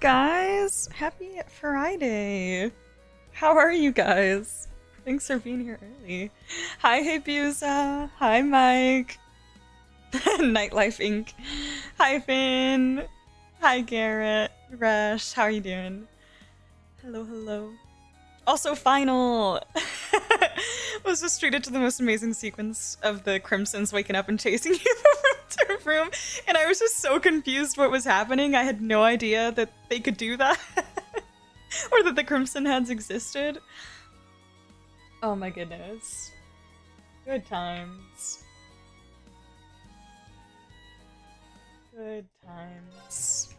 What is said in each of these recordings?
guys! Happy Friday! How are you guys? Thanks for being here early. Hi, Habusa! Hi, Mike! Nightlife Inc. Hi, Finn! Hi, Garrett! Rush, how are you doing? Hello, hello. Also, Final! Was just treated to the most amazing sequence of the Crimsons waking up and chasing you from room to room, and I was just so confused what was happening. I had no idea that they could do that. Or that the Crimson Heads existed. Oh my goodness. Good times. Good times.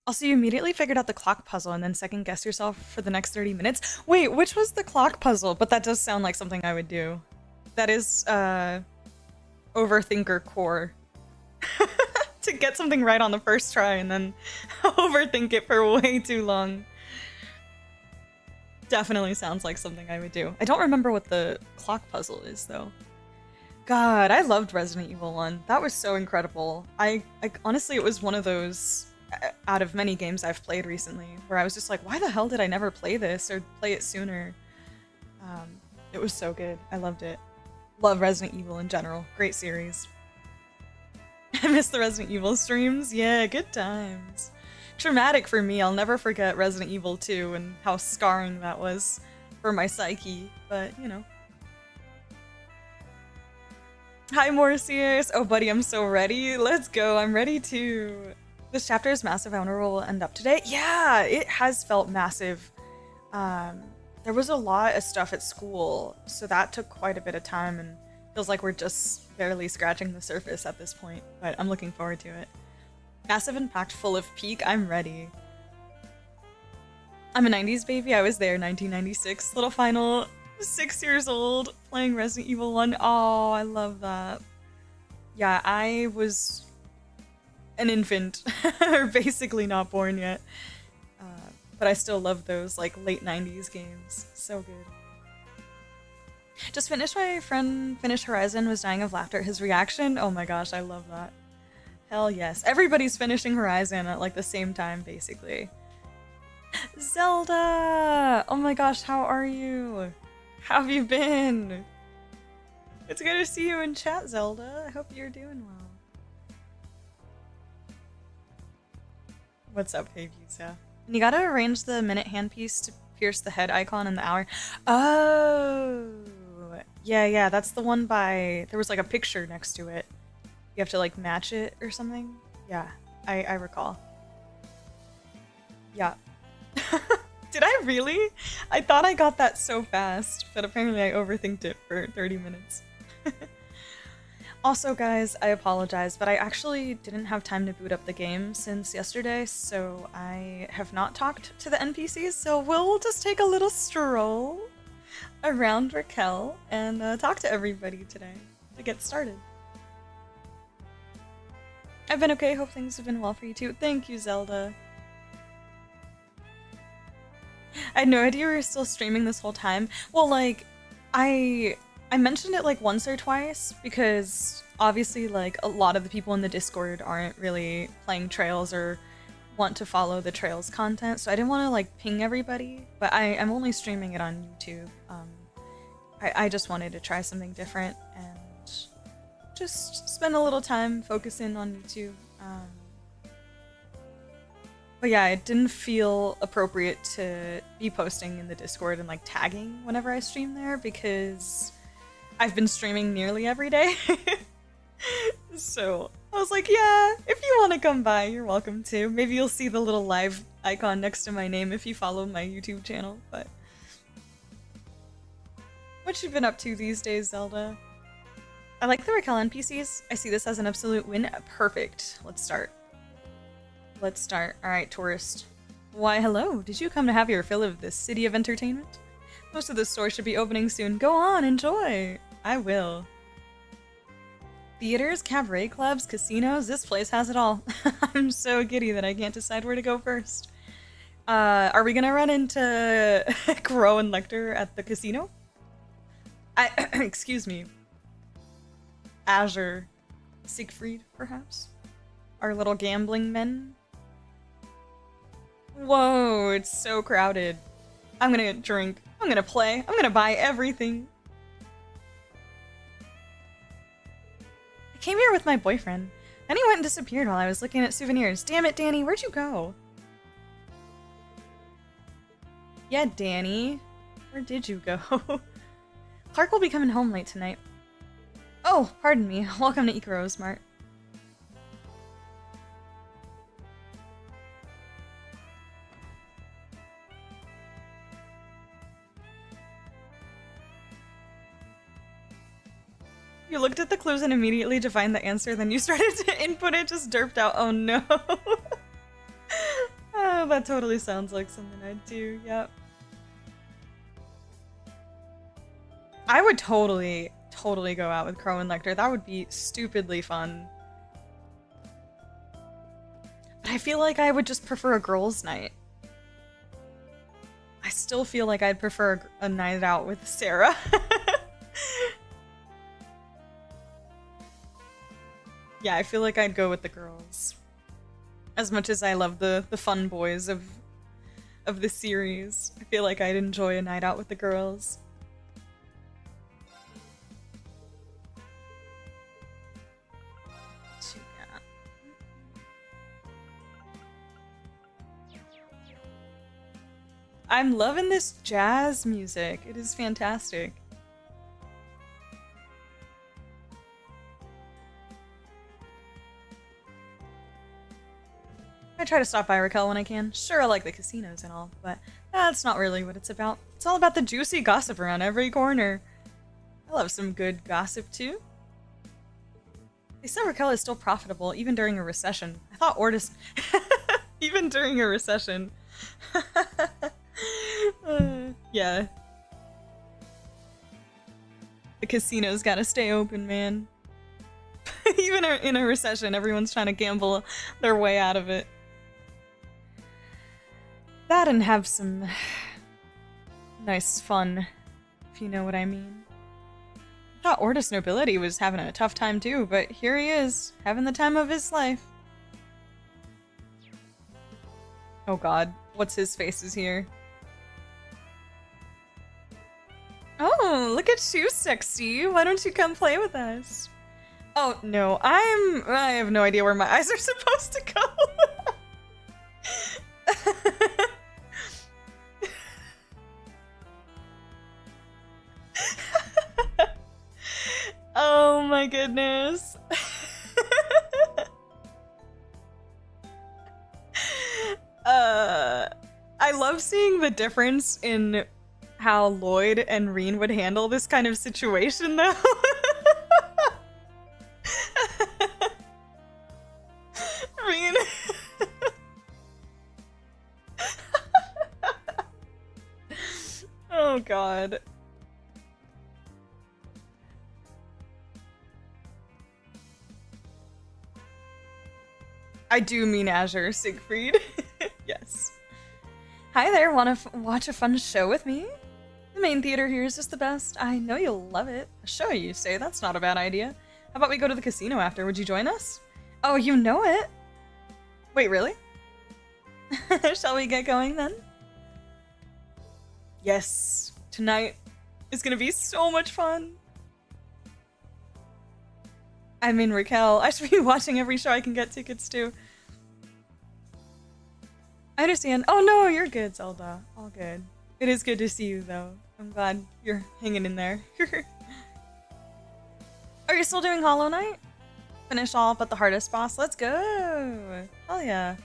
Also, you immediately figured out the clock puzzle and then second guessed yourself for the next 30 minutes? Wait, which was the clock puzzle? But that does sound like something I would do. That is, overthinker core. To get something right on the first try and then overthink it for way too long. Definitely sounds like something I would do. I don't remember what the clock puzzle is, though. God, I loved Resident Evil 1. That was so incredible. I honestly, it was one of those out of many games I've played recently where I was just like, why the hell did I never play this or play it sooner? It was so good. I loved it. Love Resident Evil in general. Great series. I miss the Resident Evil streams. Yeah, good times. Traumatic for me. I'll never forget Resident Evil 2 and how scarring that was for my psyche, but you know. Hi, Morseus. Oh, buddy, I'm so ready. Let's go. I'm ready too. This chapter is massive. I wonder where we'll end up today. Yeah, it has felt massive. There was a lot of stuff at school, so that took quite a bit of time and feels like we're just barely scratching the surface at this point, but I'm looking forward to it. Massive impact full of peak. I'm ready. I'm a 90s baby. I was there, 1996. Little Final, 6 years old, playing Resident Evil 1. Oh, I love that. Yeah, I was an infant, or basically not born yet. But I still love those like late 90s games. So good. Just finished. My friend finished Horizon, was dying of laughter at his reaction. Oh my gosh, I love that. Hell yes. Everybody's finishing Horizon at like the same time, basically. Zelda! Oh my gosh, how are you? How have you been? It's good to see you in chat, Zelda. I hope you're doing well. What's up, Habusa? And you gotta arrange the minute handpiece to pierce the head icon in the hour. Oh! Yeah, that's the one by... There was like a picture next to it. You have to like match it or something? Yeah, I recall. Yeah. Did I really? I thought I got that so fast, but apparently I overthinked it for 30 minutes. Also, guys, I apologize, but I actually didn't have time to boot up the game since yesterday, so I have not talked to the NPCs, so we'll just take a little stroll around Raquel and talk to everybody today to get started. I've been okay, hope things have been well for you too. Thank you, Zelda. I had no idea we were still streaming this whole time. Well, like, I mentioned it like once or twice because obviously like a lot of the people in the Discord aren't really playing Trails or want to follow the Trails content, so I didn't want to like ping everybody, but I'm only streaming it on YouTube. I just wanted to try something different and just spend a little time focusing on YouTube. But yeah, it didn't feel appropriate to be posting in the Discord and like tagging whenever I stream there because I've been streaming nearly every day. So I was like, yeah, if you want to come by, you're welcome to. Maybe you'll see the little live icon next to my name if you follow my YouTube channel, but... What you been up to these days, Zelda? I like the Raquel NPCs. I see this as an absolute win. Perfect. Let's start. Let's start. Alright, tourist. Why, hello. Did you come to have your fill of this city of entertainment? Most of the stores should be opening soon. Go on, enjoy. I will. Theaters, cabaret clubs, casinos. This place has it all. I'm so giddy that I can't decide where to go first. Are we gonna run into Crow and Lecter at the casino? Excuse me. Azure. Siegfried, perhaps? Our little gambling men? Whoa, it's so crowded. I'm gonna drink. I'm gonna play. I'm gonna buy everything. I came here with my boyfriend. Then he went and disappeared while I was looking at souvenirs. Damn it, Danny, where'd you go? Yeah, Danny. Where did you go? Clark will be coming home late tonight. Oh, pardon me. Welcome to Ikaro Smart. You looked at the clues and immediately divined the answer, then you started to input it, just derped out. Oh no. Oh, that totally sounds like something I'd do, yep. I would totally go out with Crow and Lecter. That would be stupidly fun. But I feel like I would just prefer a girls' night. I still feel like I'd prefer a night out with Sarah. Yeah, I feel like I'd go with the girls. As much as I love the fun boys of the series, I feel like I'd enjoy a night out with the girls. I'm loving this jazz music. It is fantastic. I try to stop by Raquel when I can. Sure, I like the casinos and all, but that's not really what it's about. It's all about the juicy gossip around every corner. I love some good gossip, too. They said Raquel is still profitable, even during a recession. I thought Ortis... even during a recession. Yeah. The casino's gotta stay open, man. Even in a recession, everyone's trying to gamble their way out of it. That and have some nice fun, if you know what I mean. I thought Ortis Nobility was having a tough time too, but here he is, having the time of his life. Oh god, what's his face is here? Oh, look at you, sexy. Why don't you come play with us? Oh, no, I have no idea where my eyes are supposed to go. Oh my goodness. I love seeing the difference in how Lloyd and Rean would handle this kind of situation, though. Rean. Oh god. I do mean Azure, Siegfried. Yes. Hi there, wanna watch a fun show with me? The main theater here is just the best. I know you'll love it. A show, you say? That's not a bad idea. How about we go to the casino after? Would you join us? Oh, you know it? Wait, really? Shall we get going then? Yes. Tonight is gonna be so much fun. I mean, Raquel, I should be watching every show I can get tickets to. I understand. Oh no, you're good, Zelda. All good. It is good to see you, though. I'm glad you're hanging in there. Are you still doing Hollow Knight? Finish all but the hardest boss. Let's go! Hell yeah.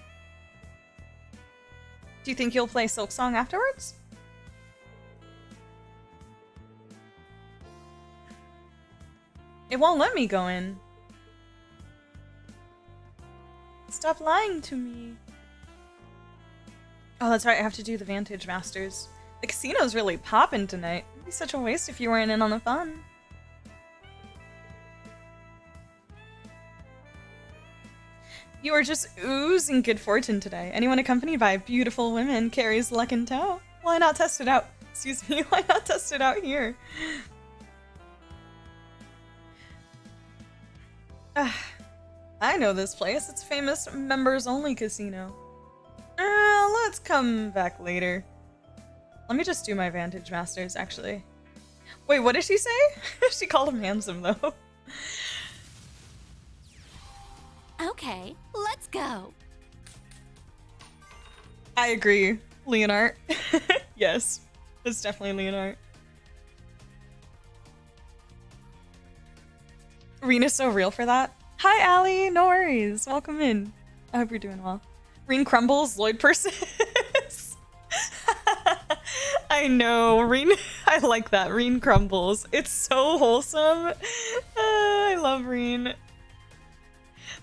Do you think you'll play Silk Song afterwards? It won't let me go in. Stop lying to me. Oh, that's right. I have to do the Vantage Masters. The casino's really poppin' tonight. It'd be such a waste if you weren't in on the fun. You are just oozing good fortune today. Anyone accompanied by beautiful women carries luck in tow. Why not test it out? Excuse me, why not test it out here? I know this place. It's a famous members-only casino. Let's come back later. Let me just do my Vantage Masters, actually. Wait, what did she say? She called him handsome, though. Okay, let's go. I agree. Leonard. Yes, it's definitely Leonard. Rena's so real for that. Hi, Allie. No worries. Welcome in. I hope you're doing well. Rean crumbles. Lloyd persists. I know. Rean. I like that. Rean crumbles. It's so wholesome. I love Rean.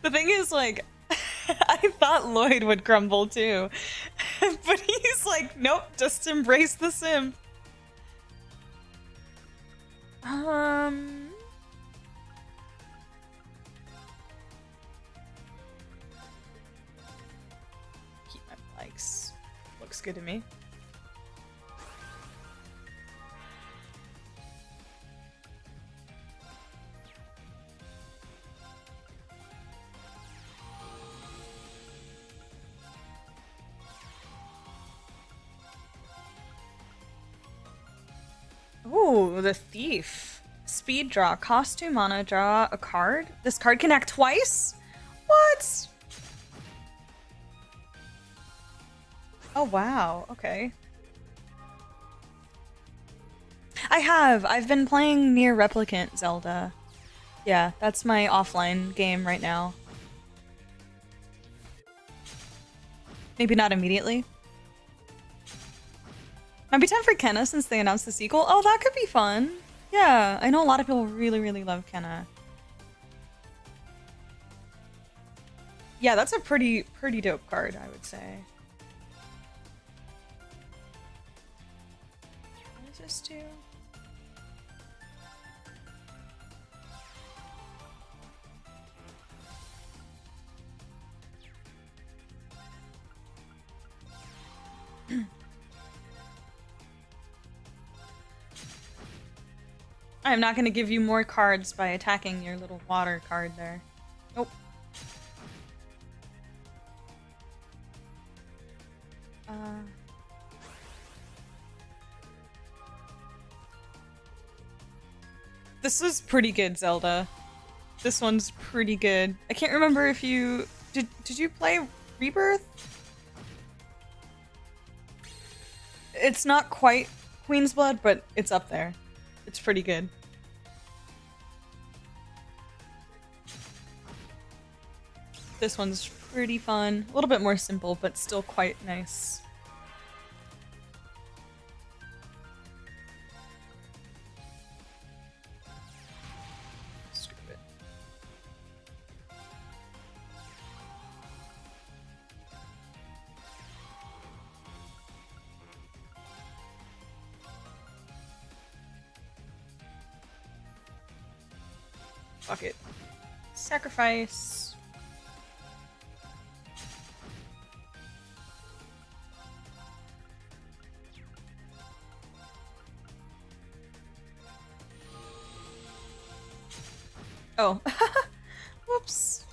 The thing is, like, I thought Lloyd would crumble too. But he's like, nope, just embrace the simp. Keep my likes. Looks good to me. Ooh, the Thief. Speed draw. Cost 2 mana, draw a card. This card can act twice? What? Oh, wow. Okay. I've been playing Nier Replicant Zelda. Yeah, that's my offline game right now. Maybe not immediately. Might be time for Kenna since they announced the sequel. Oh, that could be fun. Yeah, I know a lot of people really, really love Kenna. Yeah, that's a pretty dope card, I would say. What does this do? I'm not going to give you more cards by attacking your little water card there. Nope. This is pretty good, Zelda. This one's pretty good. I can't remember if you... Did you play Rebirth? It's not quite Queen's Blood, but it's up there. It's pretty good. This one's pretty fun. A little bit more simple, but still quite nice. Screw it. Fuck it. Sacrifice. Oh. Whoops.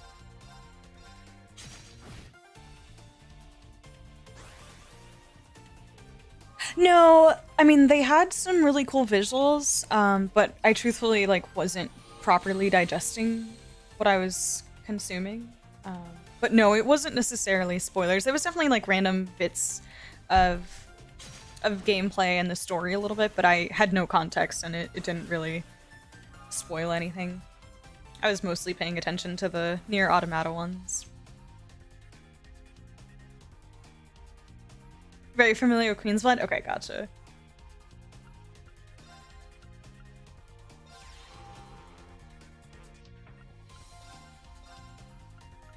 No, I mean, they had some really cool visuals, but I truthfully, like, wasn't properly digesting what I was consuming. But no, it wasn't necessarily spoilers. It was definitely, like, random bits of gameplay and the story a little bit, but I had no context, and it didn't really spoil anything. I was mostly paying attention to the Nier Automata ones. Very familiar with Queen's Blood? Okay, gotcha.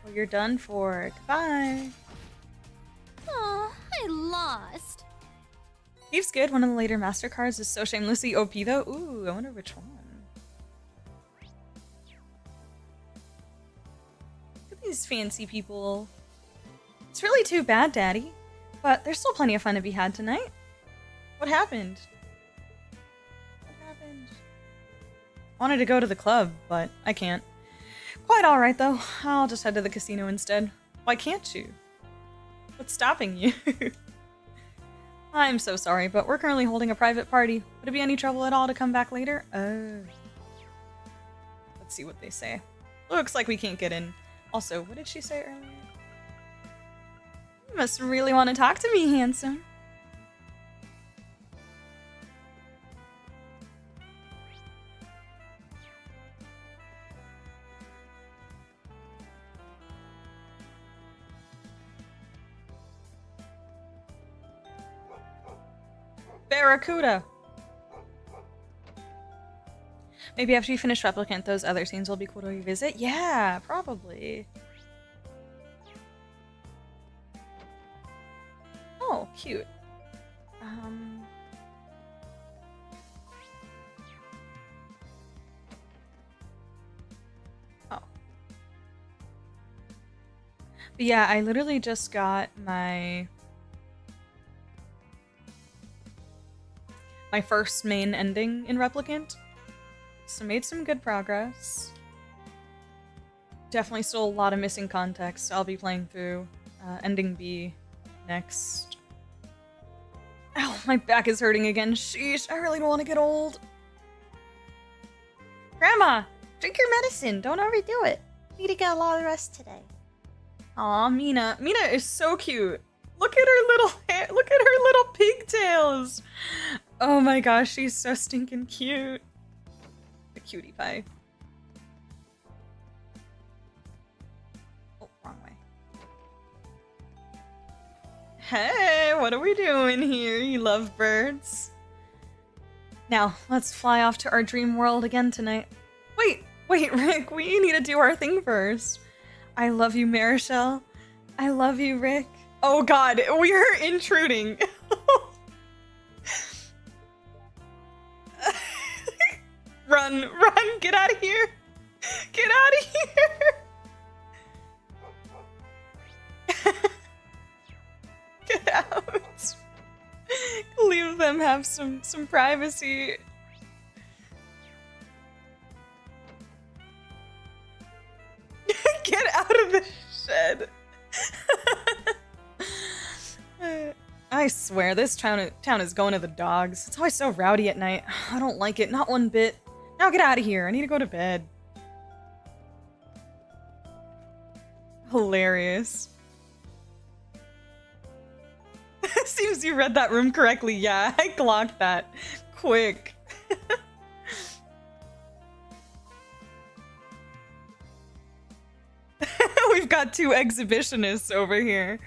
Well, you're done for. Goodbye. Oh, I lost. Thief's good. One of the later Master cards is so shamelessly OP though. Ooh, I wonder which one. These fancy people. It's really too bad, Daddy. But there's still plenty of fun to be had tonight. What happened? What happened? Wanted to go to the club, but I can't. Quite alright though. I'll just head to the casino instead. Why can't you? What's stopping you? I'm so sorry, but we're currently holding a private party. Would it be any trouble at all to come back later? Oh. Let's see what they say. Looks like we can't get in. Also, what did she say earlier? You must really want to talk to me, handsome. Barracuda! Maybe after you finish Replicant, those other scenes will be cool to revisit? Yeah, probably. Oh, cute. Oh. But yeah, I literally just got my first main ending in Replicant. So made some good progress. Definitely still a lot of missing context. I'll be playing through ending B next. Ow, my back is hurting again. Sheesh, I really don't want to get old. Grandma, drink your medicine. Don't overdo it. Need to get a lot of rest today. Aw, Mina. Mina is so cute. Look at her little hair. Look at her little pigtails. Oh my gosh, she's so stinking cute. A cutie pie. Oh, wrong way. Hey, what are we doing here, you lovebirds? Now, let's fly off to our dream world again tonight. Wait, Rick, we need to do our thing first. I love you, Marichelle. I love you, Rick. Oh god, we're intruding. Run, get out of here. Get out of here. Get out. Leave them have some privacy. Get out of the shed. I swear, this town is going to the dogs. It's always so rowdy at night. I don't like it, not one bit. Now get out of here. I need to go to bed. Hilarious. Seems you read that room correctly. Yeah, I clocked that. Quick. We've got two exhibitionists over here.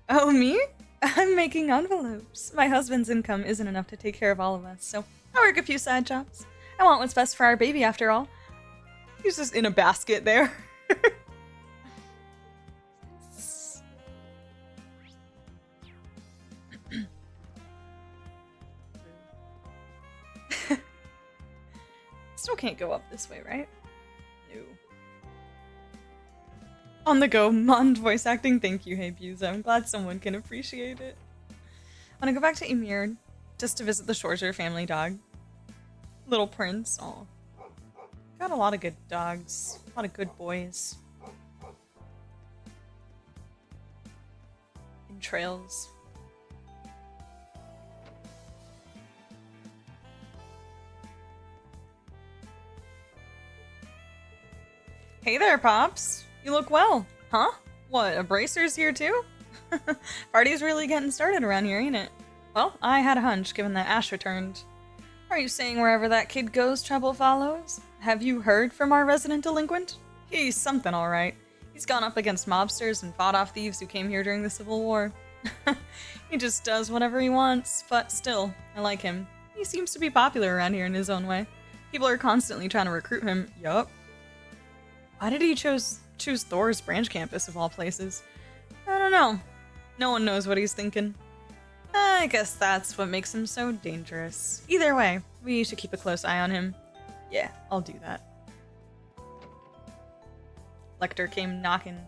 Oh, me? I'm making envelopes. My husband's income isn't enough to take care of all of us, so I work a few side jobs. I want what's best for our baby, after all. He's just in a basket there. Still can't go up this way, right? No. On the go, Mond voice acting. Thank you, hey Buse. I'm glad someone can appreciate it. I want to go back to Emir just to visit the Shorzer family dog. Little Prince. Aw. Got a lot of good dogs. A lot of good boys. In trails. Hey there, Pops. You look well. Huh? What, a bracer's here too? Party's really getting started around here, ain't it? Well, I had a hunch, given that Ash returned. Are you saying wherever that kid goes, trouble follows? Have you heard from our resident delinquent? He's something alright. He's gone up against mobsters and fought off thieves who came here during the Civil War. He just does whatever he wants, but still, I like him. He seems to be popular around here in his own way. People are constantly trying to recruit him. Yup. Why did he choose Thor's branch campus of all places? I don't know. No one knows what he's thinking. I guess that's what makes him so dangerous. Either way, we should keep a close eye on him. Yeah, I'll do that. Lecter came knocking.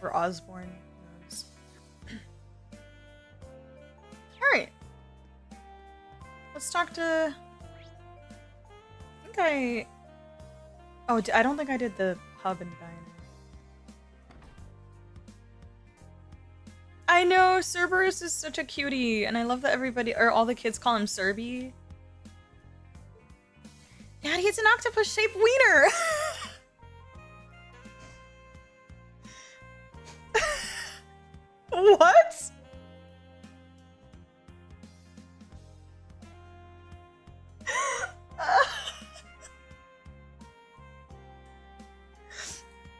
Or Osborne. Alright. Let's talk to... Oh, I don't think I did the pub and diner. I know, Cerberus is such a cutie, and I love that everybody, or all the kids call him Serby. Daddy, it's an octopus-shaped wiener! What?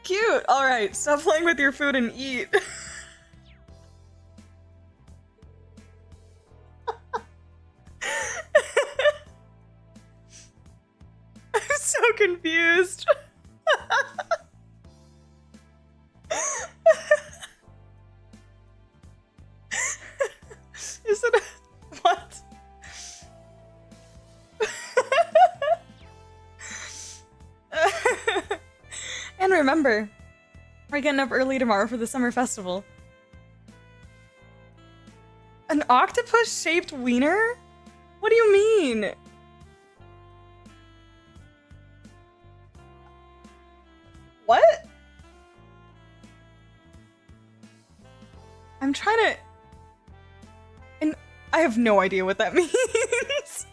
Cute! Alright, stop playing with your food and eat. I'm so confused. Is it a... what? And remember, we're getting up early tomorrow for the summer festival. An octopus-shaped wiener? What do you mean? What? I'm trying to... And I have no idea what that means.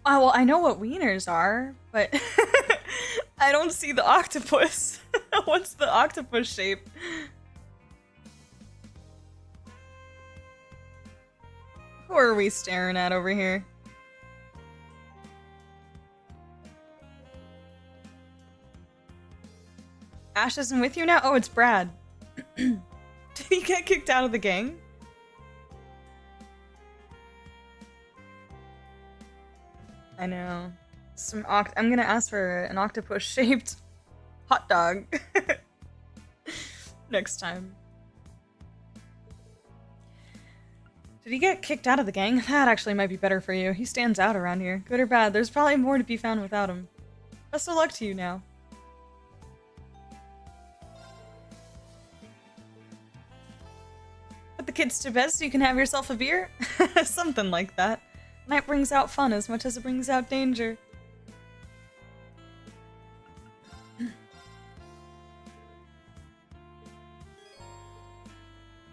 Oh, well, I know what wieners are, but I don't see the octopus. What's the octopus shape? Who are we staring at over here? Ash isn't with you now? Oh, it's Brad. Did he get kicked out of the gang? I know. I'm gonna ask for an octopus-shaped hot dog next time. Did he get kicked out of the gang? That actually might be better for you. He stands out around here. Good or bad, there's probably more to be found without him. Best of luck to you now. Put the kids to bed so you can have yourself a beer? Something like that. Night brings out fun as much as it brings out danger.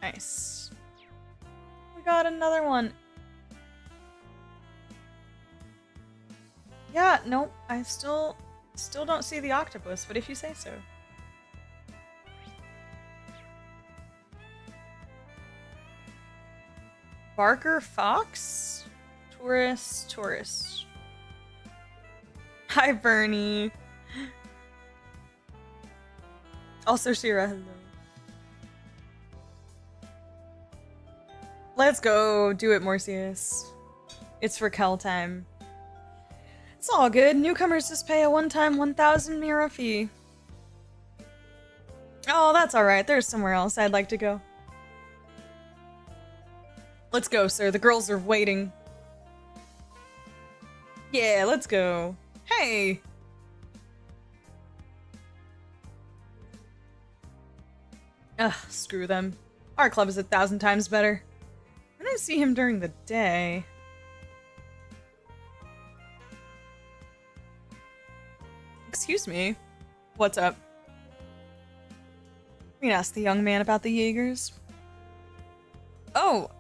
Nice. We got another one. Yeah, nope. I still don't see the octopus, but if you say so. Barker Fox? Tourist. Hi, Bernie. Also, Shira, hello. Let's go. Do it, Morcius. It's Raquel time. It's all good. Newcomers just pay a one-time 1,000 Mira fee. Oh, that's alright. There's somewhere else I'd like to go. Let's go, sir. The girls are waiting. Yeah, let's go. Hey! Ugh, screw them. Our club is 1,000 times better. I didn't see him during the day. Excuse me. What's up? We can ask the young man about the Jaegers. Oh,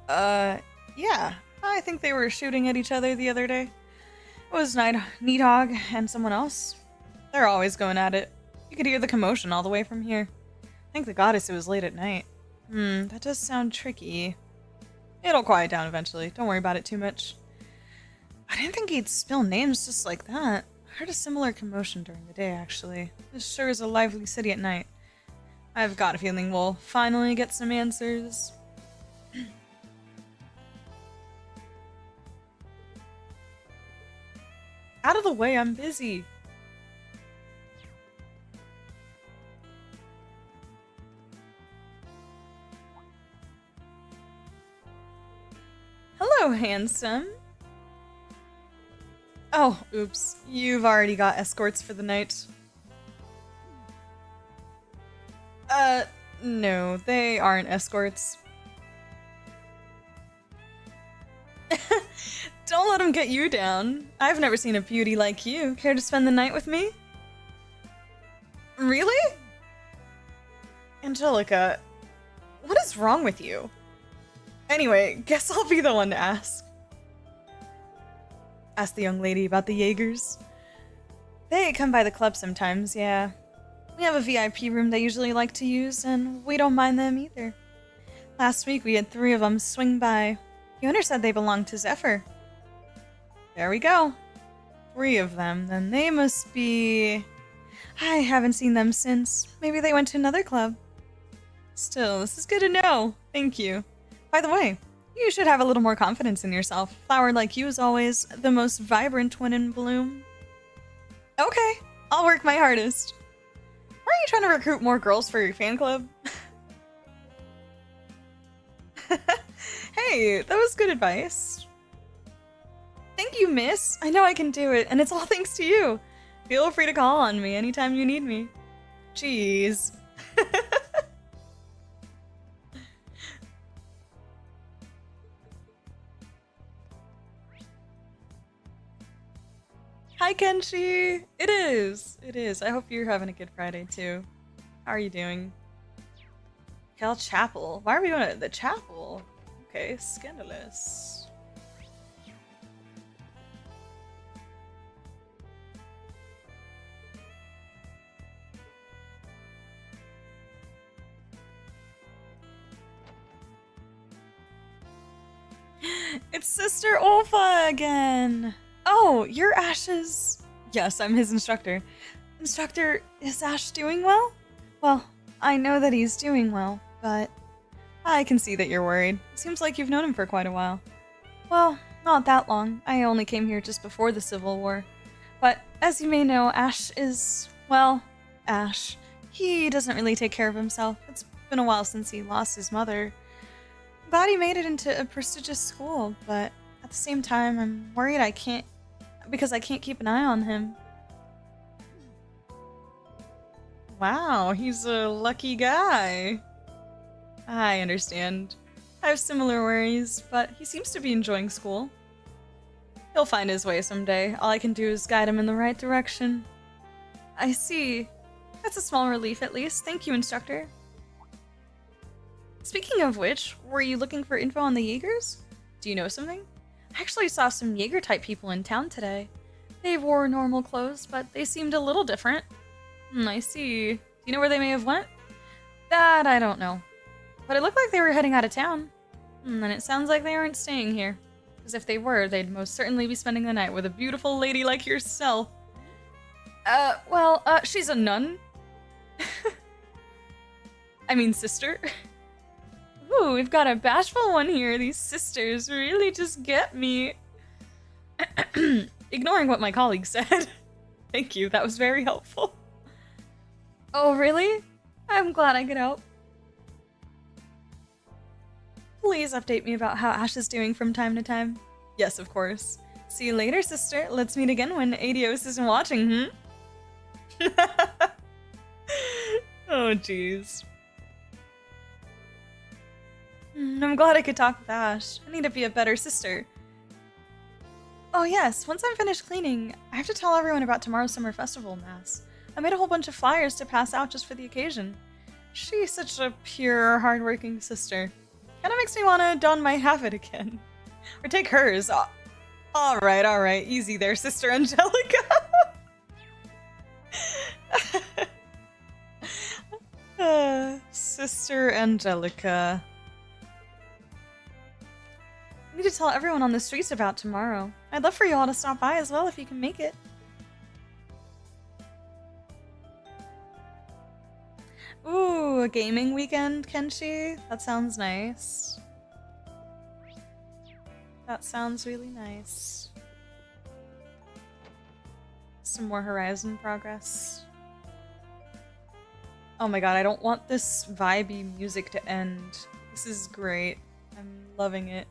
yeah. I think they were shooting at each other the other day. It was Needhog and someone else. They're always going at it. You could hear the commotion all the way from here. Thank the goddess it was late at night. That does sound tricky. It'll quiet down eventually. Don't worry about it too much. I didn't think he'd spill names just like that. I heard a similar commotion during the day, actually. This sure is a lively city at night. I've got a feeling we'll finally get some answers. Out of the way, I'm busy. Hello, handsome. Oh, oops. You've already got escorts for the night. No, they aren't escorts. Don't let them get you down. I've never seen a beauty like you. Care to spend the night with me? Really? Angelica, what is wrong with you? Anyway, guess I'll be the one to ask. Ask the young lady about the Jaegers. They come by the club sometimes, yeah. We have a VIP room they usually like to use, and we don't mind them either. Last week we had 3 of them swing by. The owner said they belonged to Zephyr. There we go. 3 of them. Then they must be... I haven't seen them since. Maybe they went to another club. Still, this is good to know. Thank you. By the way, you should have a little more confidence in yourself. Flower like you is always the most vibrant one in bloom. Okay, I'll work my hardest. Aren't you trying to recruit more girls for your fan club? Hey, that was good advice. Thank you, miss. I know I can do it, and it's all thanks to you. Feel free to call on me anytime you need me. Jeez. Hi, Kenshi! It is! It is. I hope you're having a good Friday, too. How are you doing? Cal Chapel. Why are we going to the chapel? Okay, scandalous. It's Sister Olfa again! Oh, you're Ash's... Yes, I'm his instructor. Instructor, is Ash doing well? Well, I know that he's doing well, but... I can see that you're worried. Seems like you've known him for quite a while. Well, not that long. I only came here just before the Civil War. But, as you may know, Ash is... well, Ash. He doesn't really take care of himself. It's been a while since he lost his mother. Glad he made it into a prestigious school, but at the same time, I'm worried I can't keep an eye on him. Wow, he's a lucky guy. I understand. I have similar worries, but he seems to be enjoying school. He'll find his way someday. All I can do is guide him in the right direction. I see. That's a small relief at least. Thank you, instructor. Speaking of which, were you looking for info on the Jaegers? Do you know something? I actually saw some Jaeger-type people in town today. They wore normal clothes, but they seemed a little different. I see. Do you know where they may have went? That I don't know. But it looked like they were heading out of town. And it sounds like they aren't staying here. Because if they were, they'd most certainly be spending the night with a beautiful lady like yourself. She's a nun. I mean, sister. Ooh, we've got a bashful one here. These sisters really just get me. Ignoring what my colleague said. Thank you, that was very helpful. Oh, really? I'm glad I could help. Please update me about how Ash is doing from time to time. Yes, of course. See you later, sister. Let's meet again when Adios isn't watching, Oh, jeez. I'm glad I could talk with Ash. I need to be a better sister. Oh yes, once I'm finished cleaning, I have to tell everyone about tomorrow's summer festival mass. I made a whole bunch of flyers to pass out just for the occasion. She's such a pure, hardworking sister. Kinda makes me want to don my habit again. Or take hers. Alright, easy there, Sister Angelica. Sister Angelica. I need to tell everyone on the streets about tomorrow. I'd love for you all to stop by as well if you can make it. Ooh, a gaming weekend, Kenshi? That sounds nice. That sounds really nice. Some more Horizon progress. Oh my god, I don't want this vibey music to end. This is great. I'm loving it.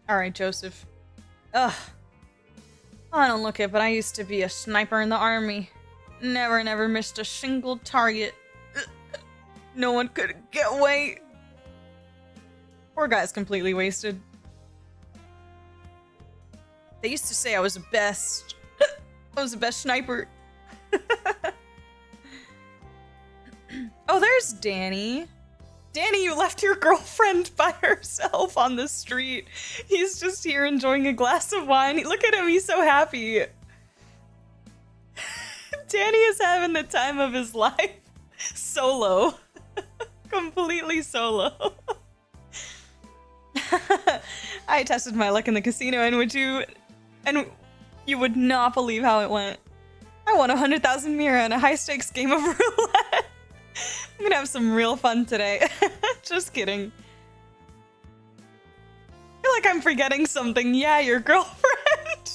Alright, Joseph. Ugh. I don't look it, but I used to be a sniper in the army. Never missed a single target. No one could get away. Poor guy's completely wasted. They used to say I was the best. I was the best sniper. Oh, there's Danny. Danny, you left your girlfriend by herself on the street. He's just here enjoying a glass of wine. Look at him, he's so happy. Danny is having the time of his life. Solo. Completely solo. I tested my luck in the casino and you would not believe how it went. I won 100,000 Mira in a high-stakes game of roulette. I'm gonna have some real fun today. Just kidding. I feel like I'm forgetting something. Yeah, your girlfriend.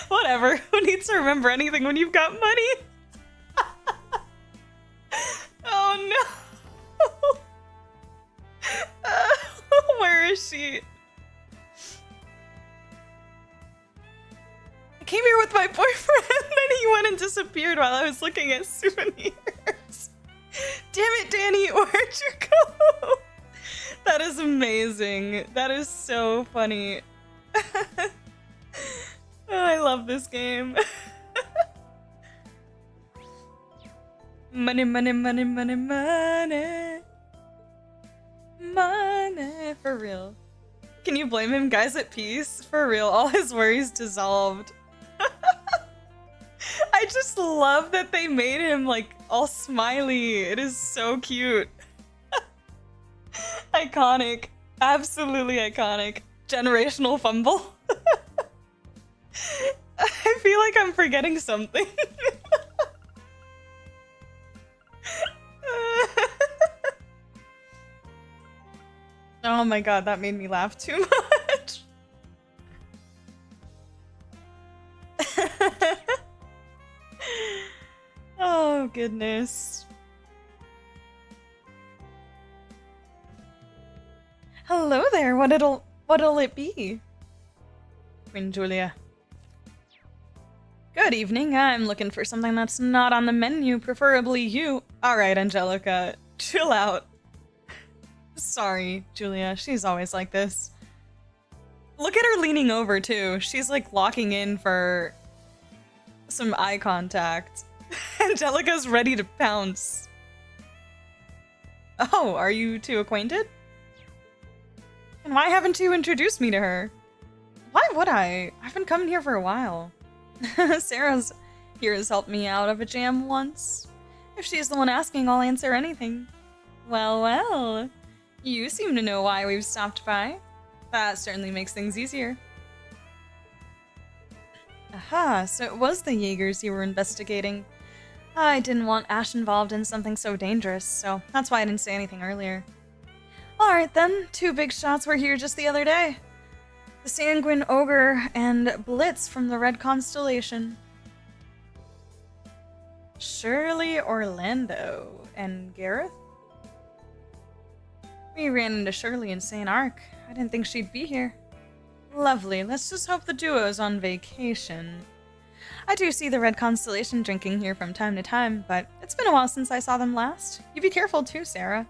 Whatever. Who needs to remember anything when you've got money? Oh no. Where is she? I came here with my boyfriend, then he went and disappeared while I was looking at souvenirs. Damn it, Danny, where'd you go? That is amazing. That is so funny. Oh, I love this game. Money, money, money, money, money. Money, for real. Can you blame him? Guys at peace? For real, all his worries dissolved. I just love that they made him like all smiley. It is so cute. Iconic. Absolutely iconic. Generational fumble. I feel like I'm forgetting something. Oh my god, that made me laugh too much. Oh goodness. Hello there, what'll it be? Queen Julia. Good evening, I'm looking for something that's not on the menu, preferably you. Alright, Angelica, chill out. Sorry, Julia, she's always like this. Look at her leaning over too. She's like locking in for some eye contact. Angelica's ready to pounce. Oh, are you two acquainted? And why haven't you introduced me to her? Why would I? I've been coming here for a while. Sarah's here has helped me out of a jam once. If she's the one asking, I'll answer anything. Well, well. You seem to know why we've stopped by. That certainly makes things easier. Aha, so it was the Jaegers you were investigating. I didn't want Ash involved in something so dangerous, so that's why I didn't say anything earlier. Alright then, two big shots were here just the other day. The Sanguine Ogre and Blitz from the Red Constellation. Shirley Orlando and Gareth? We ran into Shirley in St. Arc. I didn't think she'd be here. Lovely, let's just hope the duo's on vacation. I do see the Red Constellation drinking here from time to time, but it's been a while since I saw them last. You be careful too, Sarah.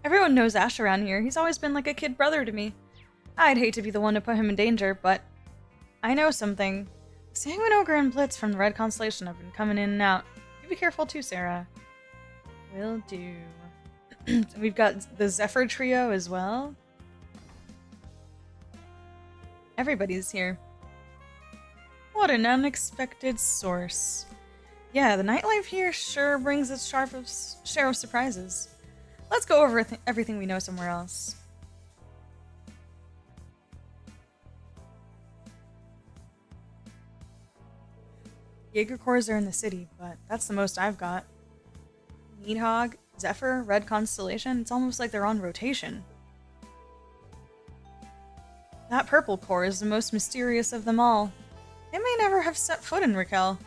Everyone knows Ash around here. He's always been like a kid brother to me. I'd hate to be the one to put him in danger, but I know something. Sanguine Ogre and Blitz from the Red Constellation have been coming in and out. You be careful too, Sarah. Will do. We've got the Zephyr trio as well. Everybody's here. What an unexpected source. Yeah, the nightlife here sure brings its share of surprises. Let's go over everything we know somewhere else. Jaeger Corps are in the city, but that's the most I've got. Needhog, Zephyr, Red Constellation, it's almost like they're on rotation. That purple corps is the most mysterious of them all. They may never have set foot in Raquel.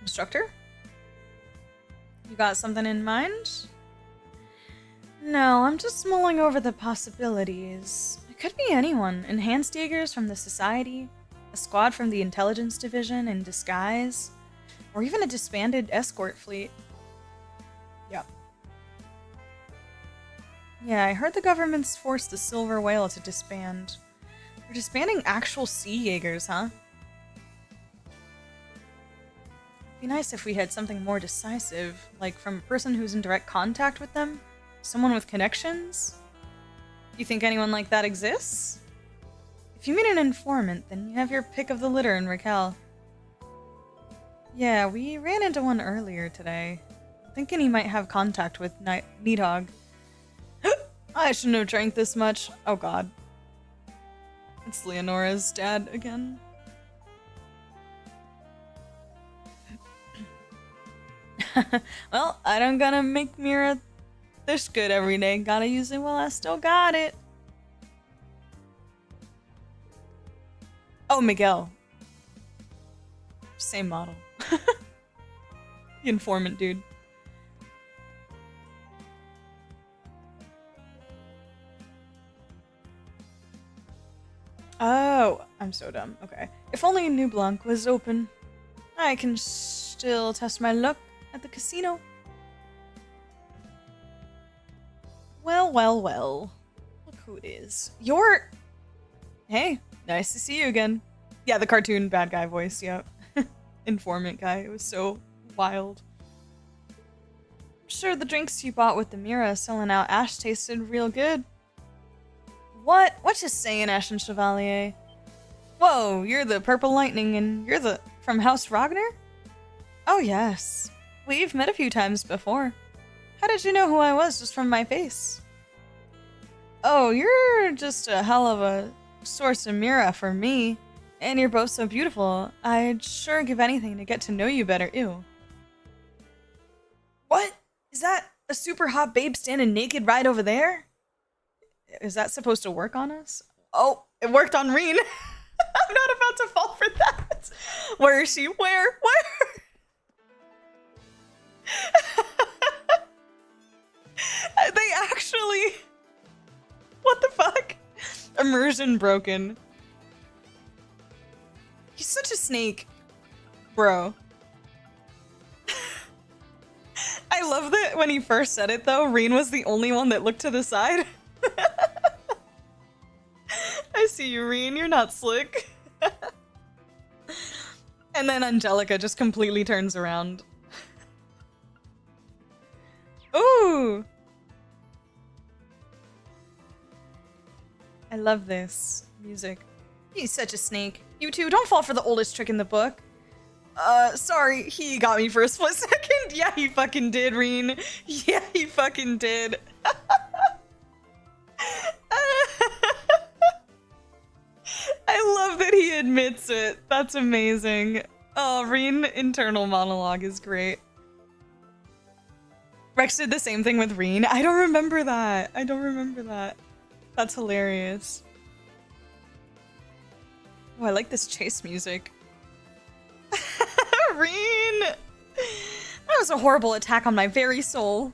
Instructor? You got something in mind? No, I'm just mulling over the possibilities. It could be anyone. Enhanced Jaegers from the Society, a squad from the Intelligence Division in disguise, or even a disbanded escort fleet. Yep. Yeah, I heard the government's forced the Silver Whale to disband. They're disbanding actual sea Jaegers, huh? It'd be nice if we had something more decisive, like from a person who's in direct contact with them? Someone with connections? You think anyone like that exists? If you mean an informant, then you have your pick of the litter in Raquel. Yeah, we ran into one earlier today. I'm thinking he might have contact with Needhog. I shouldn't have drank this much. Oh god. It's Leonora's dad again. Well, I don't gotta make Mira this good every day. Gotta use it while I still got it. Oh, Miguel. Same model. The informant dude. Oh, I'm so dumb. Okay. If only New Blanc was open. I can still test my luck at the casino. Well, well, well. Look who it is. You're... Hey, nice to see you again. Yeah, the cartoon bad guy voice, yeah. Informant guy. It was so wild. I'm sure the drinks you bought with the Mira selling out Ash tasted real good. What? What you saying, Ashen Chevalier? Whoa, you're the Purple Lightning and you're the... from House Ragnar? Oh yes. We've met a few times before. How did you know who I was just from my face? Oh, you're just a hell of a source of Mira for me. And you're both so beautiful. I'd sure give anything to get to know you better, ew. What? Is that a super hot babe standing naked right over there? Is that supposed to work on us? Oh, it worked on Rean. I'm not about to fall for that. Where is she? Where? They actually... What the fuck? Immersion broken. He's such a snake. Bro. I love that when he first said it though, Rean was the only one that looked to the side. I see you, Rean. You're not slick. And then Angelica just completely turns around. Ooh! I love this music. He's such a snake. You two, don't fall for the oldest trick in the book. Sorry, he got me for a split second. Yeah, he fucking did, Rean. Yeah, he fucking did. I love that he admits it. That's amazing. Oh, Rean internal monologue is great. Rex did the same thing with Rean. I don't remember that. That's hilarious. Oh, I like this chase music. Rean! That was a horrible attack on my very soul.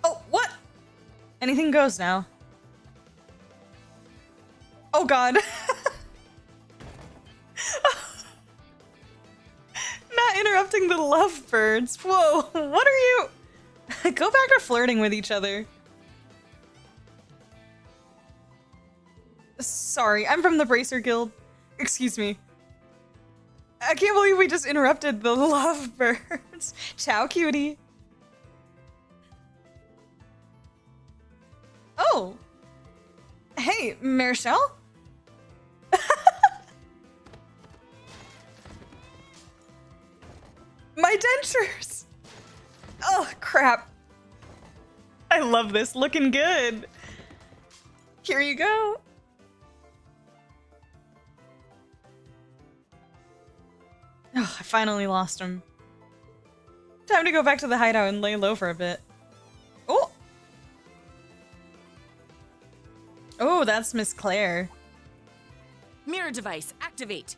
Oh, what? Anything goes now. Oh god. Not interrupting the lovebirds. Whoa, what are you? Go back to flirting with each other. Sorry, I'm from the Bracer Guild. Excuse me. I can't believe we just interrupted the lovebirds. Ciao, cutie. Oh. Hey, Marshall? My dentures! Oh, crap. I love this. Looking good. Here you go. Oh, I finally lost him. Time to go back to the hideout and lay low for a bit. Oh! Oh, that's Miss Claire. Mirror device, activate.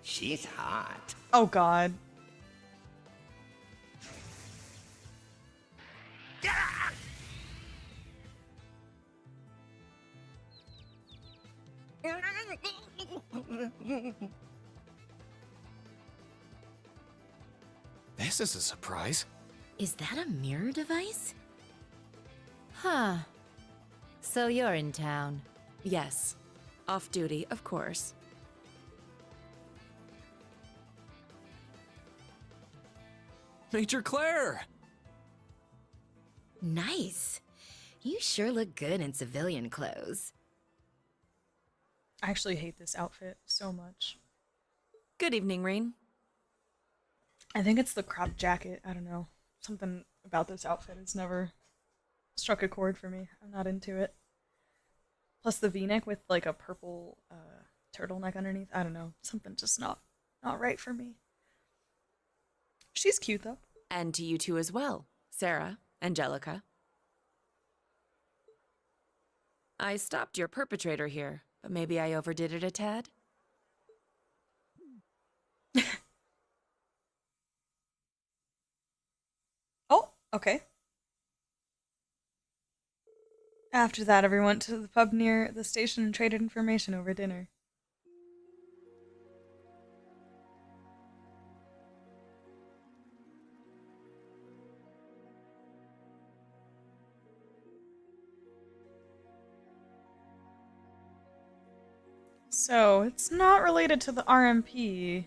She's hot. Oh, God. This is a surprise. Is that a mirror device? Huh. So you're in town. Yes. Off duty, of course. Major Claire! Nice. You sure look good in civilian clothes. I actually hate this outfit so much. Good evening, Rean. I think it's the cropped jacket. I don't know. Something about this outfit has never struck a chord for me. I'm not into it. Plus the v-neck with like a purple turtleneck underneath. I don't know. Something just not right for me. She's cute though. And to you two as well, Sarah, Angelica. I stopped your perpetrator here, but maybe I overdid it a tad? Oh, okay. After that, everyone went to the pub near the station and traded information over dinner. So, it's not related to the RMP.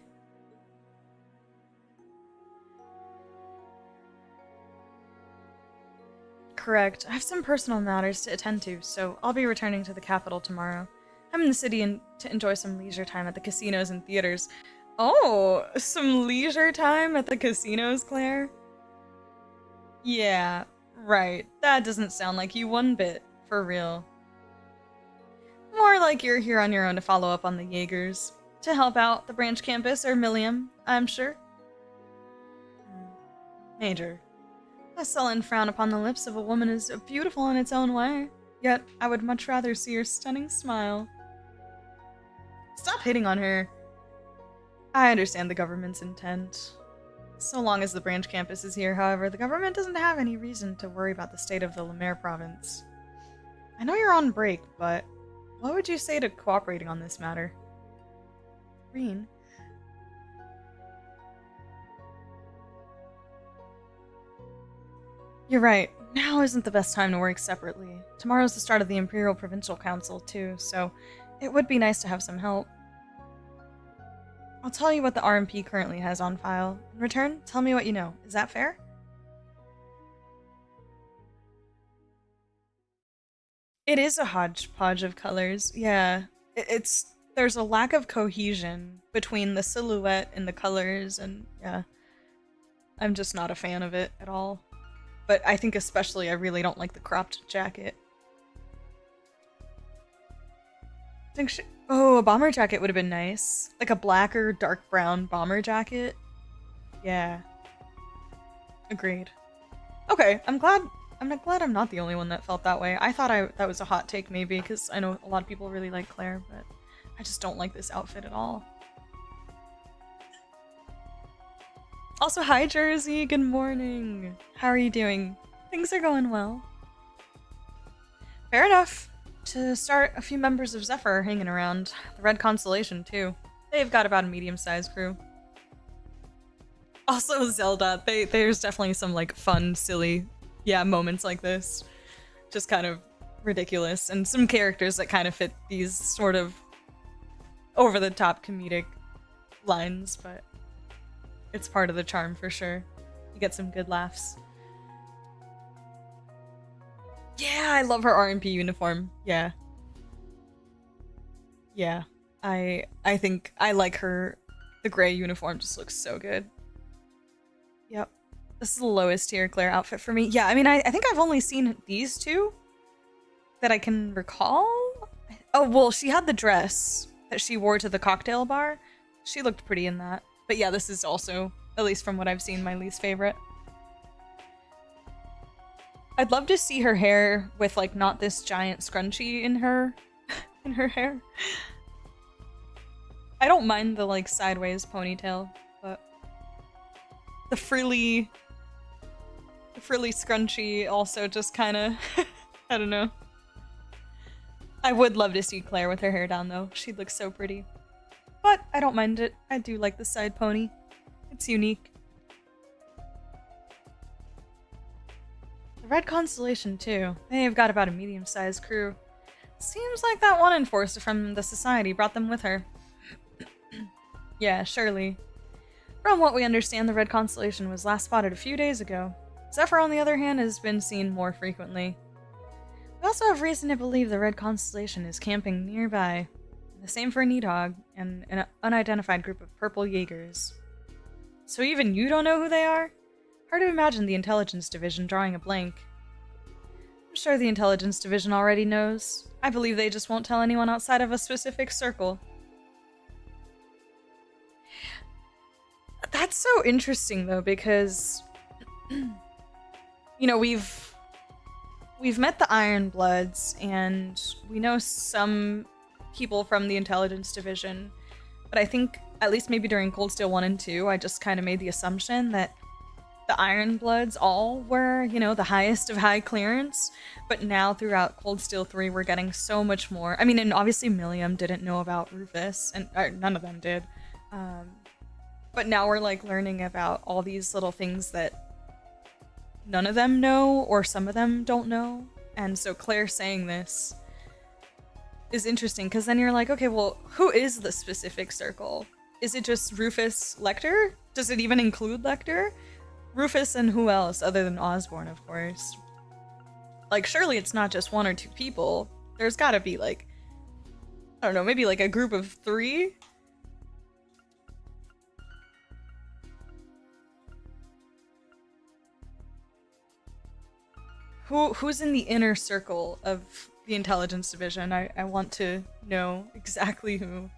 Correct. I have some personal matters to attend to, so I'll be returning to the capital tomorrow. I'm in the city to enjoy some leisure time at the casinos and theaters. Oh, some leisure time at the casinos, Claire? Yeah, right. That doesn't sound like you one bit, for real. More like you're here on your own to follow up on the Jaegers. To help out the branch campus or Millium, I'm sure. Major. A sullen frown upon the lips of a woman is beautiful in its own way, yet I would much rather see her stunning smile. Stop hitting on her. I understand the government's intent. So long as the branch campus is here, however, the government doesn't have any reason to worry about the state of the Lemaire province. I know you're on break, but what would you say to cooperating on this matter? Rean? You're right. Now isn't the best time to work separately. Tomorrow's the start of the Imperial Provincial Council, too, so it would be nice to have some help. I'll tell you what the RMP currently has on file. In return, tell me what you know. Is that fair? It is a hodgepodge of colors, yeah. There's a lack of cohesion between the silhouette and the colors, and yeah. I'm just not a fan of it at all. But I think especially I really don't like the cropped jacket. Oh, a bomber jacket would have been nice. Like a black or dark brown bomber jacket. Yeah. Agreed. Okay, I'm glad I'm not the only one that felt that way. I thought that was a hot take maybe, because I know a lot of people really like Claire, but I just don't like this outfit at all. Also, hi Jersey, good morning. How are you doing? Things are going well. Fair enough. To start, a few members of Zephyr are hanging around. The Red Constellation, too. They've got about a medium-sized crew. Also, Zelda, there's definitely some, like, fun, silly, yeah, moments like this. Just kind of ridiculous. And some characters that kind of fit these sort of over-the-top comedic lines, but it's part of the charm for sure. You get some good laughs. Yeah, I love her RMP uniform. Yeah. Yeah. I think I like her. The gray uniform just looks so good. Yep. This is the lowest tier Claire outfit for me. Yeah, I mean, I think I've only seen these two that I can recall. Oh, well, she had the dress that she wore to the cocktail bar. She looked pretty in that. But yeah, this is also, at least from what I've seen, my least favorite. I'd love to see her hair with, like, not this giant scrunchie in her in her hair. I don't mind the, like, sideways ponytail, but the frilly scrunchie also just kind of I don't know. I would love to see Claire with her hair down though. She'd look so pretty. But I don't mind it. I do like the side pony. It's unique. The Red Constellation too. They've got about a medium-sized crew. Seems like that one enforcer from the society brought them with her. Yeah, surely. From what we understand, the Red Constellation was last spotted a few days ago. Zephyr, on the other hand, has been seen more frequently. We also have reason to believe the Red Constellation is camping nearby. The same for Needhog and an unidentified group of purple Jaegers. So even you don't know who they are? Hard to imagine the Intelligence Division drawing a blank. I'm sure the Intelligence Division already knows. I believe they just won't tell anyone outside of a specific circle. That's so interesting though, because you know, we've met the Iron Bloods and we know some people from the Intelligence Division, but I think at least maybe during Cold Steel 1 and 2 I just kind of made the assumption that the Iron Bloods all were, you know, the highest of high clearance, but now throughout Cold Steel 3 we're getting so much more. I mean, and obviously Milliam didn't know about Rufus, and none of them did. But now we're like learning about all these little things that none of them know, or some of them don't know. And so Claire saying this is interesting, because then you're like, okay, well, who is the specific circle? Is it just Rufus, Lecter? Does it even include Lecter? Rufus and who else other than Osborne, of course? Like, surely it's not just one or two people. There's gotta be like, I don't know, maybe like a group of 3? Who's in the inner circle of the Intelligence Division? I want to know exactly who.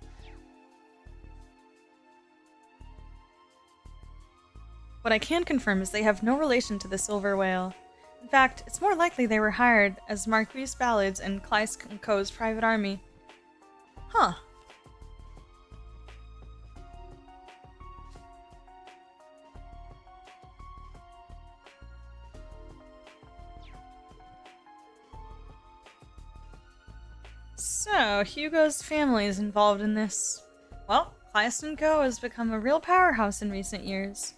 What I can confirm is they have no relation to the Silver Whale. In fact, it's more likely they were hired as Marquise Ballard's and Kleist & Co.'s private army. Huh. So, Hugo's family is involved in this. Well, Kleist & Co. has become a real powerhouse in recent years.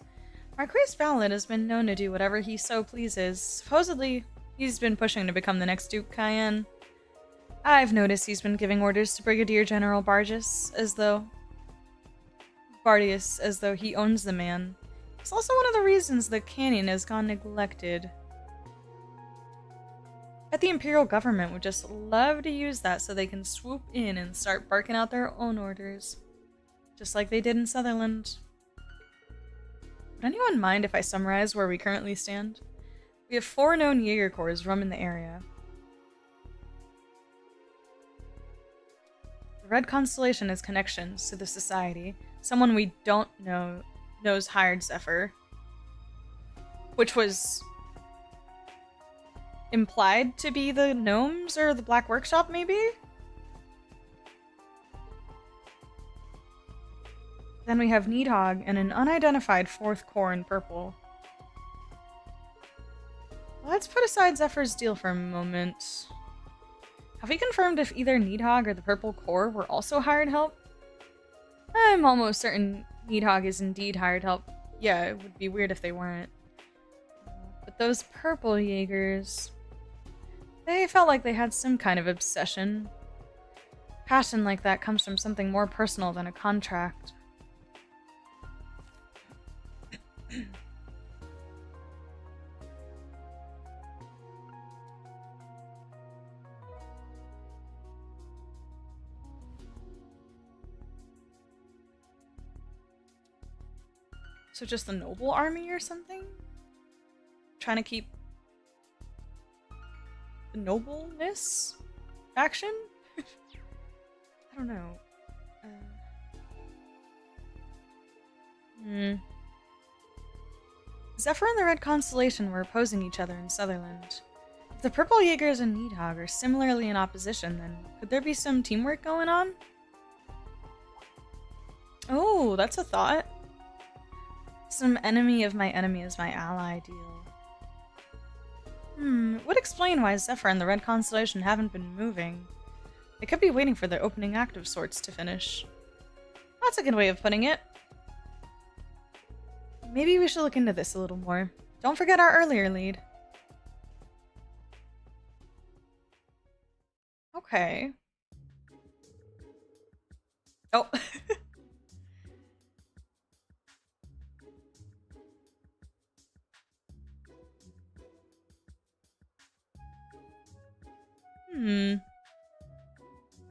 Marquise Ballard has been known to do whatever he so pleases. Supposedly, he's been pushing to become the next Duke Cayenne. I've noticed he's been giving orders to Brigadier General Bardius as though he owns the man. It's also one of the reasons the canyon has gone neglected. But the Imperial government would just love to use that so they can swoop in and start barking out their own orders. Just like they did in Sutherland. Would anyone mind if I summarize where we currently stand? We have 4 known Jaeger Corps roaming the area. The Red Constellation has connections to the Society. Someone we don't know knows hired Zephyr. Which was implied to be the Gnomes or the Black Workshop, maybe? Then we have Needhog and an unidentified 4th Corps in purple. Let's put aside Zephyr's deal for a moment. Have we confirmed if either Needhog or the Purple Corps were also hired help? I'm almost certain Needhog is indeed hired help. Yeah, it would be weird if they weren't. But those purple Jaegers... they felt like they had some kind of obsession. Passion like that comes from something more personal than a contract. So just the noble army or something? trying to keep the nobleness action? I don't know. Zephyr and the Red Constellation were opposing each other in Sutherland. If the Purple Jaegers and Needhog are similarly in opposition, then could there be some teamwork going on? Oh, that's a thought. Some enemy of my enemy is my ally deal. Would explain why Zephyr and the Red Constellation haven't been moving. They could be waiting for their opening act of sorts to finish. That's a good way of putting it. Maybe we should look into this a little more. Don't forget our earlier lead. Okay. Oh.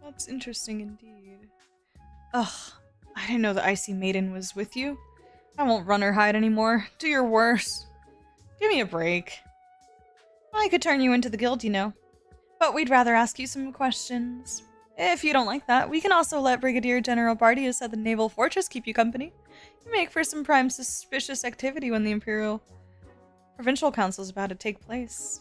That's interesting indeed. Ugh, I didn't know the Icy Maiden was with you. I won't run or hide anymore. Do your worst. Give me a break. I could turn you into the guild, you know. But we'd rather ask you some questions. If you don't like that, we can also let Brigadier General Bardius at the Naval Fortress keep you company. You make for some prime suspicious activity when the Imperial Provincial Council is about to take place.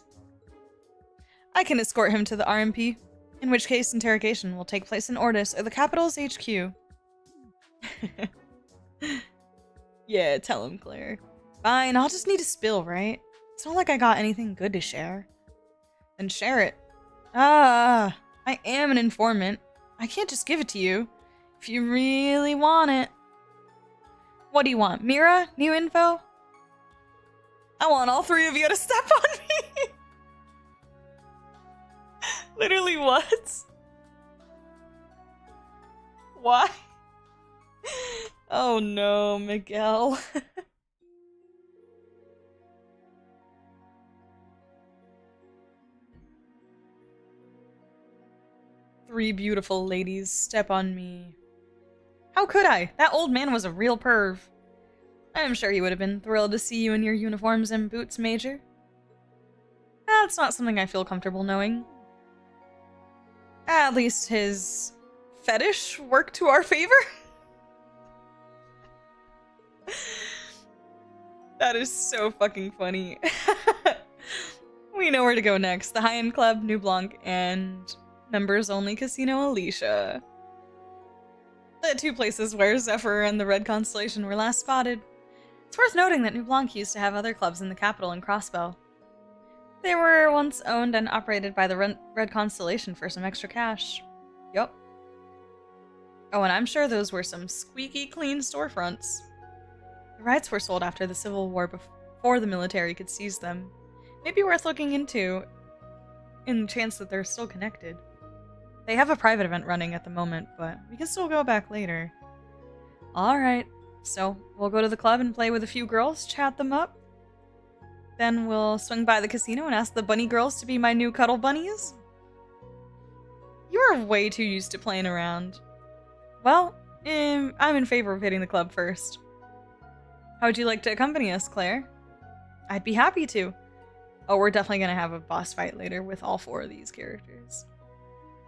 I can escort him to the RMP, in which case interrogation will take place in Ordis or the capital's HQ. Yeah, tell him, Claire. Fine, I'll just need a spill, right? It's not like I got anything good to share. Then share it. I am an informant. I can't just give it to you. If you really want it. What do you want? Mira? New info? I want all three of you to step on me! Literally what? Why? Oh no, Miguel. Three beautiful ladies step on me. How could I? That old man was a real perv. I'm sure he would have been thrilled to see you in your uniforms and boots, Major. That's not something I feel comfortable knowing. At least his fetish worked to our favor? That is so fucking funny. We know where to go next. The High-End Club, New Blanc, and members-only Casino Alicia. The two places where Zephyr and the Red Constellation were last spotted. It's worth noting that New Blanc used to have other clubs in the capital and Crossbell. They were once owned and operated by the Red Constellation for some extra cash. Yup. Oh, and I'm sure those were some squeaky clean storefronts. The rights were sold after the Civil War before the military could seize them. Maybe worth looking into in the chance that they're still connected. They have a private event running at the moment, but we can still go back later. Alright, so we'll go to the club and play with a few girls, chat them up. Then we'll swing by the casino and ask the bunny girls to be my new cuddle bunnies. You are way too used to playing around. Well, I'm in favor of hitting the club first. How would you like to accompany us, Claire? I'd be happy to. Oh, we're definitely gonna have a boss fight later with all four of these characters.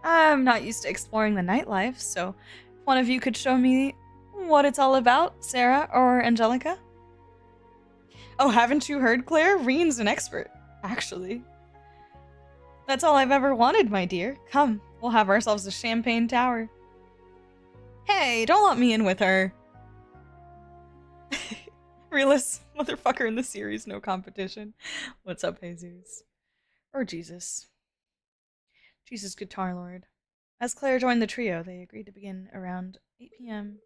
I'm not used to exploring the nightlife, so if one of you could show me what it's all about, Sarah or Angelica? Oh, haven't you heard, Claire? Rean's an expert, actually. That's all I've ever wanted, my dear. Come, we'll have ourselves a champagne tower. Hey, don't let me in with her. Realist motherfucker in the series, no competition. What's up, Jesus? Or Jesus. Jesus Guitar Lord. As Claire joined the trio, they agreed to begin around 8 p.m.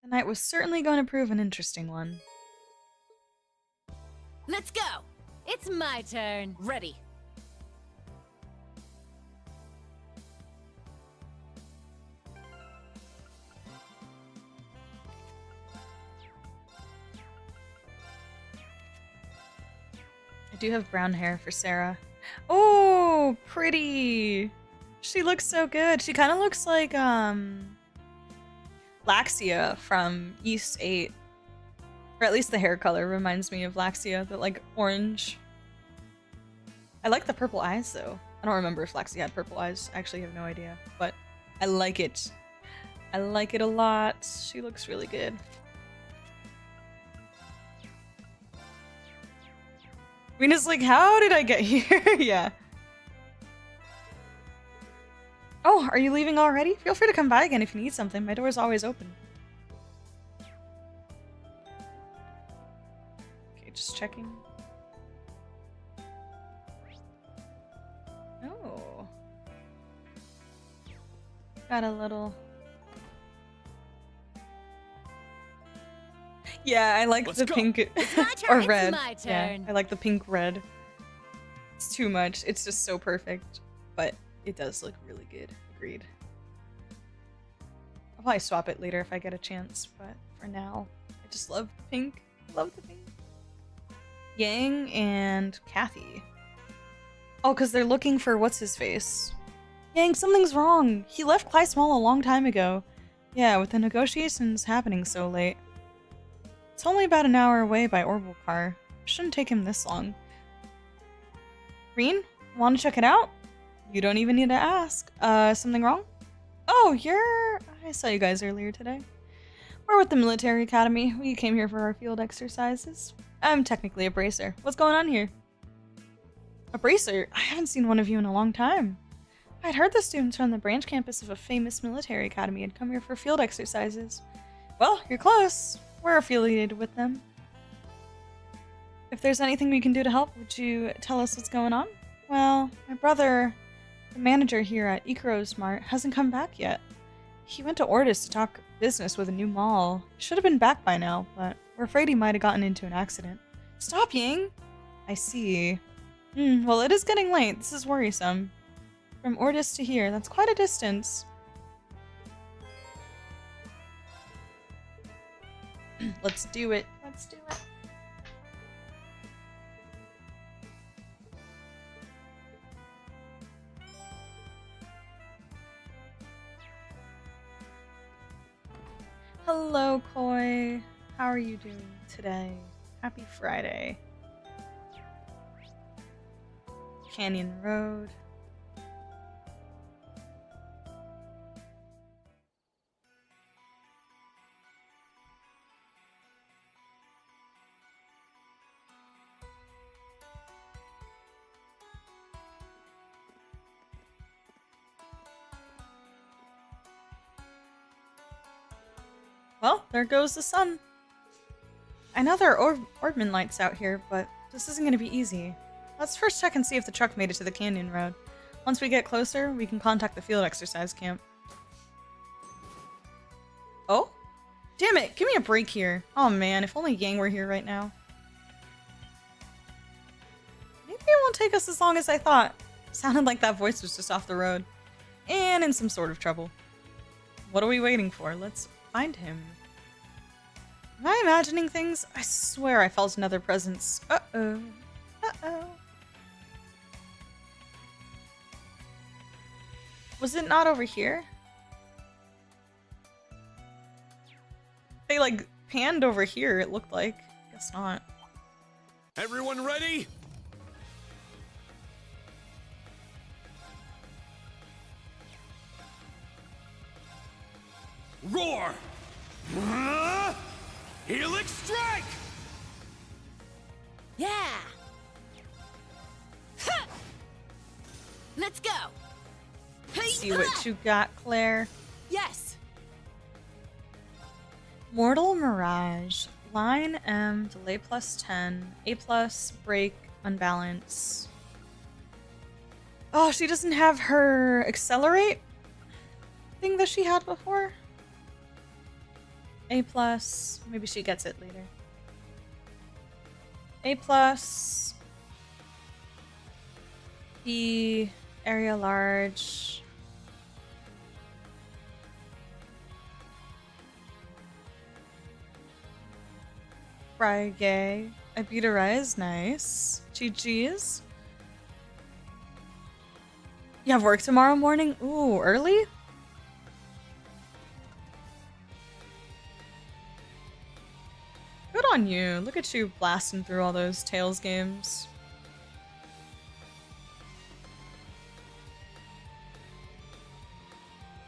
The night was certainly going to prove an interesting one. Let's go! It's my turn. Ready. I do have brown hair for Sarah. Oh, pretty! She looks so good. She kind of looks like, Laxia from East 8. Or at least the hair color reminds me of Laxia, the like orange. I like the purple eyes though. I don't remember if Laxia had purple eyes. I actually have no idea, but I like it. I like it a lot. She looks really good. Reena's like, how did I get here? Yeah. Oh, are you leaving already? Feel free to come by again if you need something. My door's always open. Okay, just checking. Oh. Got a little... Yeah, I like Let's the go. pink It's my or turn. red. It's my Yeah, turn. I like the pink red. It's too much. It's just so perfect, but it does look really good. Agreed. I'll probably swap it later if I get a chance, but for now, I just love pink. Love the pink. Yang and Kathy. Oh, because they're looking for what's his face. Yang, something's wrong. He left Cly Small a long time ago. Yeah, with the negotiations happening so late. It's only about an hour away by Orbital car. Shouldn't take him this long. Rean, want to check it out? You don't even need to ask. Something wrong? Oh, I saw you guys earlier today. We're with the military academy. We came here for our field exercises. I'm technically a bracer. What's going on here? A bracer? I haven't seen one of you in a long time. I'd heard the students from the branch campus of a famous military academy had come here for field exercises. Well, you're close. We're affiliated with them. If there's anything we can do to help, would you tell us what's going on? Well, my brother, the manager here at Ikaros Mart, hasn't come back yet. He went to Ordis to talk business with a new mall. He should have been back by now, but we're afraid he might have gotten into an accident. Stop, Yang! I see. Well, it is getting late. This is worrisome. From Ordis to here, that's quite a distance. Let's do it. Let's do it. Hello, Koi. How are you doing today? Happy Friday. Canyon Road. Well, there goes the sun. I know there are Ordman lights out here, but this isn't going to be easy. Let's first check and see if the truck made it to the canyon road. Once we get closer, we can contact the field exercise camp. Oh? Damn it! Give me a break here. Oh man, if only Yang were here right now. Maybe it won't take us as long as I thought. Sounded like that voice was just off the road. And in some sort of trouble. What are we waiting for? Let's find him. Am I imagining things? I swear I felt another presence. Uh-oh. Uh-oh. Was it not over here? They like panned over here, it looked like. Guess not. Everyone ready? Roar! Helix strike! Yeah. Ha! Let's go. See what you got, Claire. Yes. Mortal Mirage. Line M, delay plus 10. A plus, break, unbalance. Oh, she doesn't have her accelerate thing that she had before? A plus, maybe she gets it later. A plus. B, area large. Friday. I beat her eyes, nice. GG's. You have work tomorrow morning? Ooh, early? Good on you. Look at you blasting through all those Tails games.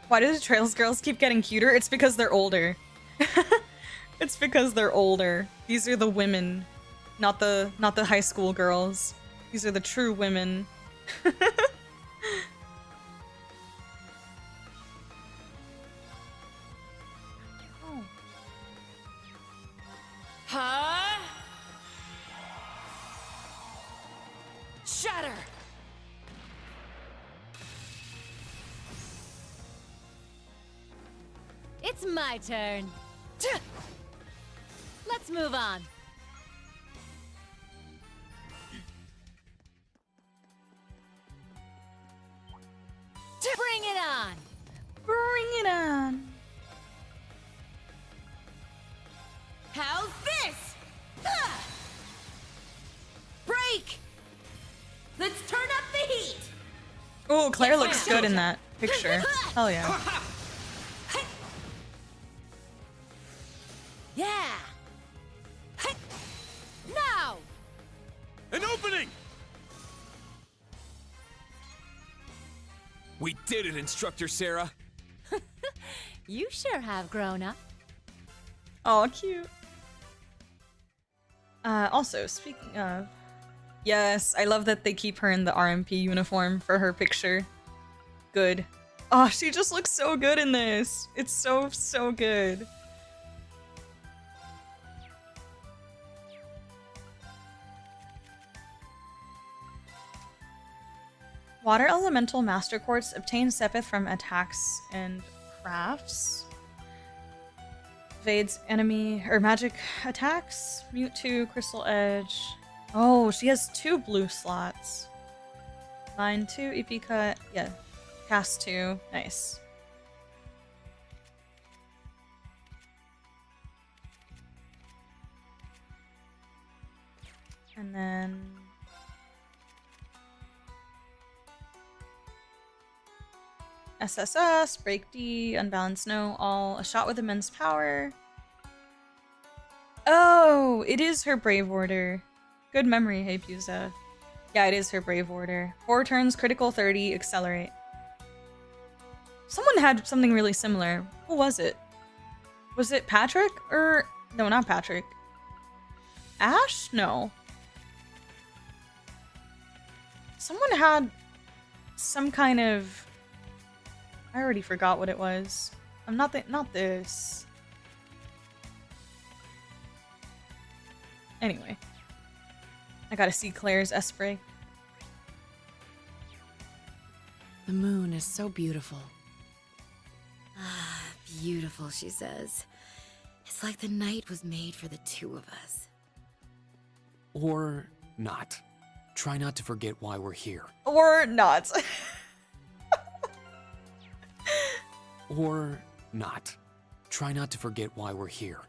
Why do the Trails girls keep getting cuter? It's because they're older. It's because they're older. These are the women, not the high school girls. These are the true women. Oh. Huh? Shatter! It's my turn. Let's move on. Bring it on! Bring it on. How's this? Ah! Break! Let's turn up the heat! Oh, Claire looks good in that picture. Hell yeah. Yeah! Now! An opening! We did it, Instructor Sarah. You sure have grown up. Oh, cute. Also, speaking of... Yes, I love that they keep her in the RMP uniform for her picture. Good. Oh, she just looks so good in this. It's so, so good. Water Elemental Master Quartz obtains Zephyr from attacks and crafts. Evades enemy or magic attacks. Mute 2, Crystal Edge. Oh, she has 2 blue slots. Mine 2, EP cut. Yeah. Cast 2. Nice. And then... SSS, Break D, Unbalanced No, all. A shot with immense power. Oh, it is her Brave Order. Good memory, hey Puza. Yeah, it is her Brave Order. 4 turns, critical 30, accelerate. Someone had something really similar. Who was it? Was it Patrick? Or... No, not Patrick. Ash? No. Someone had some kind of... I already forgot what it was. I'm not this. Anyway. I gotta see Claire's Esprit. The moon is so beautiful. Ah, beautiful, she says. It's like the night was made for the two of us. Or not. Try not to forget why we're here. Or not. Or not. Try not to forget why we're here.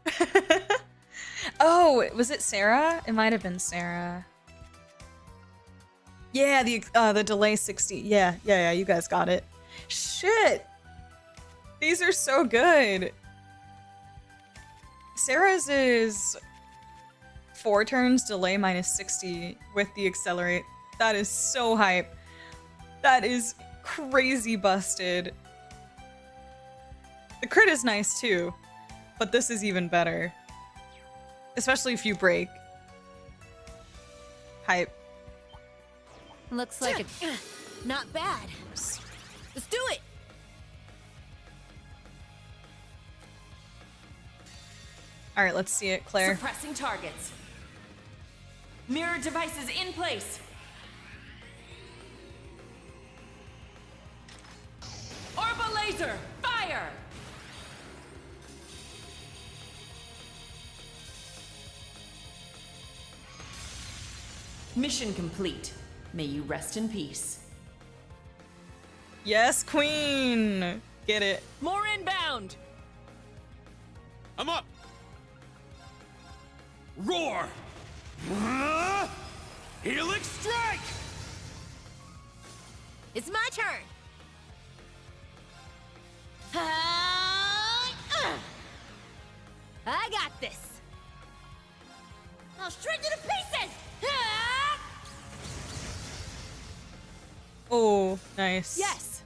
Oh, was it Sarah? It might have been Sarah. Yeah, the delay 60. Yeah, you guys got it. Shit. These are so good. Sarah's is 4 turns, delay minus 60 with the accelerate. That is so hype. That is crazy busted. The crit is nice too, but this is even better. Especially if you break. Hype. Looks like it's not bad. Let's do it! Alright, let's see it, Claire. Suppressing targets. Mirror devices in place. Orba laser, fire! Mission complete. May you rest in peace. Yes, queen! Get it. More inbound! I'm up! Roar! Helix strike! It's my turn! I got this! I'll shred you to pieces! Ah! Oh, nice. Yes!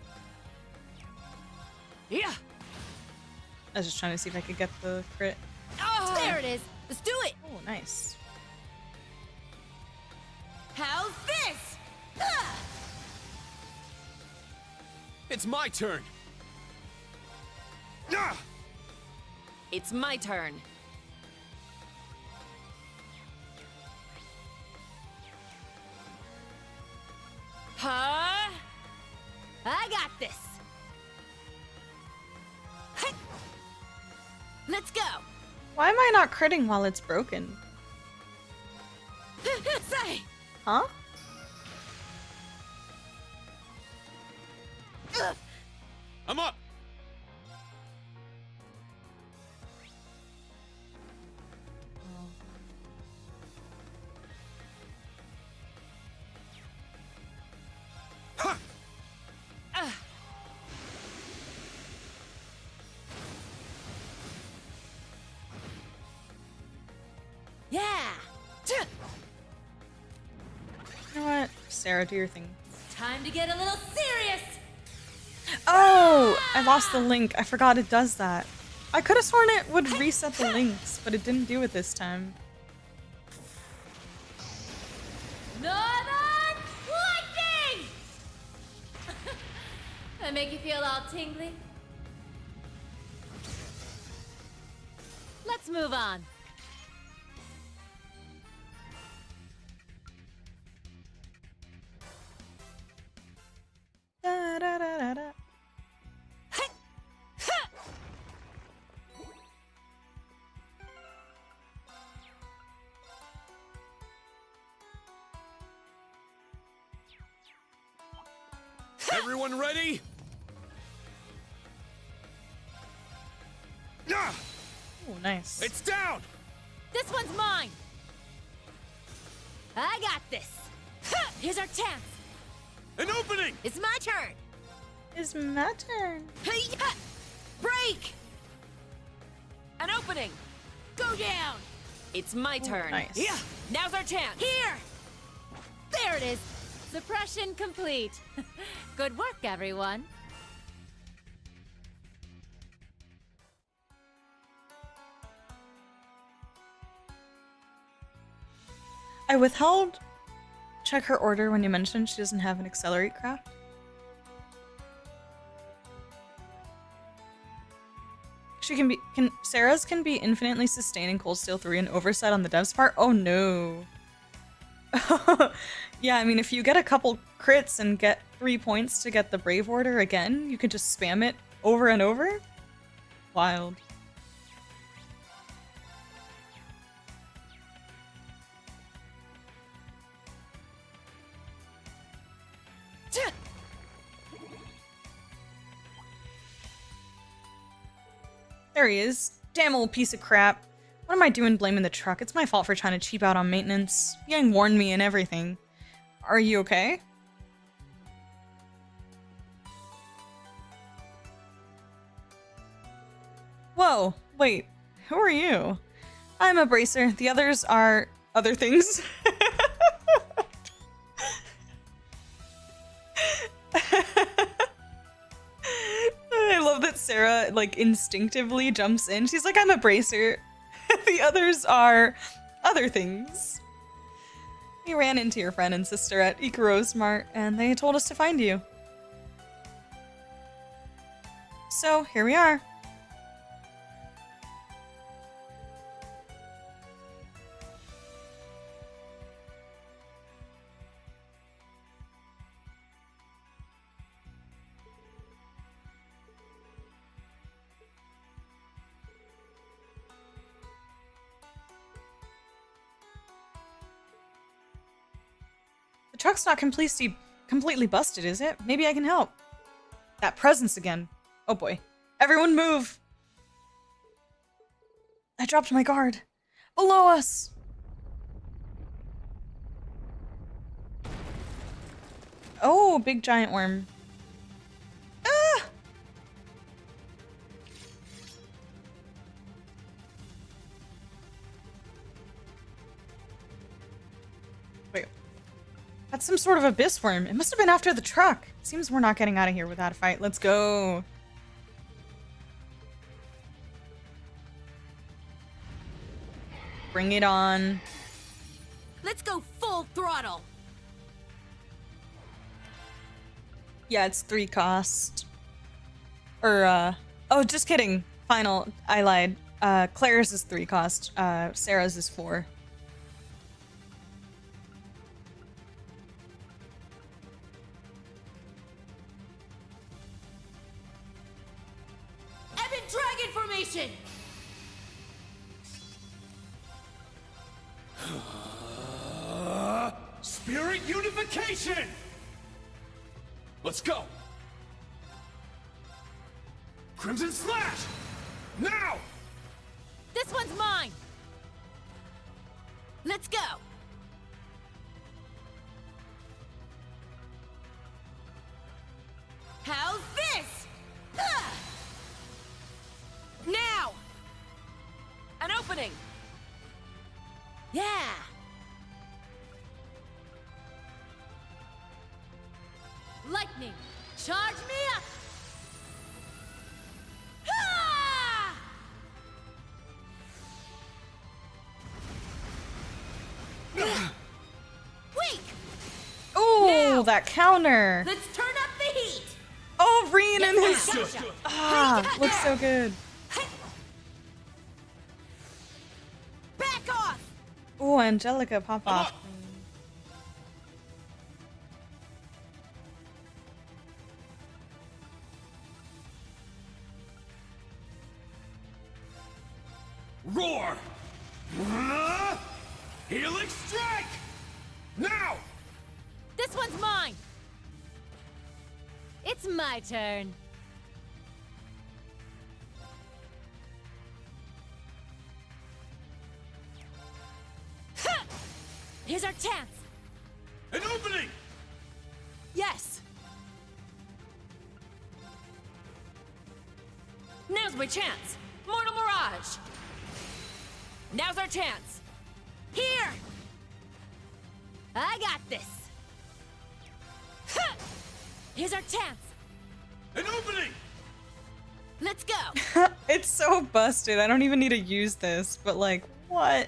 Yeah! I was just trying to see if I could get the crit. Oh! There it is! Let's do it! Oh, nice. How's this? Ah! It's my turn. Ah! It's my turn. Huh? I got this! Hey! Let's go! Why am I not critting while it's broken? Say! Huh? Ugh. I'm up. Ha! Yeah! You know what? Sarah, do your thing. Time to get a little serious! Oh! I lost the link. I forgot it does that. I could have sworn it would reset the links, but it didn't do it this time. Northern Lightning! That make you feel all tingly? Let's move on. Da, da, da, da, da. Everyone ready? Ah! Oh, nice. It's down. This one's mine! I got this! Here's our chance! An opening. It's my turn! It's my turn. Hey-ya! Break! An opening! Go down! It's my turn. Nice. Yeah! Now's our chance! Here! There it is! Suppression complete. Good work, everyone. I withheld. Check her order when you mentioned she doesn't have an accelerate craft. She can be Sarah's can be infinitely sustaining Cold Steel 3 and oversight on the dev's part. Oh no. Yeah, I mean if you get a couple crits and get 3 points to get the Brave Order again, you can just spam it over and over. Wild. There he is. Damn old piece of crap. What am I doing blaming the truck? It's my fault for trying to cheap out on maintenance. Yang warned me and everything. Are you okay? Whoa, wait. Who are you? I'm a bracer. The others are other things. I love that Sarah, like, instinctively jumps in. She's like, I'm a bracer. The others are other things. We ran into your friend and sister at Ikaru's Mart, and they told us to find you. So, here we are. The truck's not completely busted, is it? Maybe I can help. That presence again. Oh boy. Everyone move! I dropped my guard. Below us! Oh, big giant worm. Ah! That's some sort of abyss worm. It must have been after the truck. Seems we're not getting out of here without a fight. Let's go. Bring it on. Let's go full throttle. Yeah, it's 3 cost. Or, oh, just kidding. Final, I lied. Claire's is 3 cost. Sarah's is 4. Evan Dragon formation. Spirit unification! Let's go! Crimson Slash! Now! This one's mine. Let's go. How's this? Ah! Now! An opening! Yeah! Lightning, charge me up! Ah! Weak! Oh, Now. that counter. Let's turn up the heat! Oh, Rean and his... Gotcha. Ah, looks so good. Back off! Oh, Angelica, pop off. Roar! Healing Strike! Now! This one's mine! It's my turn. Ha! Here's our chance. An opening! Yes. Now's my chance! Mortal Mirage! Now's our chance! Here. I got this. Ha! Here's our chance. An opening! Let's go. It's so busted. I don't even need to use this, but like, what?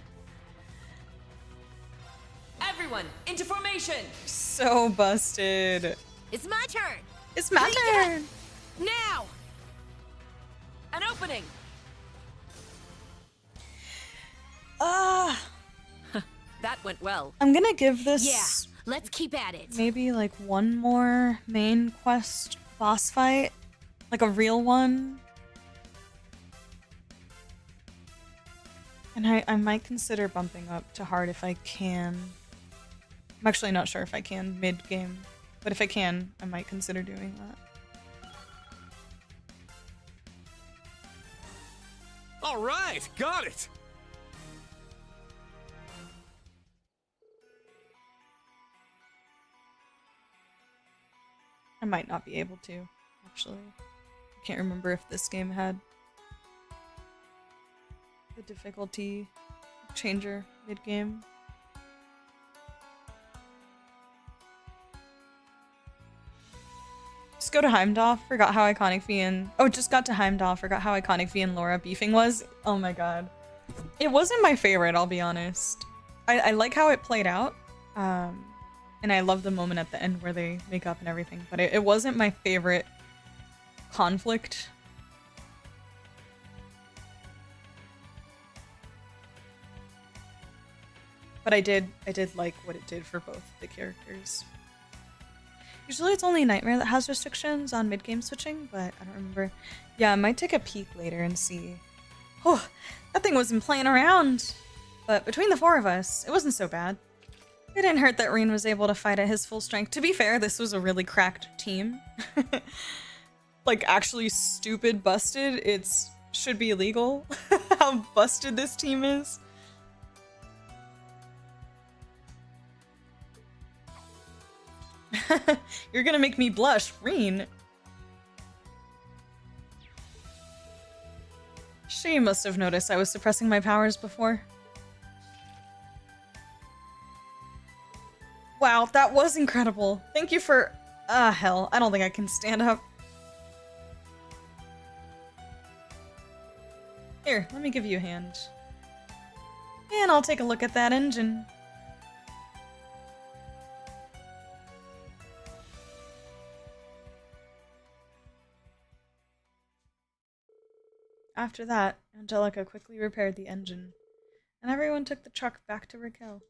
Everyone, into formation! So busted. It's my turn. It's my turn. Now. An opening! Ah, That went well. I'm gonna give this Yeah. Let's keep at it. maybe like one more main quest boss fight, like a real one. And I might consider bumping up to hard if I can. I'm actually not sure if I can mid-game, but if I can, I might consider doing that. All right, got it! I might not be able to, actually. I can't remember if this game had the difficulty changer mid-game. Just go to Heimdall, forgot how iconic V and... Oh, just got to Heimdall, forgot how iconic V and Laura beefing was. Oh my god. It wasn't my favorite, I'll be honest. I like how it played out. And I love the moment at the end where they make up and everything, but it wasn't my favorite conflict. But I did like what it did for both the characters. Usually it's only Nightmare that has restrictions on mid-game switching, but I don't remember. Yeah, I might take a peek later and see. Oh, that thing wasn't playing around! But between the 4 of us, it wasn't so bad. It didn't hurt that Rean was able to fight at his full strength. To be fair, this was a really cracked team. Like, actually stupid busted. It's should be illegal how busted this team is. You're gonna make me blush, Rean. She must have noticed I was suppressing my powers before. Wow, Wow, that was incredible. Thank you for... hell, I don't think I can stand up. Here, let me give you a hand. And I'll take a look at that engine. After that, Angelica quickly repaired the engine, and everyone took the truck back to Raquel.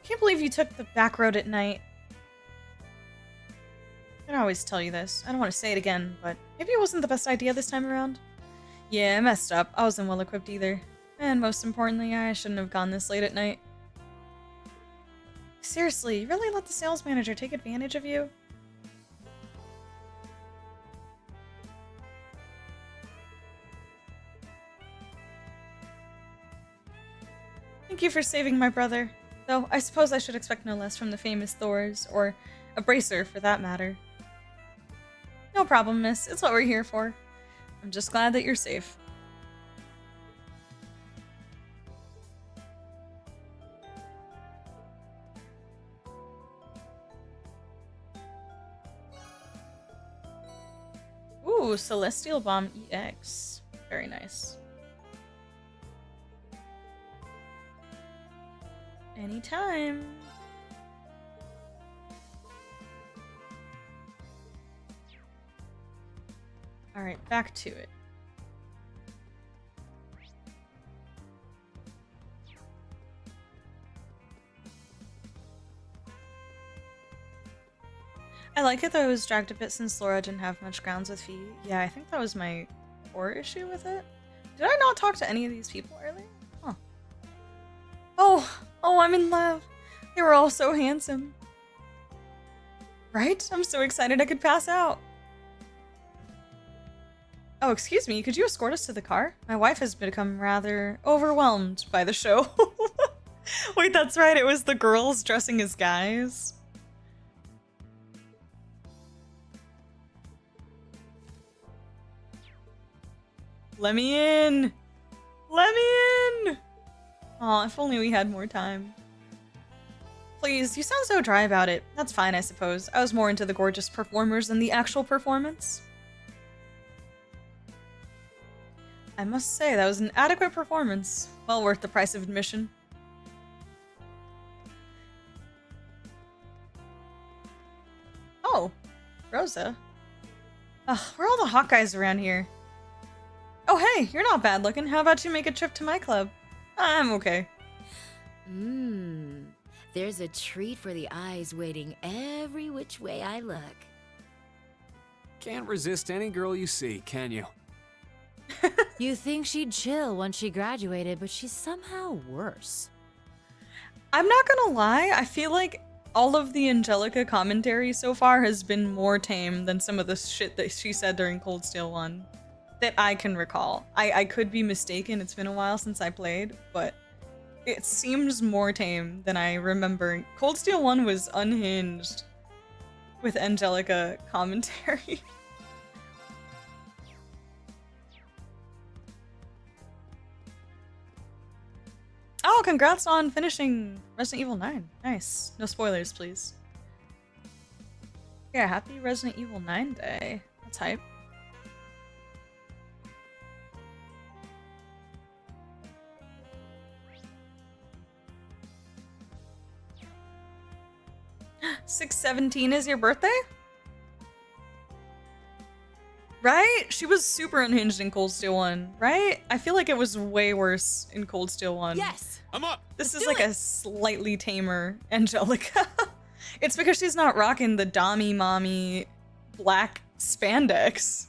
Can't believe you took the back road at night. I always tell you this. I don't want to say it again, but maybe it wasn't the best idea this time around. Yeah, I messed up. I wasn't well equipped either. And most importantly, I shouldn't have gone this late at night. Seriously, you really let the sales manager take advantage of you? Thank you for saving my brother. Though, I suppose I should expect no less from the famous Thors, or a bracer for that matter. No problem, miss. It's what we're here for. I'm just glad that you're safe. Ooh, Celestial Bomb EX. Very nice. Anytime. Alright, back to it. I like it though it was dragged a bit since Laura didn't have much grounds with Fee. Yeah, I think that was my core issue with it. Did I not talk to any of these people earlier? Huh. Oh, I'm in love. They were all so handsome. Right? I'm so excited I could pass out. Oh, excuse me, could you escort us to the car? My wife has become rather overwhelmed by the show. Wait, that's right, it was the girls dressing as guys. Let me in! Let me in! Aw, if only we had more time. Please, you sound so dry about it. That's fine, I suppose. I was more into the gorgeous performers than the actual performance. I must say, that was an adequate performance. Well worth the price of admission. Oh, Rosa. Ugh, where are all the hot guys around here? Oh hey, you're not bad looking. How about you make a trip to my club? I'm okay. There's a treat for the eyes waiting every which way I look. Can't resist any girl you see, can you? You think she'd chill once she graduated, but she's somehow worse. I'm not gonna lie, I feel like all of the Angelica commentary so far has been more tame than some of the shit that she said during Cold Steel 1 that I can recall. I could be mistaken, it's been a while since I played, but it seems more tame than I remember. Cold Steel 1 was unhinged with Angelica commentary. Oh, congrats on finishing Resident Evil 9. Nice. No spoilers, please. Yeah, happy Resident Evil 9 day. That's hype. $6/17 is your birthday? Right? She was super unhinged in Cold Steel 1, right? I feel like it was way worse in Cold Steel 1. Yes! I'm up! This Let's is do like it. a slightly tamer Angelica. It's because she's not rocking the Dommy Mommy black spandex.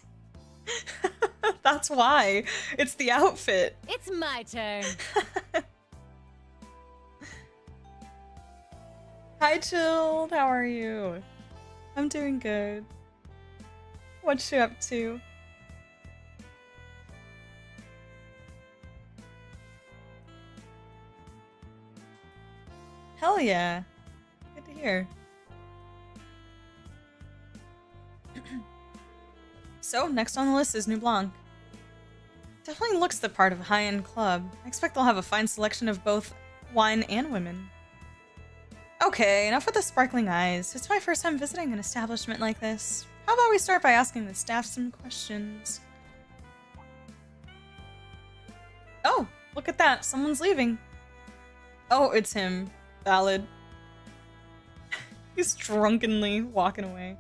That's why. It's the outfit. It's my turn. Hi, Chilled. How are you? I'm doing good. What you up to? Hell yeah. Good to hear. So, next on the list is New Blanc. Definitely looks the part of a high-end club. I expect they'll have a fine selection of both wine and women. Okay, enough with the sparkling eyes. It's my first time visiting an establishment like this. How about we start by asking the staff some questions? Oh, look at that. Someone's leaving. Oh, it's him. Ballad. He's drunkenly walking away.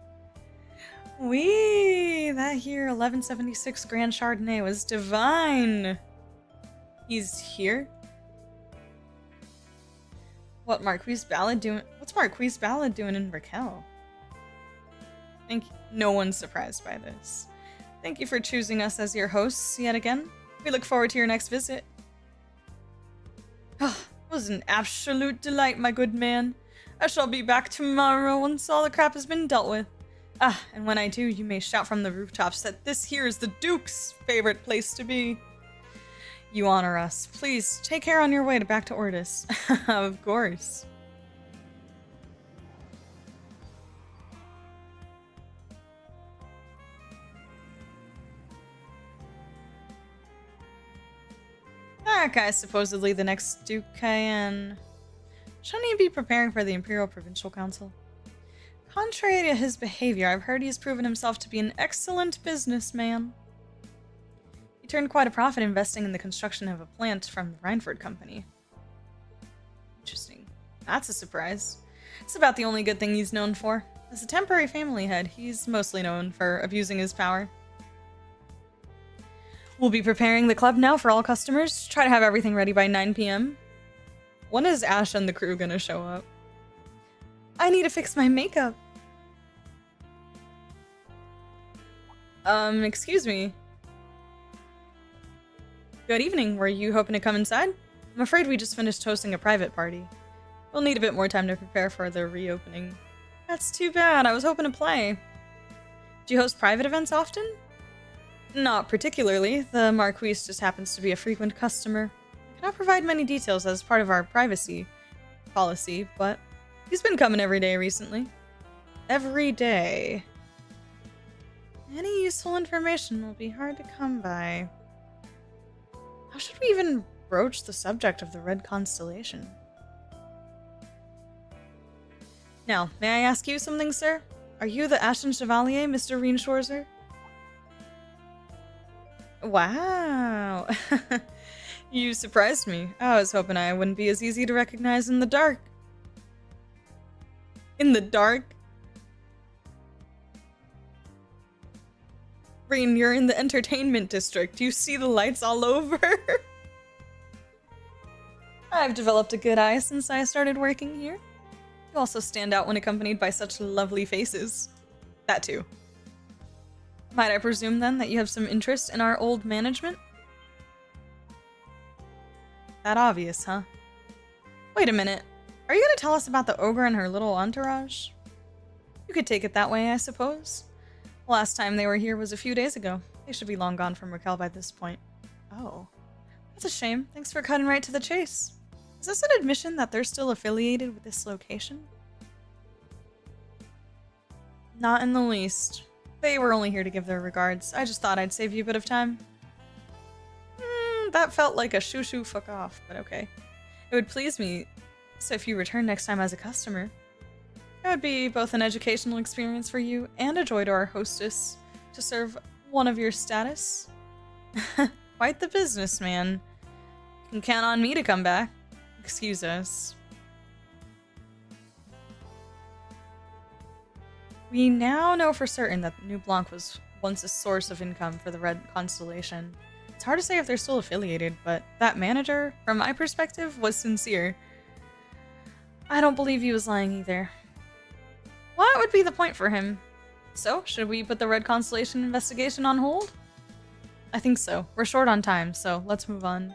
Wee! That here 1176 Grand Chardonnay was divine! He's here? What's Marquis Ballad doing in Raquel? No one's surprised by this. Thank you for choosing us as your hosts yet again. We look forward to your next visit. Oh, it was an absolute delight, my good man. I shall be back tomorrow once all the crap has been dealt with. Ah, and when I do, you may shout from the rooftops that this here is the Duke's favorite place to be. You honor us. Please, take care on your way back to Ordis. Of course. That guy's supposedly the next Duke Cayenne. Shouldn't he be preparing for the Imperial Provincial Council? Contrary to his behavior, I've heard he's proven himself to be an excellent businessman. He turned quite a profit investing in the construction of a plant from the Reinford Company. Interesting. That's a surprise. It's about the only good thing he's known for. As a temporary family head, he's mostly known for abusing his power. We'll be preparing the club now for all customers. Try to have everything ready by 9 p.m. When is Ash and the crew gonna show up? I need to fix my makeup. Excuse me. Good evening. Were you hoping to come inside? I'm afraid we just finished hosting a private party. We'll need a bit more time to prepare for the reopening. That's too bad. I was hoping to play. Do you host private events often? Not particularly. The Marquis just happens to be a frequent customer. I cannot provide many details as part of our privacy policy, but he's been coming every day recently. Every day. Any useful information will be hard to come by. How should we even broach the subject of the Red Constellation? Now, may I ask you something, sir? Are you the Ashen Chevalier, Mr. Rean Schwarzer? Wow. You surprised me. I was hoping I wouldn't be as easy to recognize in the dark. In the dark? Rean, you're in the entertainment district. You see the lights all over? I've developed a good eye since I started working here. You also stand out when accompanied by such lovely faces. That too. Might I presume then that you have some interest in our old management? That obvious, huh? Wait a minute. Are you gonna tell us about the ogre and her little entourage? You could take it that way, I suppose. The last time they were here was a few days ago. They should be long gone from Raquel by this point. Oh. That's a shame. Thanks for cutting right to the chase. Is this an admission that they're still affiliated with this location? Not in the least. They were only here to give their regards. I just thought I'd save you a bit of time. That felt like a shoo-shoo fuck off, but okay. It would please me so if you return next time as a customer. It would be both an educational experience for you and a joy to our hostess to serve one of your status. Quite the businessman. You can count on me to come back. Excuse us. We now know for certain that New Blanc was once a source of income for the Red Constellation. It's hard to say if they're still affiliated, but that manager, from my perspective, was sincere. I don't believe he was lying either. What would be the point for him? So, should we put the Red Constellation investigation on hold? I think so. We're short on time, so let's move on.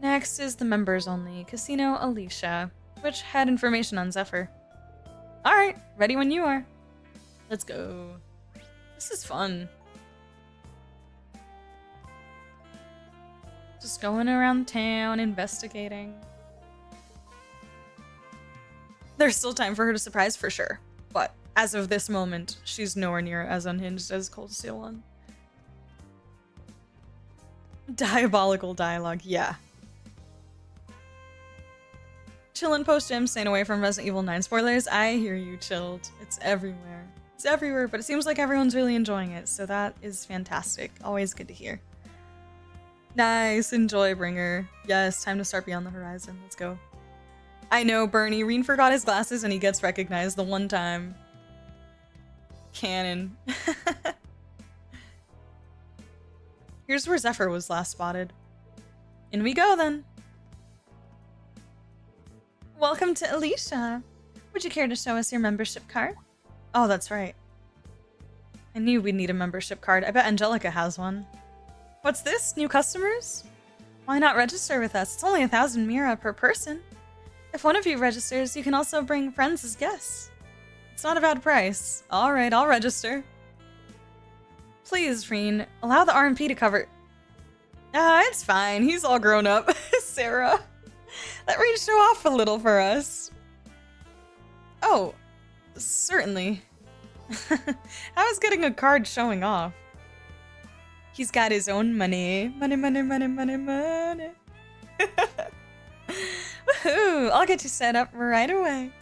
Next is the members only Casino Alicia, which had information on Zephyr. Alright, ready when you are. Let's go. This is fun. Just going around town, investigating. There's still time for her to surprise for sure, but As of this moment, she's nowhere near as unhinged as Cold Steel 1. Diabolical dialogue, yeah. Chillin' post-gym, staying away from Resident Evil 9 spoilers. I hear you, Chilled. It's everywhere. It's everywhere, but it seems like everyone's really enjoying it, so that is fantastic. Always good to hear. Nice, enjoy, Bringer. Yes, time to start Beyond the Horizon. Let's go. I know, Bernie. Rean forgot his glasses and he gets recognized the one time. Canon. Here's where Zephyr was last spotted. In we go, then. Welcome to Alicia. Would you care to show us your membership card? Oh, that's right. I knew we'd need a membership card. I bet Angelica has one. What's this? New customers? Why not register with us? It's only 1,000 Mira per person. If one of you registers, you can also bring friends as guests. It's not a bad price. Alright, I'll register. Please, Rean, allow the RMP to cover... it's fine. He's all grown up. Sarah. Let Rean show off a little for us. Oh, certainly. How is getting a card showing off? He's got his own money. Money, money, money, money, money. Woohoo! I'll get you set up right away.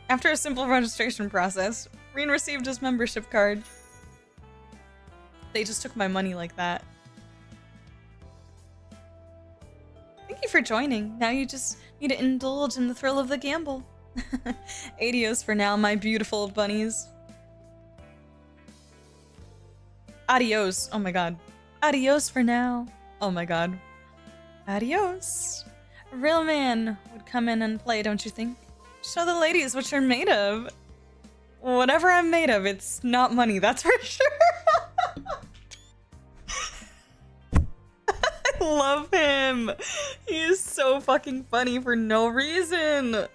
After a simple registration process, Rean received his membership card. They just took my money like that. Thank you for joining. Now you just need to indulge in the thrill of the gamble. Adios for now, my beautiful bunnies. Adios. Oh my god. Adios for now. Oh my god. Adios. A real man would come in and play, don't you think? Show the ladies what you're made of. Whatever I'm made of, it's not money, that's for sure. I love him. He is so fucking funny for no reason.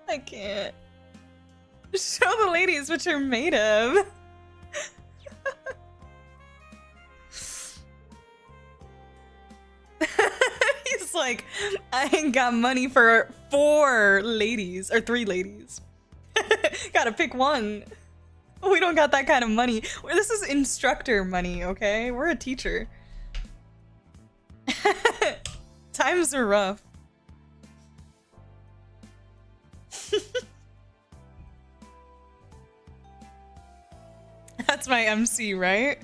I can't. Show the ladies what you're made of. He's like, I ain't got money for 4 ladies, or 3 ladies. Gotta pick one. We don't got that kind of money. This is instructor money, okay? We're a teacher. Times are rough. That's my MC, right?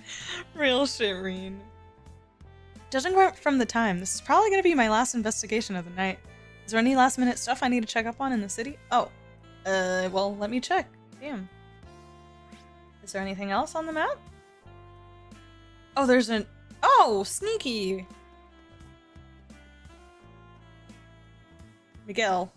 Real shit, Rean. Judging from the time, this is probably going to be my last investigation of the night. Is there any last minute stuff I need to check up on in the city? Oh, well, let me check. Damn. Is there anything else on the map? Oh, there's an... Oh, sneaky! Miguel.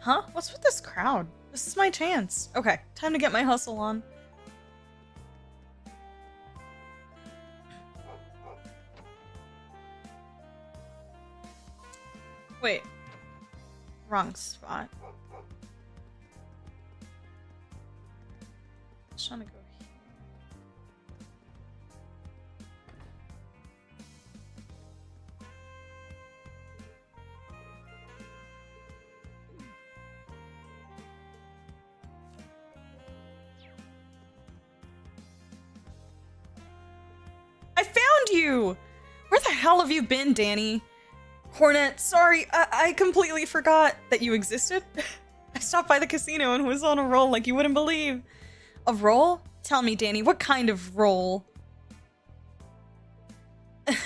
Huh? What's with this crowd? This is my chance. Okay, time to get my hustle on. Wait. Wrong spot. Just trying to go here. You! Where the hell have you been, Danny? Hornet, sorry, I completely forgot that you existed. I stopped by the casino and was on a roll like you wouldn't believe. A roll? Tell me, Danny, what kind of roll?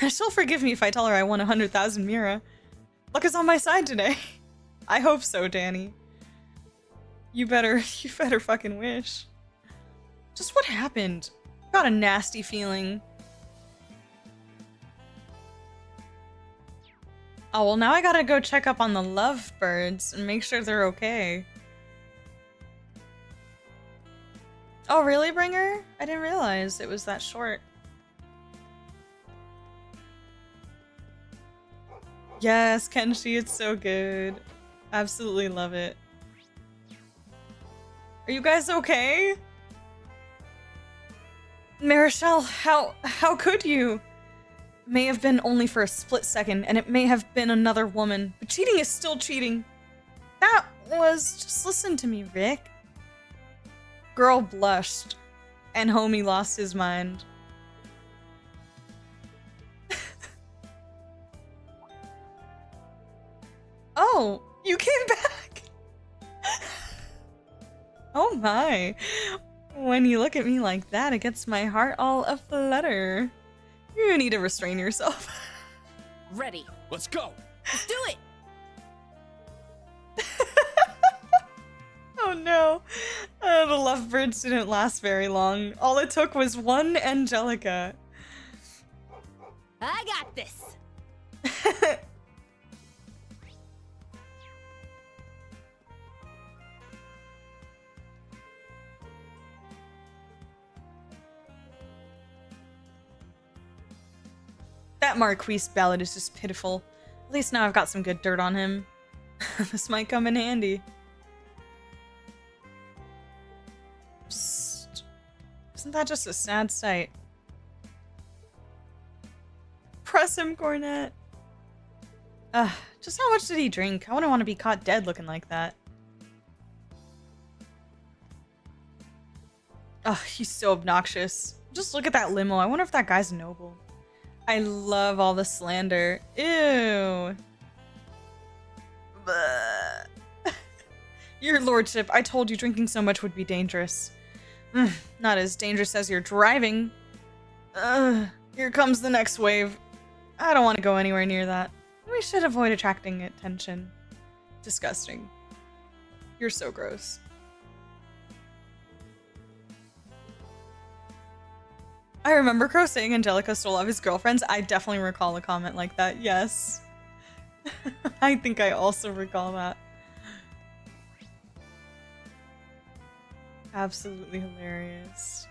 She'll forgive me if I tell her I won 100,000 Mira. Luck is on my side today. I hope so, Danny. You better fucking wish. Just what happened? Got a nasty feeling. Oh, well, now I gotta go check up on the lovebirds and make sure they're okay. Oh, really, Bringer? I didn't realize it was that short. Yes, Kenshi, it's so good. Absolutely love it. Are you guys okay? Marichelle, how could you? May have been only for a split second, and it may have been another woman, but cheating is still cheating. That was... Just listen to me, Rick. Girl blushed, and homie lost his mind. Oh, you came back! Oh my. When you look at me like that, it gets my heart all aflutter. You need to restrain yourself. Ready. Let's go! Let's do it! Oh no. The lovebirds didn't last very long. All it took was one Angelica. I got this! That Marquise ballad is just pitiful. At least now I've got some good dirt on him. This might come in handy. Psst. Isn't that just a sad sight? Press him, Cornet. Just how much did he drink? I wouldn't want to be caught dead looking like that. Ugh, he's so obnoxious. Just look at that limo. I wonder if that guy's noble. I love all the slander. Ew. Bleh. Your lordship, I told you drinking so much would be dangerous. Not as dangerous as your driving. Here comes the next wave. I don't want to go anywhere near that. We should avoid attracting attention. Disgusting. You're so gross. I remember Crow saying Angelica stole all of his girlfriends. I definitely recall a comment like that. Yes. I think I also recall that. Absolutely hilarious.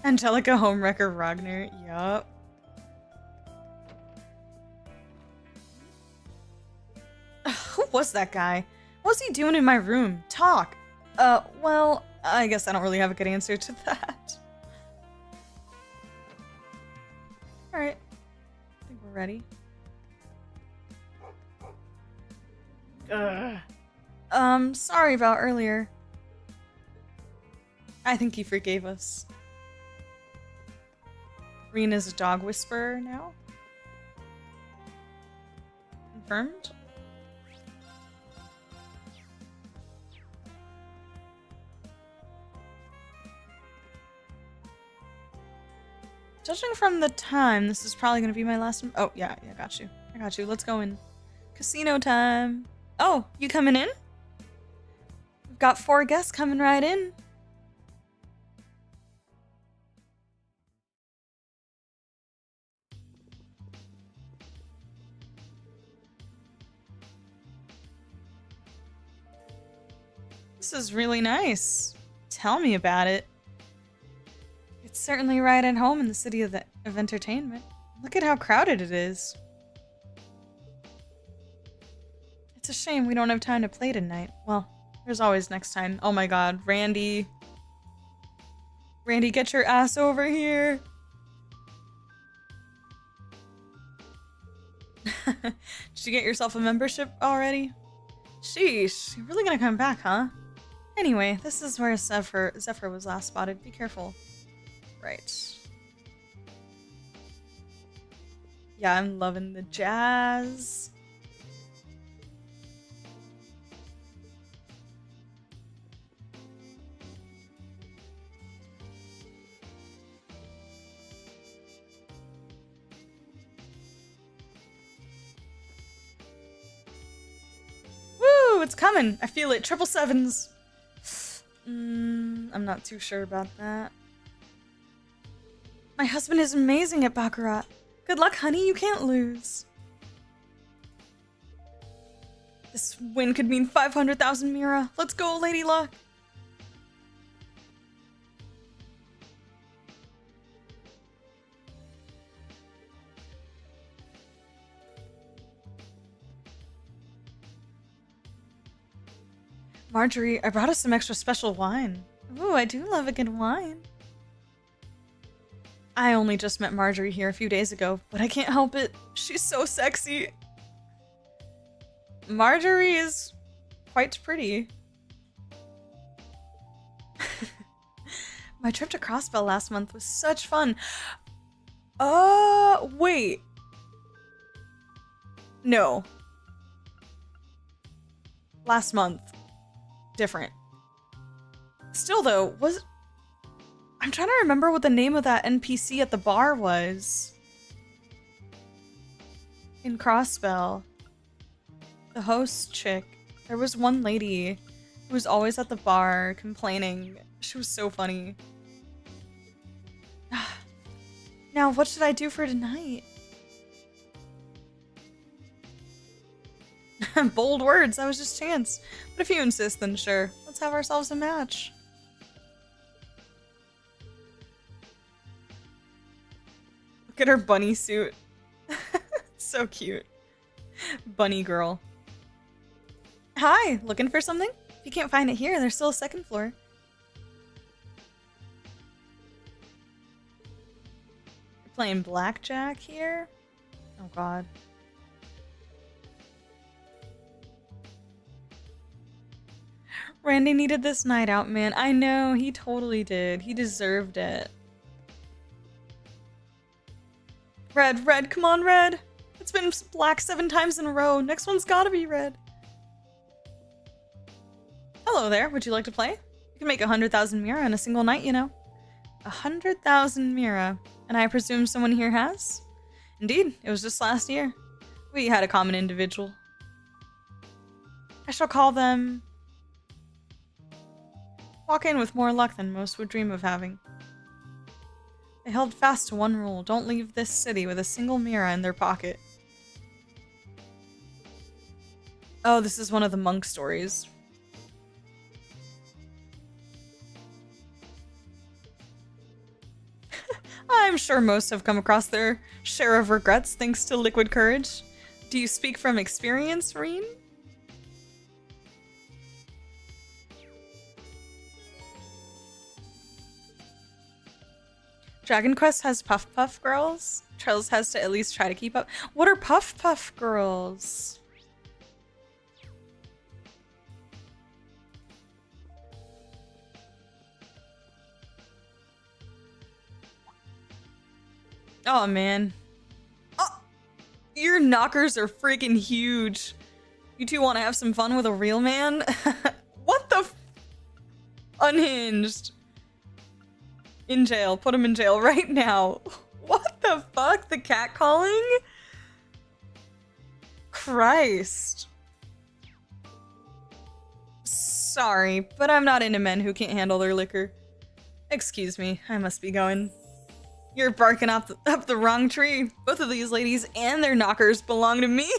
Angelica Homewrecker Ragnar. Yup. Who was that guy? What's he doing in my room? Talk. Well, I guess I don't really have a good answer to that. Alright. I think we're ready. Sorry about earlier. I think he forgave us. Rean is a dog whisperer now? Confirmed? Judging from the time, this is probably going to be my last... Oh, yeah, I got you. I got you. Let's go in. Casino time. Oh, you coming in? We've got 4 guests coming right in. This is really nice. Tell me about it. It's certainly right at home in the city of entertainment. Look at how crowded it is. It's a shame we don't have time to play tonight. Well, there's always next time. Oh my god, Randy. Randy, get your ass over here. Did you get yourself a membership already? Sheesh, you're really gonna come back, huh? Anyway, this is where Zephyr was last spotted. Be careful. Right. Yeah, I'm loving the jazz. Woo! it's coming. I feel it. Triple sevens. I'm not too sure about that. My husband is amazing at Baccarat. Good luck, honey. You can't lose. This win could mean 500,000 Mira. Let's go, Lady Luck. Marjorie, I brought us some extra special wine. Ooh, I do love a good wine. I only just met Marjorie here a few days ago, but I can't help it. She's so sexy. Marjorie is quite pretty. My trip to Crossbell last month was such fun. Wait. No. Last month. Different. Still though, I'm trying to remember what the name of that NPC at the bar was. In Crossbell. The host chick. There was one lady who was always at the bar complaining. She was so funny. Now, what should I do for tonight? Bold words, that was just chance. But if you insist, then sure. Let's have ourselves a match. Look at her bunny suit. So cute. Bunny girl. Hi, looking for something? If you can't find it here, there's still a second floor. You're playing blackjack here? Oh god. Randy needed this night out, man. I know, he totally did. He deserved it. Red, come on, Red. It's been black 7 times in a row. Next one's gotta be red. Hello there, would you like to play? You can make 100,000 Mira in a single night, you know. 100,000 Mira. And I presume someone here has? Indeed, it was just last year. We had a common individual. I shall call them... Walk in with more luck than most would dream of having. They held fast to one rule: don't leave this city with a single Mira in their pocket. Oh, this is one of the monk stories. I'm sure most have come across their share of regrets thanks to liquid courage. Do you speak from experience, Rean? Dragon Quest has Puff Puff girls. Trails has to at least try to keep up. What are Puff Puff girls? Oh man. Oh, your knockers are freaking huge. You two want to have some fun with a real man? What the Unhinged. In jail. Put him in jail right now. What the fuck? The cat calling? Christ. Sorry, but I'm not into men who can't handle their liquor. Excuse me, I must be going. You're barking up the wrong tree. Both of these ladies and their knockers belong to me.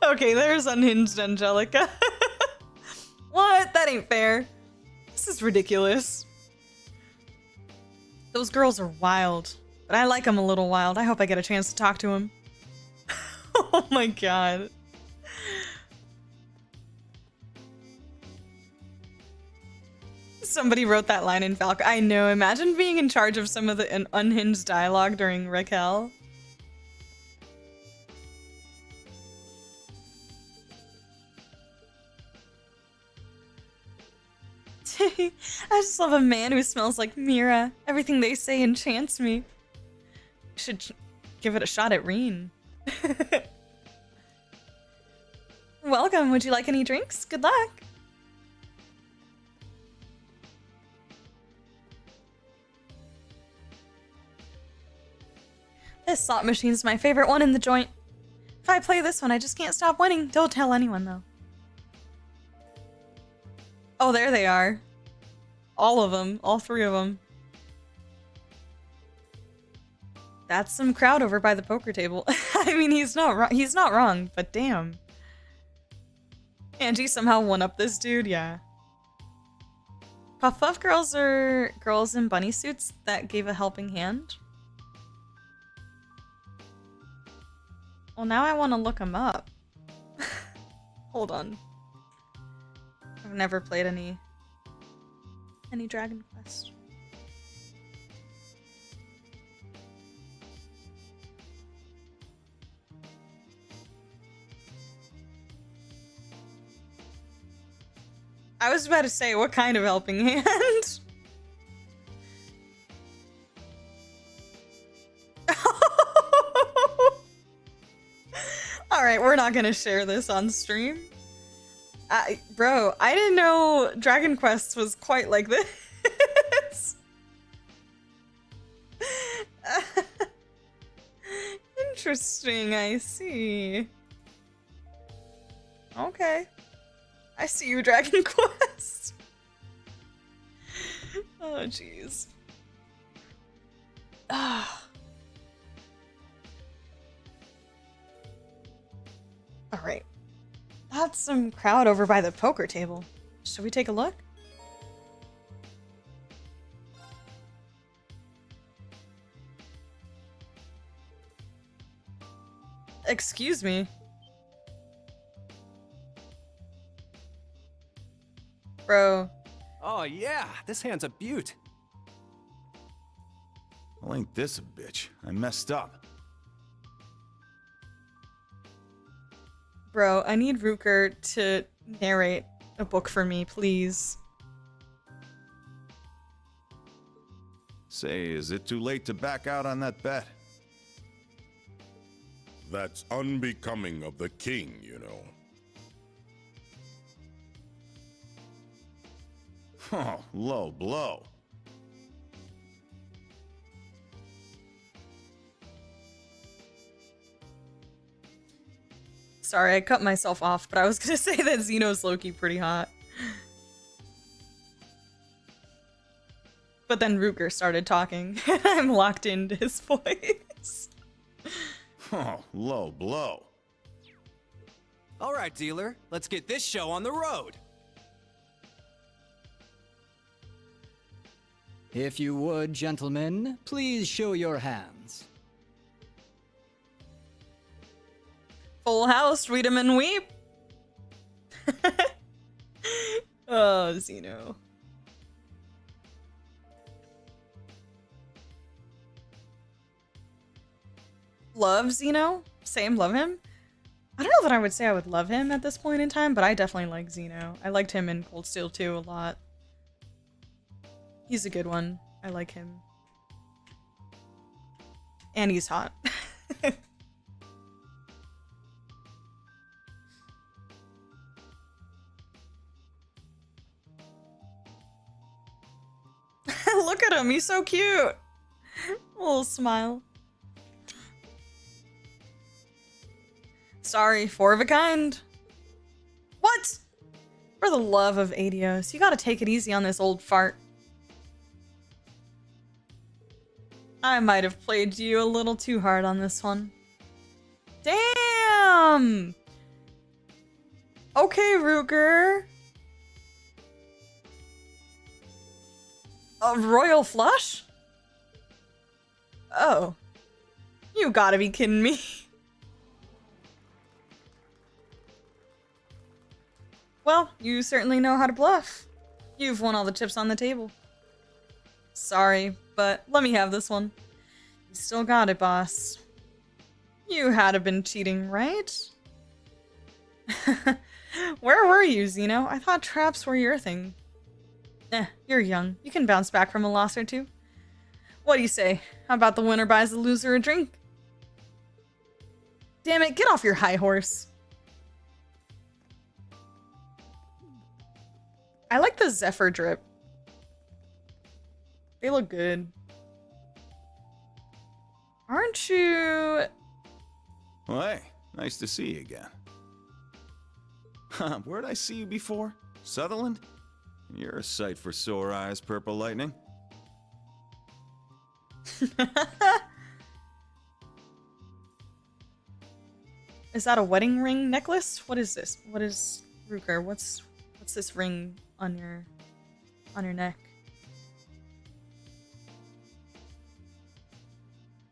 Okay, there's unhinged Angelica. What? That ain't fair. This is ridiculous. Those girls are wild, but I like them a little wild. I hope I get a chance to talk to them. Oh my god. Somebody wrote that line in Falco. I know. Imagine being in charge of some of the unhinged dialogue during Raquel. I just love a man who smells like Mira. Everything they say enchants me. Should give it a shot at Rean. Welcome. Would you like any drinks? Good luck. This slot machine's my favorite one in the joint. If I play this one, I just can't stop winning. Don't tell anyone, though. Oh, there they are. All of them. All three of them. That's some crowd over by the poker table. I mean, he's not wrong, but damn. Angie somehow won-up this dude, yeah. Puff Puff girls are girls in bunny suits that gave a helping hand. Well, now I want to look them up. Hold on. I've never played any Dragon Quest. I was about to say, what kind of helping hand? Alright, we're not gonna share this on stream. Bro, I didn't know Dragon Quest was quite like this. Interesting, I see. Okay. I see you, Dragon Quest. Oh, jeez. Ah. Alright. That's some crowd over by the poker table. Should we take a look? Excuse me. Bro. Oh yeah, this hand's a beaut. Well, ain't this a bitch? I messed up. Bro, I need Rutger to narrate a book for me, please. Say, is it too late to back out on that bet? That's unbecoming of the king, you know. Oh, low blow. Sorry, I cut myself off, but I was gonna say that Xeno's low-key pretty hot. But then Rutger started talking, and I'm locked into his voice. Oh, low blow. All right, dealer, let's get this show on the road. If you would, gentlemen, please show your hands. Full house, read 'em and weep. Oh, Xeno. Love Xeno? Same, love him? I don't know that I would say I would love him at this point in time, but I definitely like Xeno. I liked him in Cold Steel 2 a lot. He's a good one. I like him. And he's hot. Look at him, he's so cute. Little smile. Sorry, 4 of a kind. What? For the love of Adios, you gotta take it easy on this old fart. I might have played you a little too hard on this one. Damn! Okay, Rutger. A royal flush? Oh. You gotta be kidding me. Well, you certainly know how to bluff. You've won all the chips on the table. Sorry, but let me have this one. You still got it, boss. You had to been cheating, right? Where were you, Xeno? I thought traps were your thing. You're young. You can bounce back from a loss or two. What do you say? How about the winner buys the loser a drink? Damn it, get off your high horse. I like the Zephyr drip. They look good. Aren't you... Well, hey, nice to see you again. Where'd I see you before? Sutherland? You're a sight for sore eyes, Purple Lightning. Is that a wedding ring necklace? What is this? What is Ruker? What's this ring on your neck?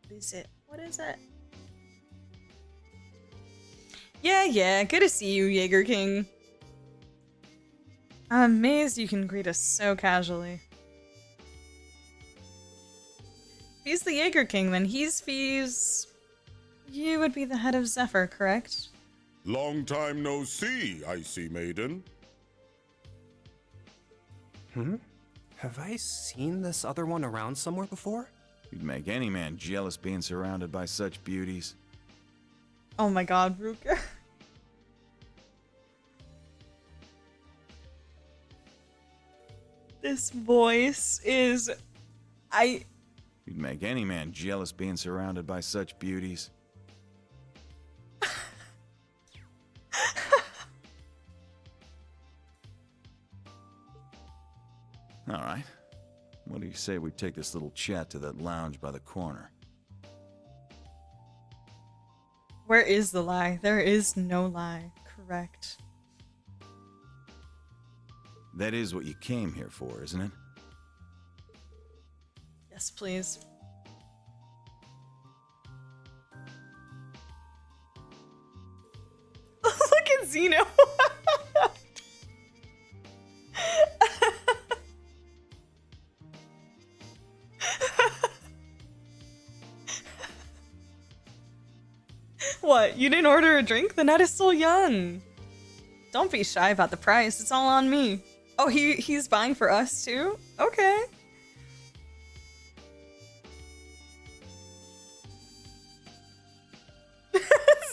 What is it? What is it? Yeah, good to see you, Jaeger King. I'm amazed you can greet us so casually. If he's the Jaeger King, then he's Fee's... You would be the head of Zephyr, correct? Long time no see, I see, maiden. Have I seen this other one around somewhere before? You'd make any man jealous being surrounded by such beauties. Oh my god, Ruka. This voice is... You'd make any man jealous being surrounded by such beauties. All right. What do you say we take this little chat to that lounge by the corner? Where is the lie? There is no lie. Correct. That is what you came here for, isn't it? Yes, please. Look at Zeno. What? You didn't order a drink? The night is still young. Don't be shy about the price. It's all on me. Oh, he's buying for us too? Okay.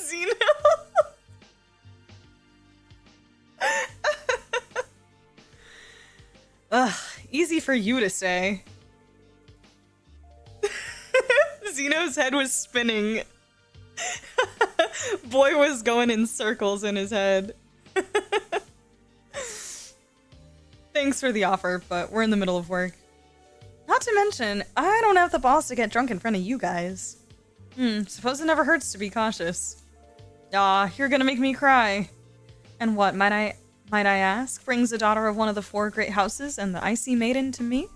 Zeno. Ugh, easy for you to say. Zeno's head was spinning. Boy was going in circles in his head. Thanks for the offer, but we're in the middle of work. Not to mention, I don't have the balls to get drunk in front of you guys. Suppose it never hurts to be cautious. Aw, you're gonna make me cry. And what, might I ask, brings the daughter of one of the 4 great houses and the Icy Maiden to me?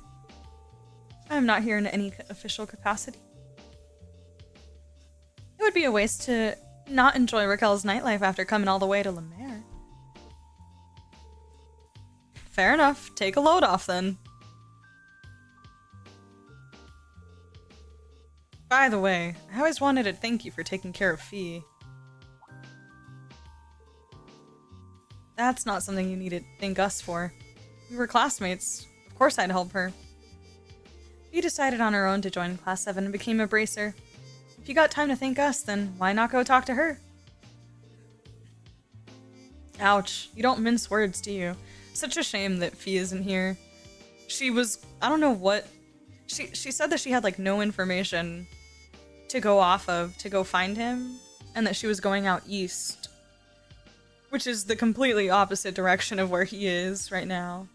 I am not here in any official capacity. It would be a waste to not enjoy Raquel's nightlife after coming all the way to Lemaire. Fair enough. Take a load off then. By the way, I always wanted to thank you for taking care of Fee. That's not something you need to thank us for. We were classmates. Of course I'd help her. Fee decided on her own to join Class 7 and became a bracer. If you got time to thank us, then why not go talk to her? Ouch. You don't mince words, do you? Such a shame that Fee isn't here. She was... I don't know what... She said that she had, like, no information to go off of to go find him, and that she was going out east. Which is the completely opposite direction of where he is right now.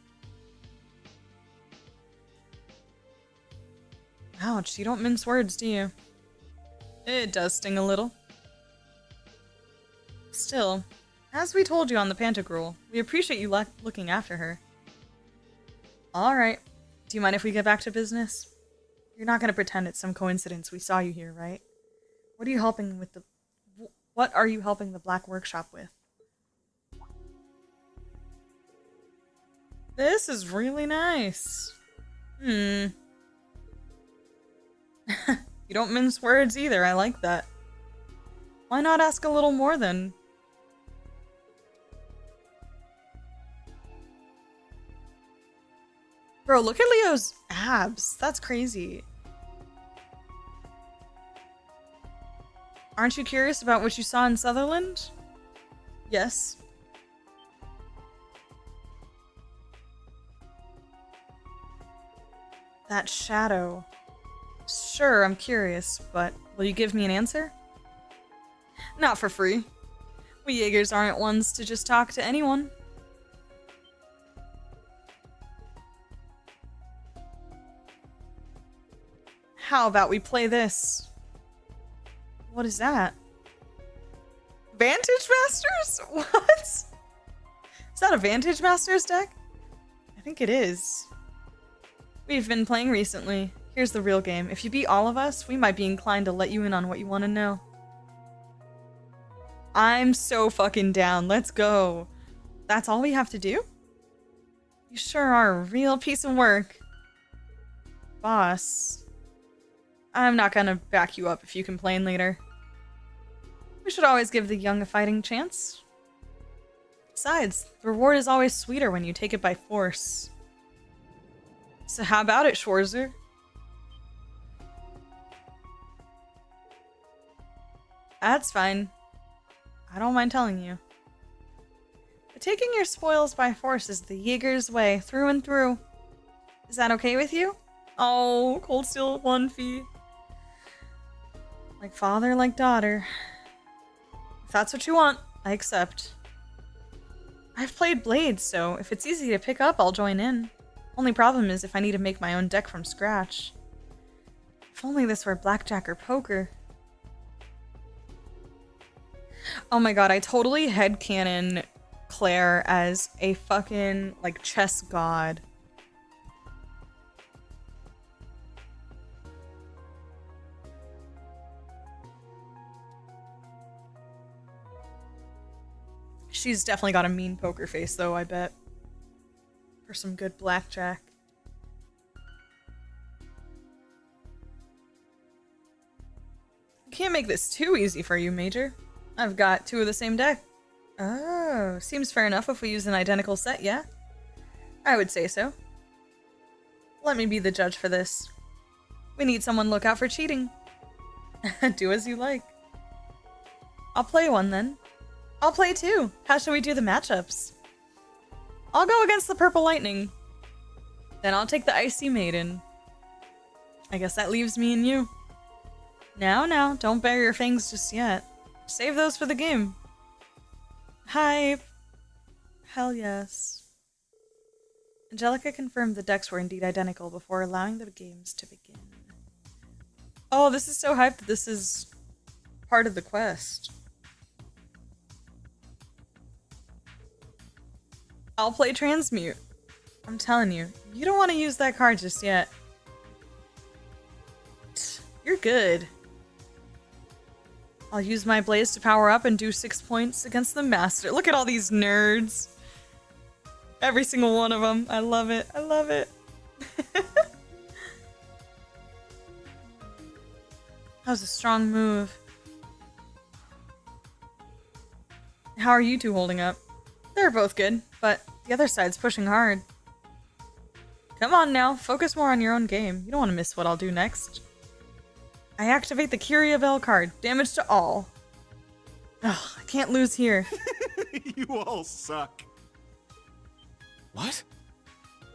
Ouch. You don't mince words, do you? It does sting a little. Still, as we told you on the Pantagruel, we appreciate you looking after her. Alright. Do you mind if we get back to business? You're not gonna pretend it's some coincidence we saw you here, right? What are you helping with What are you helping the Black Workshop with? This is really nice. You don't mince words either, I like that. Why not ask a little more then? Bro, look at Leo's abs. That's crazy. Aren't you curious about what you saw in Sutherland? Yes. That shadow. Sure, I'm curious, but will you give me an answer? Not for free. We Jaegers aren't ones to just talk to anyone. How about we play this? What is that? Vantage Masters? What? Is that a Vantage Masters deck? I think it is. We've been playing recently. Here's the real game. If you beat all of us, we might be inclined to let you in on what you want to know. I'm so fucking down. Let's go. That's all we have to do? You sure are a real piece of work. Boss. I'm not gonna back you up if you complain later. We should always give the young a fighting chance. Besides, the reward is always sweeter when you take it by force. So how about it, Schwarzer? That's fine. I don't mind telling you. But taking your spoils by force is the Jaeger's way, through and through. Is that okay with you? Oh, Cold Steel 1 fee. Like father, like daughter. If that's what you want, I accept. I've played Blades, so if it's easy to pick up, I'll join in. Only problem is if I need to make my own deck from scratch. If only this were blackjack or poker. Oh my god, I totally headcanon Claire as a fucking, like, chess god. She's definitely got a mean poker face, though, I bet. For some good blackjack. Can't make this too easy for you, Major. I've got two of the same deck. Oh, seems fair enough if we use an identical set, yeah? I would say so. Let me be the judge for this. We need someone look out for cheating. Do as you like. I'll play one then. I'll play two. How should we do the matchups? I'll go against the Purple Lightning. Then I'll take the Icy Maiden. I guess that leaves me and you. Now, don't bare your fangs just yet. Save those for the game. Hype. Hell yes. Angelica confirmed the decks were indeed identical before allowing the games to begin. Oh, this is so hyped that this is part of the quest. I'll play Transmute. I'm telling you, you don't want to use that card just yet. You're good. I'll use my Blaze to power up and do 6 points against the Master. Look at all these nerds. Every single one of them. I love it. I love it. That was a strong move. How are you two holding up? They're both good, but the other side's pushing hard. Come on now, focus more on your own game. You don't want to miss what I'll do next. I activate the Curia Bell card. Damage to all. Ugh, I can't lose here. You all suck. What?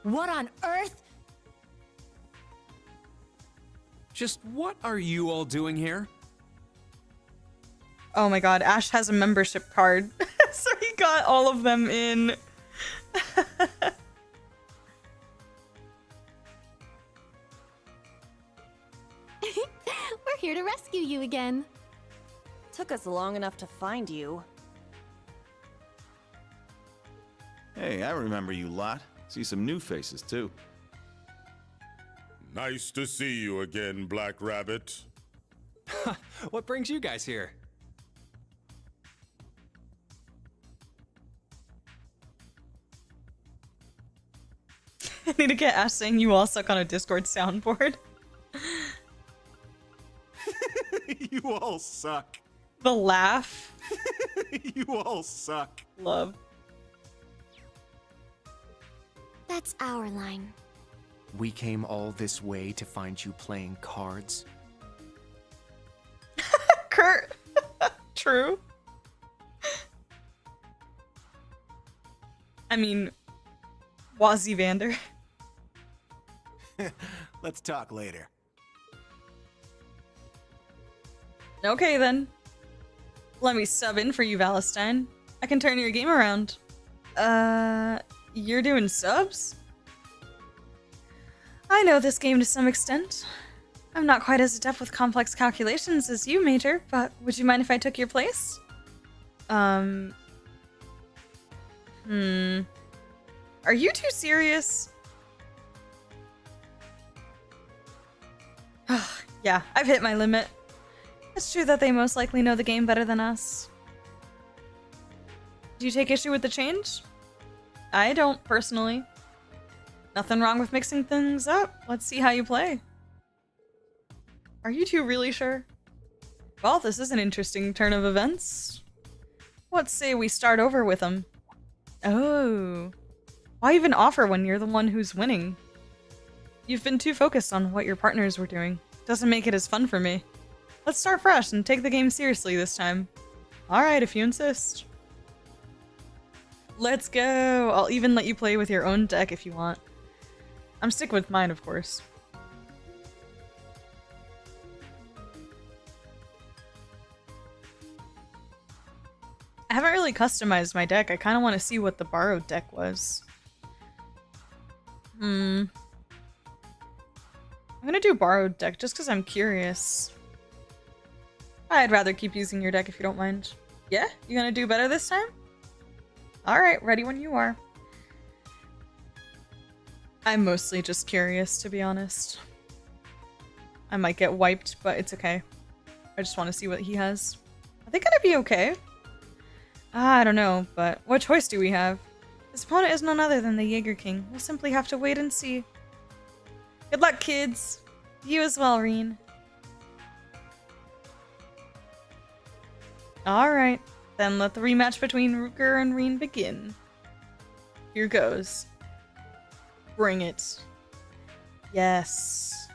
What on earth? Just what are you all doing here? Oh my god, Ash has a membership card. So he got all of them in. We're here to rescue you again. Took us long enough to find you. Hey, I remember you lot. See some new faces, too. Nice to see you again, Black Rabbit. What brings you guys here? I need to get Ash saying you all suck on a Discord soundboard. You all suck. The laugh. You all suck. Love. That's our line. We came all this way to find you playing cards? Kurt. True. I mean, Wazzy Vander. Let's talk later. Okay then. Let me sub in for you, Valentine. I can turn your game around. You're doing subs? I know this game to some extent. I'm not quite as adept with complex calculations as you, Major, but would you mind if I took your place? Are you too serious? Yeah, I've hit my limit. It's true that they most likely know the game better than us. Do you take issue with the change? I don't, personally. Nothing wrong with mixing things up. Let's see how you play. Are you two really sure? Well, this is an interesting turn of events. What say we start over with them? Oh. Why even offer when you're the one who's winning? You've been too focused on what your partners were doing. Doesn't make it as fun for me. Let's start fresh and take the game seriously this time. Alright, if you insist. Let's go! I'll even let you play with your own deck if you want. I'm sticking with mine, of course. I haven't really customized my deck. I kind of want to see what the borrowed deck was. I'm gonna do borrowed deck just because I'm curious. I'd rather keep using your deck if you don't mind. Yeah? You gonna do better this time? Alright, ready when you are. I'm mostly just curious, to be honest. I might get wiped, but it's okay. I just want to see what he has. Are they gonna be okay? I don't know, but what choice do we have? This opponent is none other than the Jaeger King. We'll simply have to wait and see. Good luck, kids! You as well, Rean. Alright, then let the rematch between Ruger and Rean begin. Here goes. Bring it. Yes.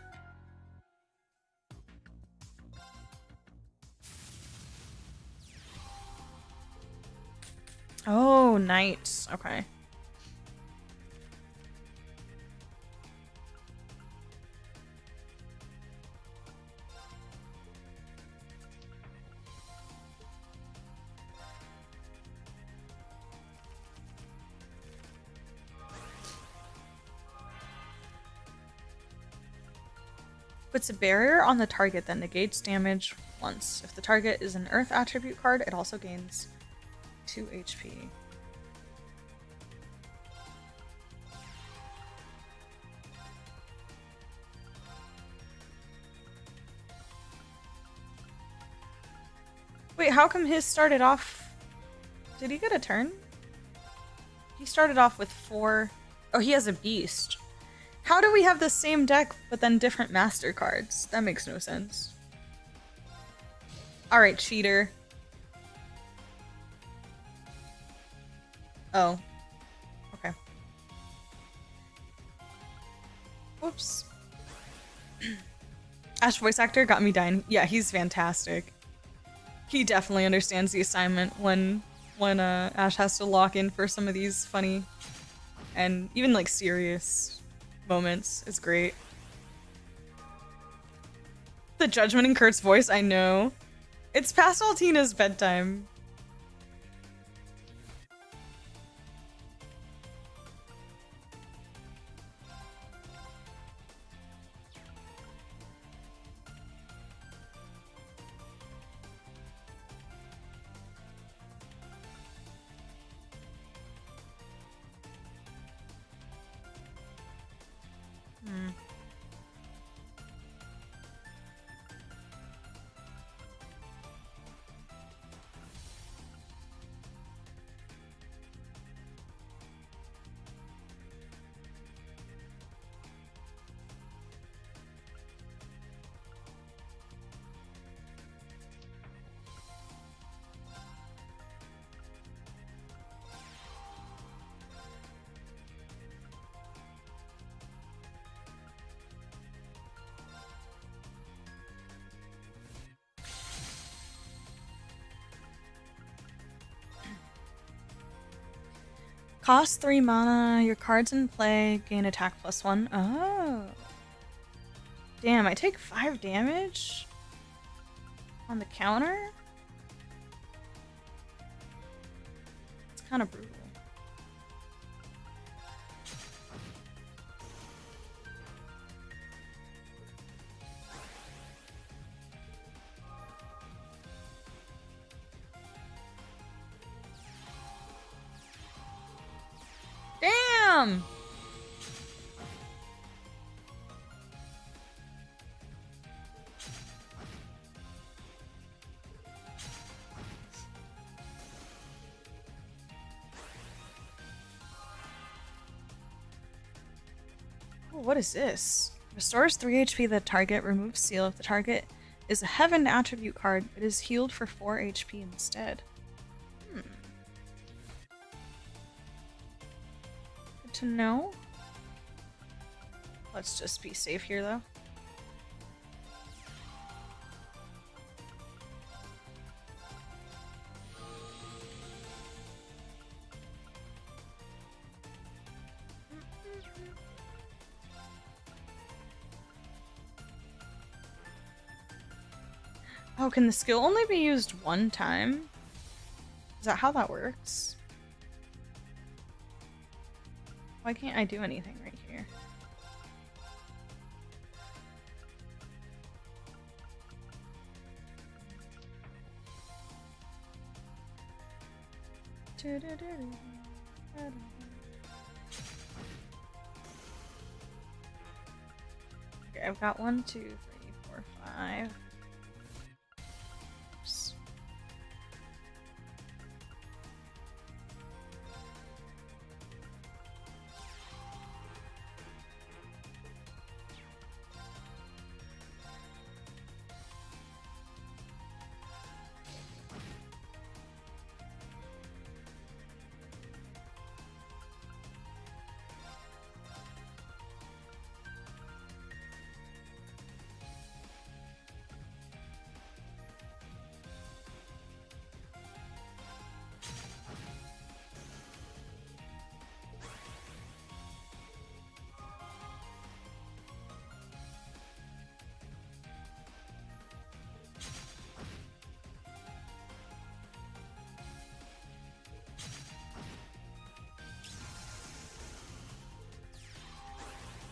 Oh, knight. Okay. Puts a barrier on the target that negates damage once. If the target is an Earth attribute card, it also gains 2 HP. Wait, how come his started off... Did he get a turn? He started off with 4... Oh, he has a beast. How do we have the same deck, but then different master cards? That makes no sense. Alright, cheater. Oh. Okay. Whoops. Ash voice actor got me dying. Yeah, he's fantastic. He definitely understands the assignment when Ash has to lock in for some of these funny and even like serious moments. It's great. The judgment in Kurt's voice, I know. It's past Altina's bedtime. Cost 3 mana, your cards in play gain attack +1. Oh. Damn, I take 5 damage? On the counter? It's kind of brutal. Damn! Oh, what is this? Restores 3 HP to the target, removes seal. If the target is a heaven attribute card, it is healed for 4 HP instead. Hmm. Good to know. Let's just be safe here though. Oh, can the skill only be used one time? Is that how that works? Why can't I do anything right here? Okay, I've got 1, 2, 3, 4, 5. Oops.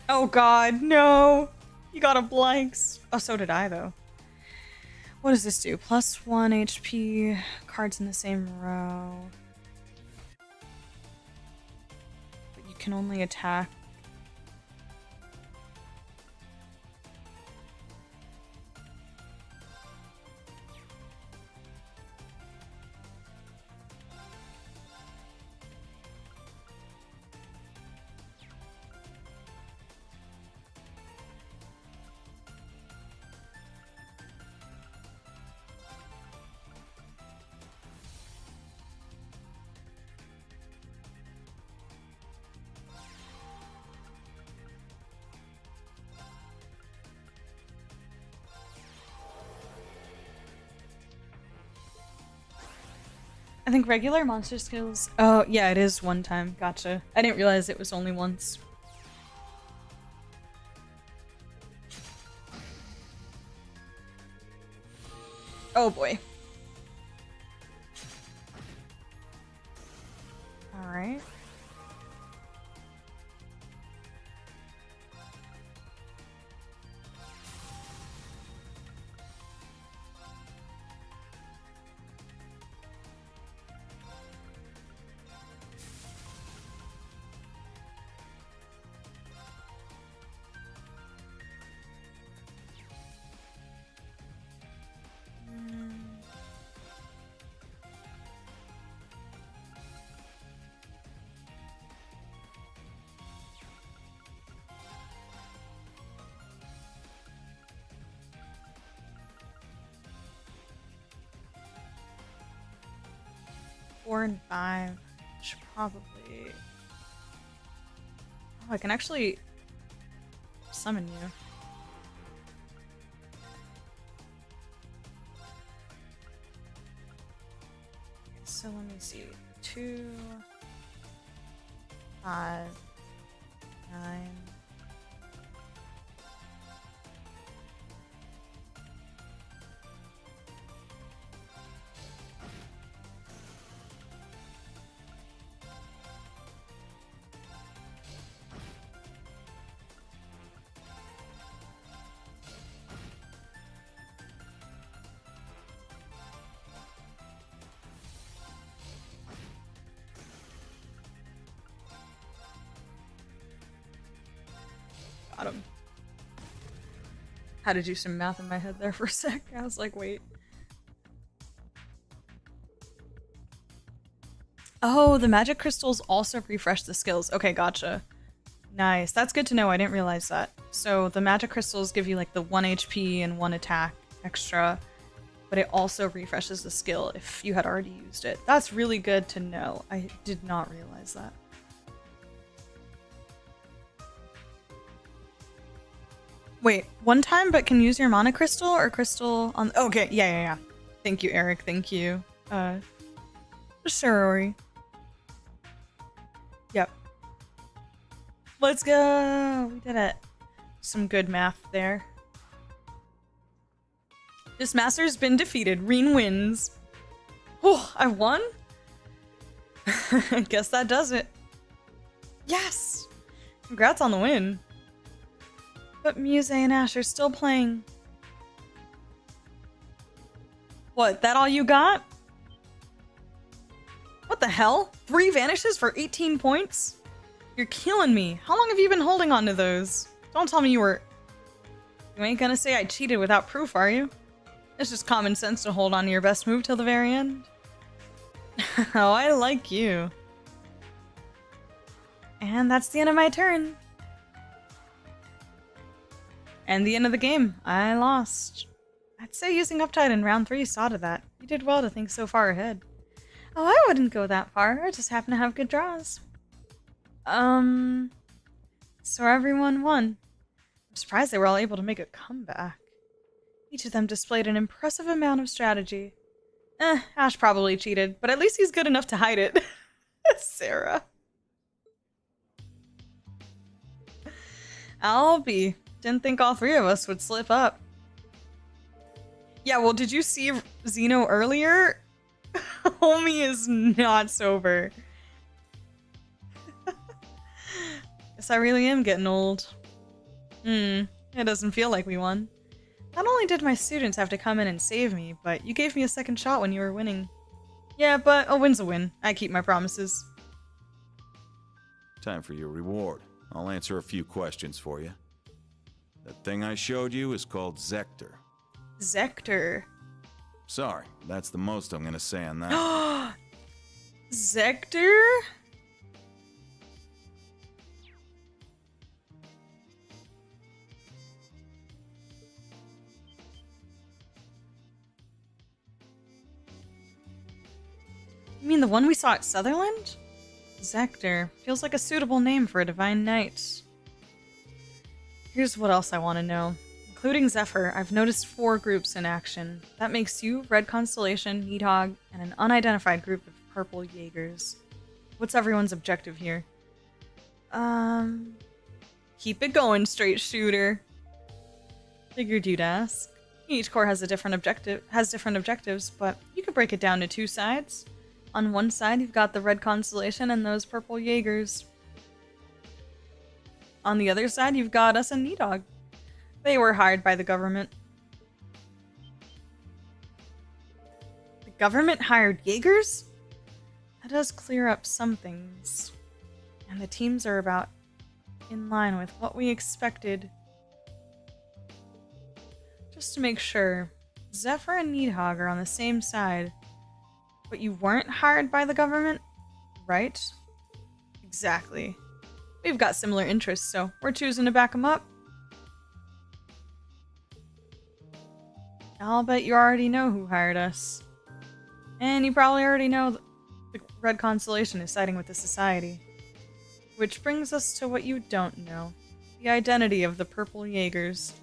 Oh god, no! You got a blanks. Oh, so did I, though. What does this do? Plus 1 HP, cards in the same row. But you can only attack. I think regular monster skills... Oh, yeah, it is one time. Gotcha. I didn't realize it was only once. Oh boy. Alright. Four and 5 should probably... Oh, I can actually summon you. So let me see. 2, 5, 9. Had to do some math in my head there for a sec. I was like, wait. Oh, the magic crystals also refresh the skills. Okay, gotcha. Nice. That's good to know. I didn't realize that. So the magic crystals give you like the 1 HP and 1 attack extra, but it also refreshes the skill if you had already used it. That's really good to know. I did not realize that. Wait, one time but can use your mana crystal or crystal on... Okay, yeah. Thank you, Eric. Thank you. Sorry. Yep. Let's go! We did it. Some good math there. This master's been defeated. Rean wins. Oh, I won? I guess that does it. Yes! Congrats on the win. But Muse and Ash are still playing. What, that all you got? What the hell? 3 vanishes for 18 points? You're killing me. How long have you been holding on to those? Don't tell me you were... You ain't gonna say I cheated without proof, are you? It's just common sense to hold on to your best move till the very end. Oh, I like you. And that's the end of my turn. And the end of the game. I lost. I'd say using Uptide in round 3 saw to that. You did well to think so far ahead. Oh, I wouldn't go that far. I just happen to have good draws. So everyone won. I'm surprised they were all able to make a comeback. Each of them displayed an impressive amount of strategy. Ash probably cheated, but at least he's good enough to hide it. Sarah. I'll be. Didn't think all 3 of us would slip up. Yeah, well, did you see Zeno earlier? Homie is not sober. Guess I really am getting old. It doesn't feel like we won. Not only did my students have to come in and save me, but you gave me a second shot when you were winning. Yeah, but a win's a win. I keep my promises. Time for your reward. I'll answer a few questions for you. That thing I showed you is called Zephyr. Zephyr. Sorry, that's the most I'm gonna say on that. Zephyr? You mean the one we saw at Sutherland? Zephyr. Feels like a suitable name for a divine knight. Here's what else I want to know. Including Zephyr, I've noticed 4 groups in action. That makes you, Red Constellation, Needhog, and an unidentified group of purple Jaegers. What's everyone's objective here? Keep it going, straight shooter. Figured you'd ask. Each corps has different objectives, but you could break it down to 2 sides. On one side, you've got the Red Constellation and those purple Jaegers. On the other side, you've got us and Needhog. They were hired by the government. The government hired Jaegers? That does clear up some things. And the teams are about in line with what we expected. Just to make sure, Zephyr and Needhog are on the same side. But you weren't hired by the government, right? Exactly. We've got similar interests, so we're choosing to back them up. I'll bet you already know who hired us. And you probably already know the Red Constellation is siding with the Society. Which brings us to what you don't know. The identity of the Purple Jaegers.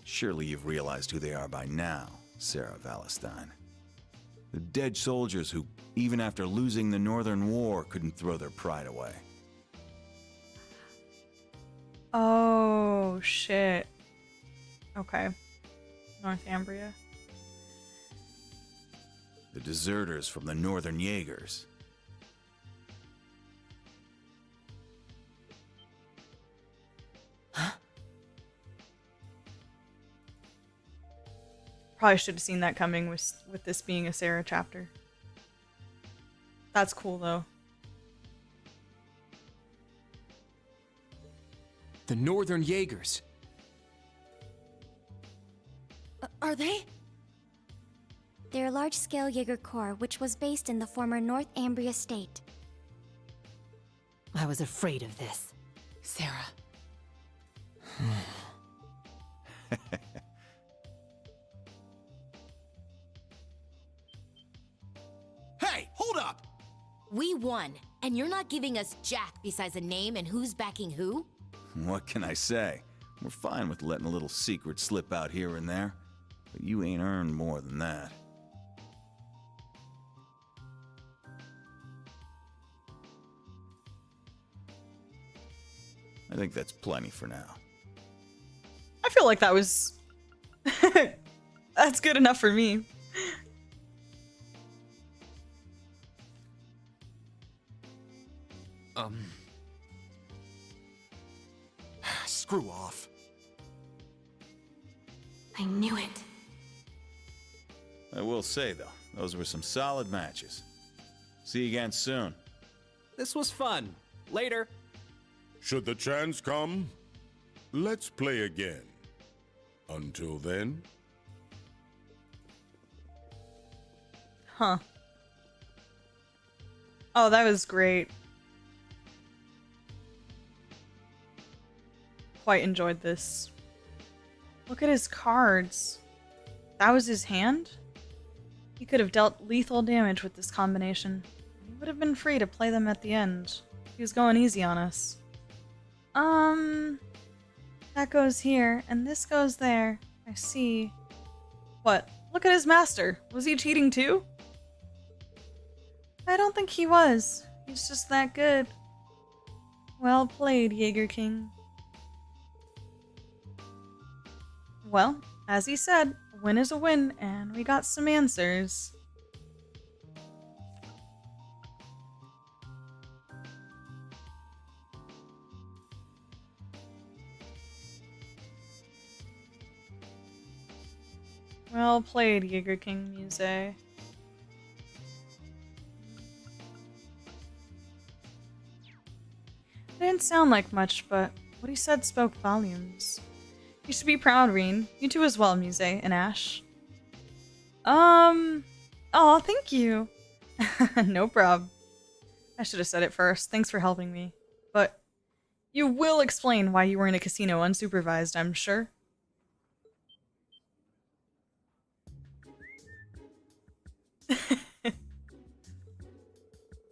Surely you've realized who they are by now, Sara Valestein. The dead soldiers who, even after losing the Northern War, couldn't throw their pride away. Oh, shit. Okay. Northumbria. The deserters from the Northern Jaegers. Probably should have seen that coming with this being a Sara chapter. That's cool, though. The Northern Jaegers. Are they? They're a large-scale Jaeger Corps, which was based in the former North Ambria state. I was afraid of this. Sarah. Hey, hold up! We won, and you're not giving us jack besides a name and who's backing who? What can I say? We're fine with letting a little secret slip out here and there, but you ain't earned more than that. I think that's plenty for now. I feel like that was... That's good enough for me. Screw off. I knew it. I will say, though, those were some solid matches. See you again soon. This was fun. Later. Should the chance come, let's play again. Until then... Huh. Oh, that was great. Quite enjoyed this. Look at his cards. That was his hand? He could have dealt lethal damage with this combination. He would have been free to play them at the end. He was going easy on us. That goes here, and this goes there. I see. What? Look at his master. Was he cheating too? I don't think he was. He's just that good. Well played, Jaeger King. Well, as he said, a win is a win, and we got some answers. Well played, Jaeger King Muse. Didn't sound like much, but what he said spoke volumes. You should be proud, Rean. You too as well, Muse and Ash. Aw, thank you. No prob. I should have said it first. Thanks for helping me. But you will explain why you were in a casino unsupervised, I'm sure.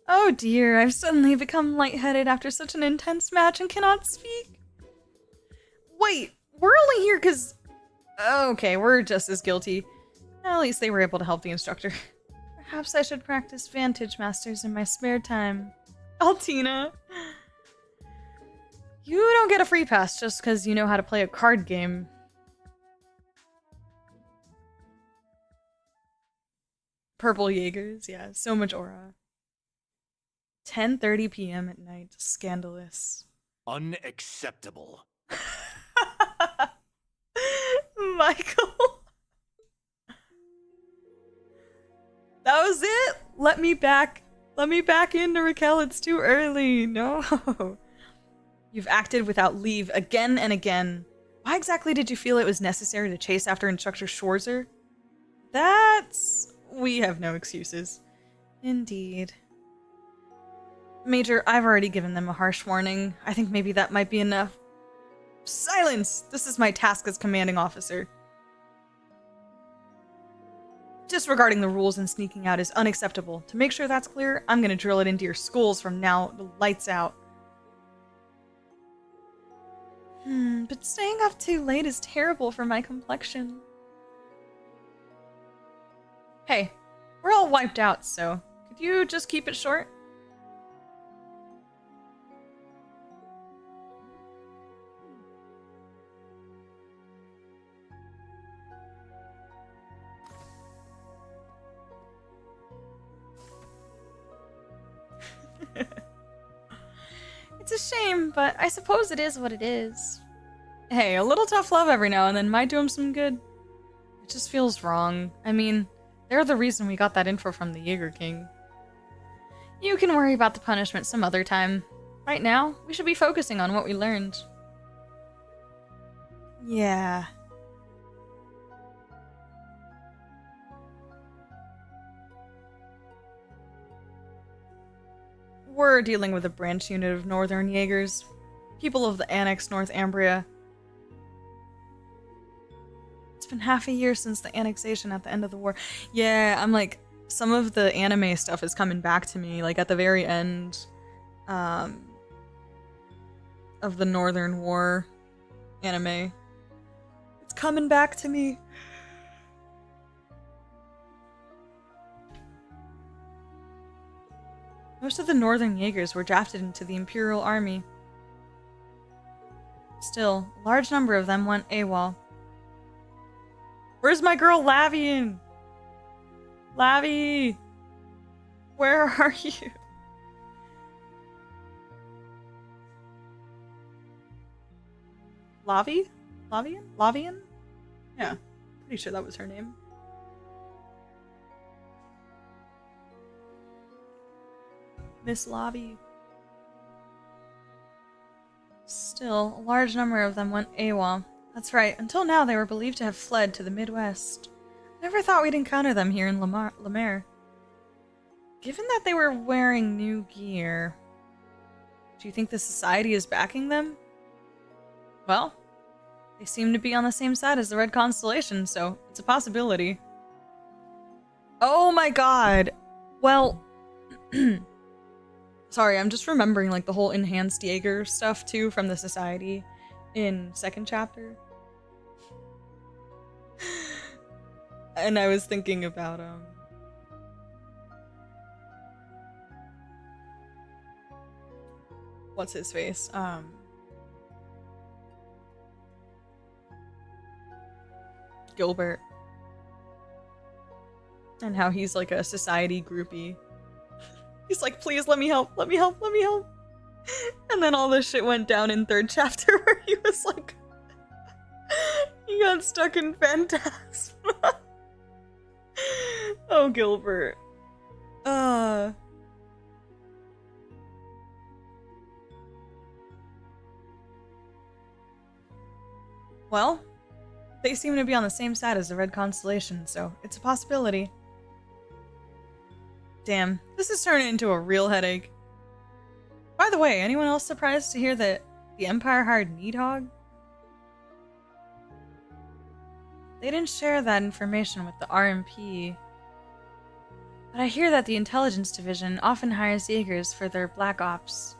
Oh dear, I've suddenly become lightheaded after such an intense match and cannot speak. Wait, we're only here because... Okay, we're just as guilty. At least they were able to help the instructor. Perhaps I should practice Vantage Masters in my spare time. Altina. You don't get a free pass just because you know how to play a card game. Purple Jaegers, yeah, so much aura. 10:30 p.m. at night. Scandalous. Unacceptable. Michael. That was it. Let me back into Raquel. It's too early. No. You've acted without leave again and again. Why exactly did you feel it was necessary to chase after Instructor Schwarzer? We have no excuses. Indeed. Major, I've already given them a harsh warning. I think maybe that might be enough. Silence! This is my task as commanding officer. Disregarding the rules and sneaking out is unacceptable. To make sure that's clear, I'm gonna drill it into your schools from now, the lights out. But staying up too late is terrible for my complexion. Hey, we're all wiped out, so could you just keep it short? It's a shame, but I suppose it is what it is. Hey, a little tough love every now and then might do him some good. It just feels wrong. I mean, they're the reason we got that info from the Jaeger King. You can worry about the punishment some other time. Right now, we should be focusing on what we learned. Yeah. We're dealing with a branch unit of Northern Jaegers, people of the annexed North Ambria. It's been half a year since the annexation at the end of the war. Yeah, I'm like, some of the anime stuff is coming back to me, like at the very end of the Northern War anime. It's coming back to me. Most of the Northern Jaegers were drafted into the Imperial Army. Still, a large number of them went AWOL. Where's my girl Lavian? Lavi! Where are you? Lavi? Lavian? Lavian? Yeah, pretty sure that was her name. Miss Lavi. Still, a large number of them went AWOL. That's right, until now they were believed to have fled to the Midwest. Never thought we'd encounter them here in Lemaire. Given that they were wearing new gear, do you think the Society is backing them? Well, they seem to be on the same side as the Red Constellation, so it's a possibility. Oh my god! Well... Sorry, I'm just remembering like the whole enhanced Jaeger stuff too from the Society in 2nd chapter. And I was thinking about what's his face? Gilbert. And how he's like a Society groupie. He's like, please let me help, let me help, let me help. And then all this shit went down in 3rd chapter where he was like, he got stuck in Phantasm. Oh, Gilbert. Well, they seem to be on the same side as the Red Constellation, so it's a possibility. Damn, this is turning into a real headache. By the way, anyone else surprised to hear that the Empire hired Needhog? They didn't share that information with the RMP. But I hear that the Intelligence Division often hires Jaegers for their Black Ops.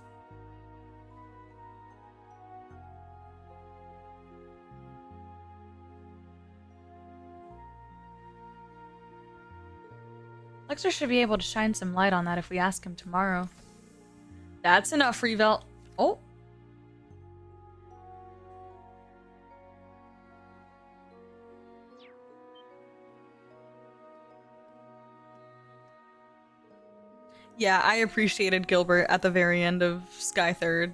Lexer should be able to shine some light on that if we ask him tomorrow. That's enough, Revelt. Oh. Yeah, I appreciated Gilbert at the very end of Sky Third.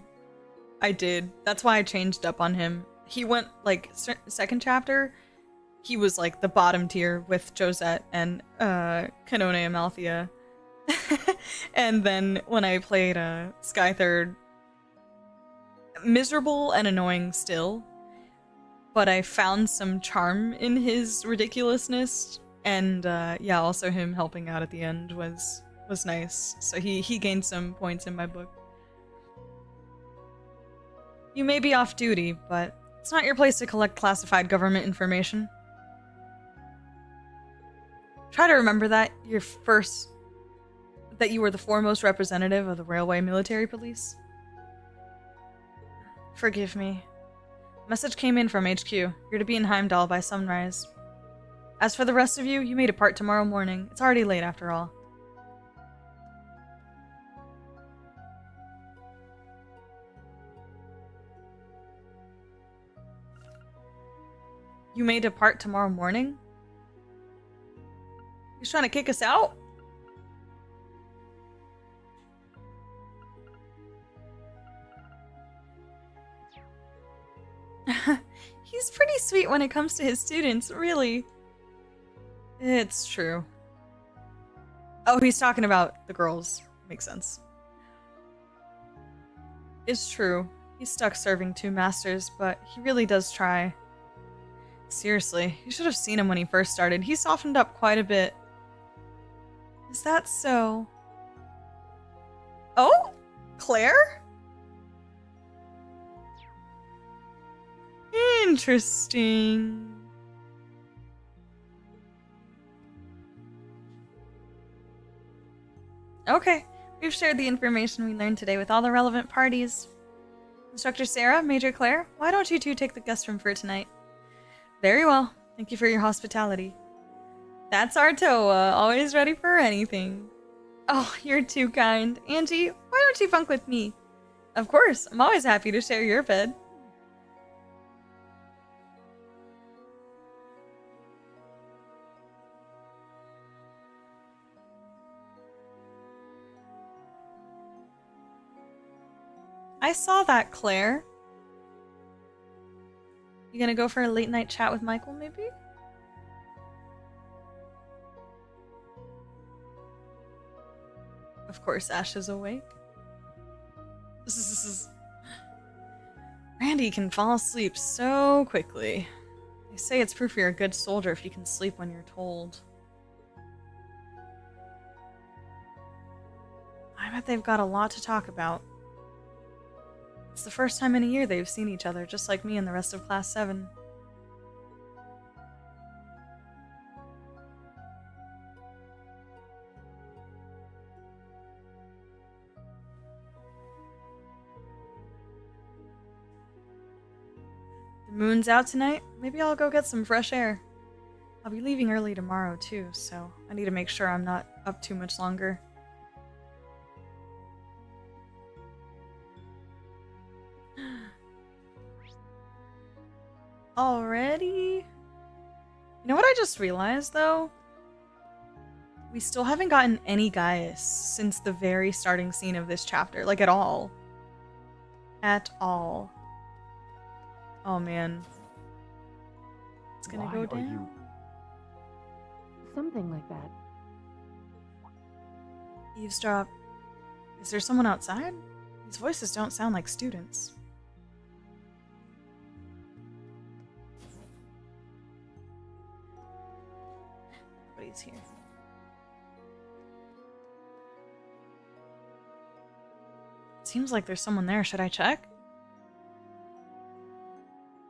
I did. That's why I changed up on him. He went, like, 2nd chapter, he was, like, the bottom tier with Josette and, Kanone Amalthea. And then when I played, Sky Third, miserable and annoying still, but I found some charm in his ridiculousness, and, yeah, also him helping out at the end was nice. So he gained some points in my book. You may be off duty, but it's not your place to collect classified government information. Try to remember that you were the foremost representative of the Railway Military Police. Forgive me. Message came in from HQ. You're to be in Heimdall by sunrise. As for the rest of you, you may depart tomorrow morning. It's already late after all. You may depart tomorrow morning? He's trying to kick us out? He's pretty sweet when it comes to his students, really. It's true. Oh, he's talking about the girls. Makes sense. It's true. He's stuck serving 2 masters, but he really does try. Seriously, you should have seen him when he first started. He softened up quite a bit. Is that so? Oh? Claire? Interesting. Okay, we've shared the information we learned today with all the relevant parties. Instructor Sarah, Major Claire, why don't you two take the guest room for tonight? Very well. Thank you for your hospitality. That's our Towa, always ready for anything. Oh, you're too kind. Angie, why don't you bunk with me? Of course, I'm always happy to share your bed. I saw that, Claire. You gonna go for a late night chat with Michael, maybe? Of course, Ash is awake. Randy can fall asleep so quickly. They say it's proof you're a good soldier if you can sleep when you're told. I bet they've got a lot to talk about. It's the first time in a year they've seen each other, just like me and the rest of Class 7. The moon's out tonight. Maybe I'll go get some fresh air. I'll be leaving early tomorrow too, so I need to make sure I'm not up too much longer. Already? You know what I just realized, though? We still haven't gotten any Gaius since the very starting scene of this chapter. Like, at all. At all. Oh, man. It's gonna go down. Something like that. Eavesdrop. Is there someone outside? These voices don't sound like students. Nobody's here. Seems like there's someone there. Should I check?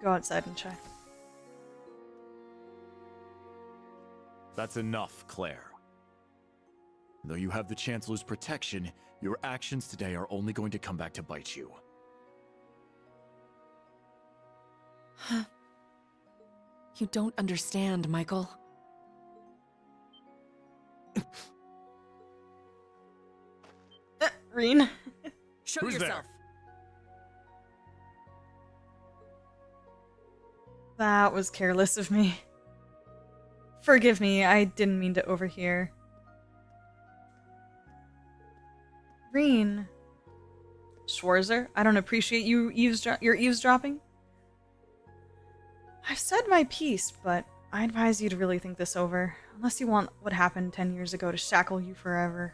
Go outside and check. That's enough, Claire. Though you have the Chancellor's protection, your actions today are only going to come back to bite you. You don't understand, Michael. Rean. Show Who's yourself. That was careless of me. Forgive me, I didn't mean to overhear. Rean. Schwarzer, I don't appreciate your eavesdropping. I've said my piece, but I advise you to really think this over, unless you want what happened 10 years ago to shackle you forever.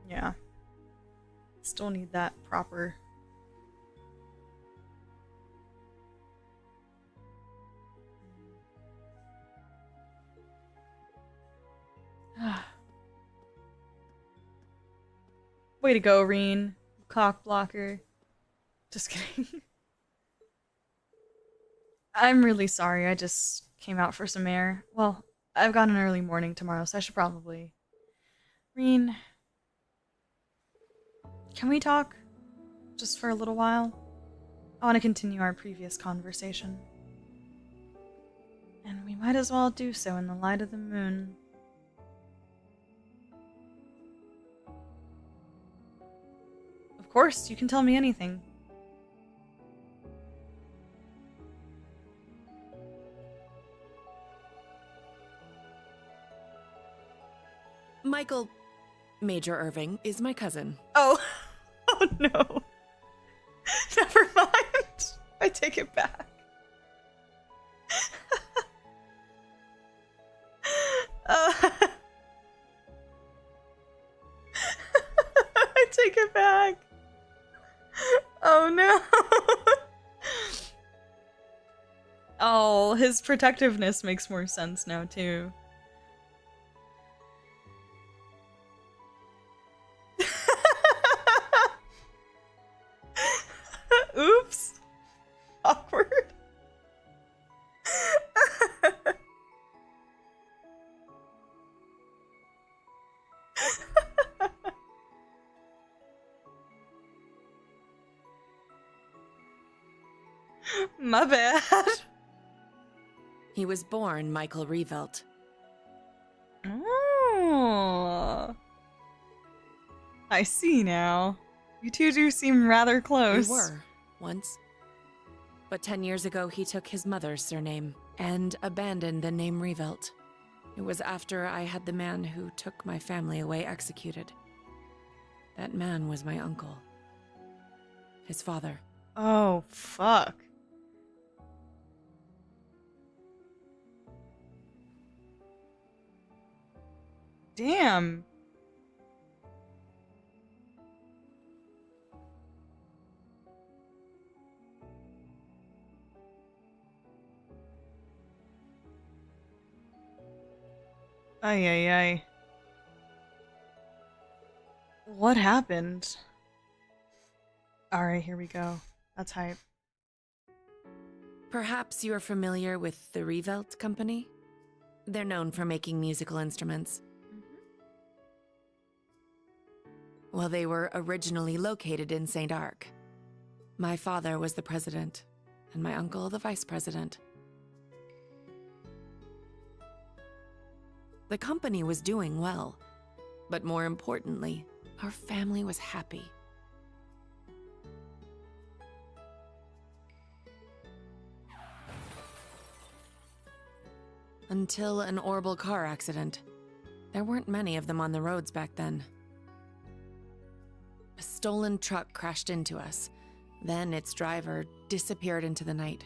Yeah. Still need that proper. Way to go, Rean. Cock blocker. Just kidding. I'm really sorry. I just came out for some air. Well, I've got an early morning tomorrow, so I should probably... Rean... Can we talk? Just for a little while? I want to continue our previous conversation. And we might as well do so in the light of the moon. Of course, you can tell me anything. Michael, Major Irving, is my cousin. Oh. Oh no. Never mind. I take it back. I take it back. Oh no. Oh, his protectiveness makes more sense now too. Oops. Awkward. My bad. He was born Michael Revelt. Oh. I see now. You two do seem rather close. We were, once. But 10 years ago, he took his mother's surname and abandoned the name Revelt. It was after I had the man who took my family away executed. That man was my uncle. His father. Oh, fuck. Damn. Ay, ay, ay. What happened? Alright, here we go. That's hype. Perhaps you're familiar with the Revelt Company? They're known for making musical instruments. Well, they were originally located in St. Arc. My father was the president, and my uncle the vice president. The company was doing well, but more importantly, our family was happy. Until an horrible car accident. There weren't many of them on the roads back then. A stolen truck crashed into us. Then its driver disappeared into the night.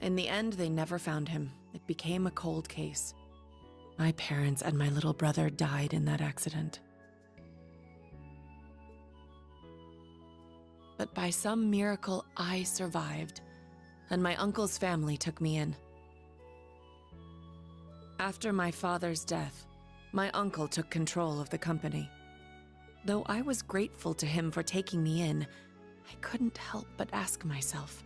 In the end, they never found him. It became a cold case. My parents and my little brother died in that accident. But by some miracle, I survived, and my uncle's family took me in. After my father's death, my uncle took control of the company. Though I was grateful to him for taking me in, I couldn't help but ask myself,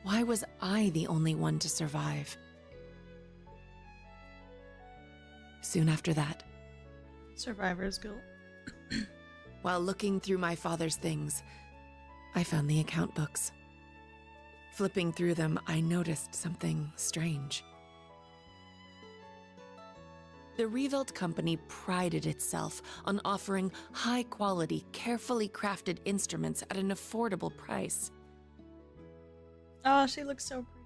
why was I the only one to survive? Soon after that, Survivor's guilt. while looking through my father's things, I found the account books. Flipping through them, I noticed something strange. The Revelt Company prided itself on offering high-quality, carefully crafted instruments at an affordable price. Oh, she looks so pretty.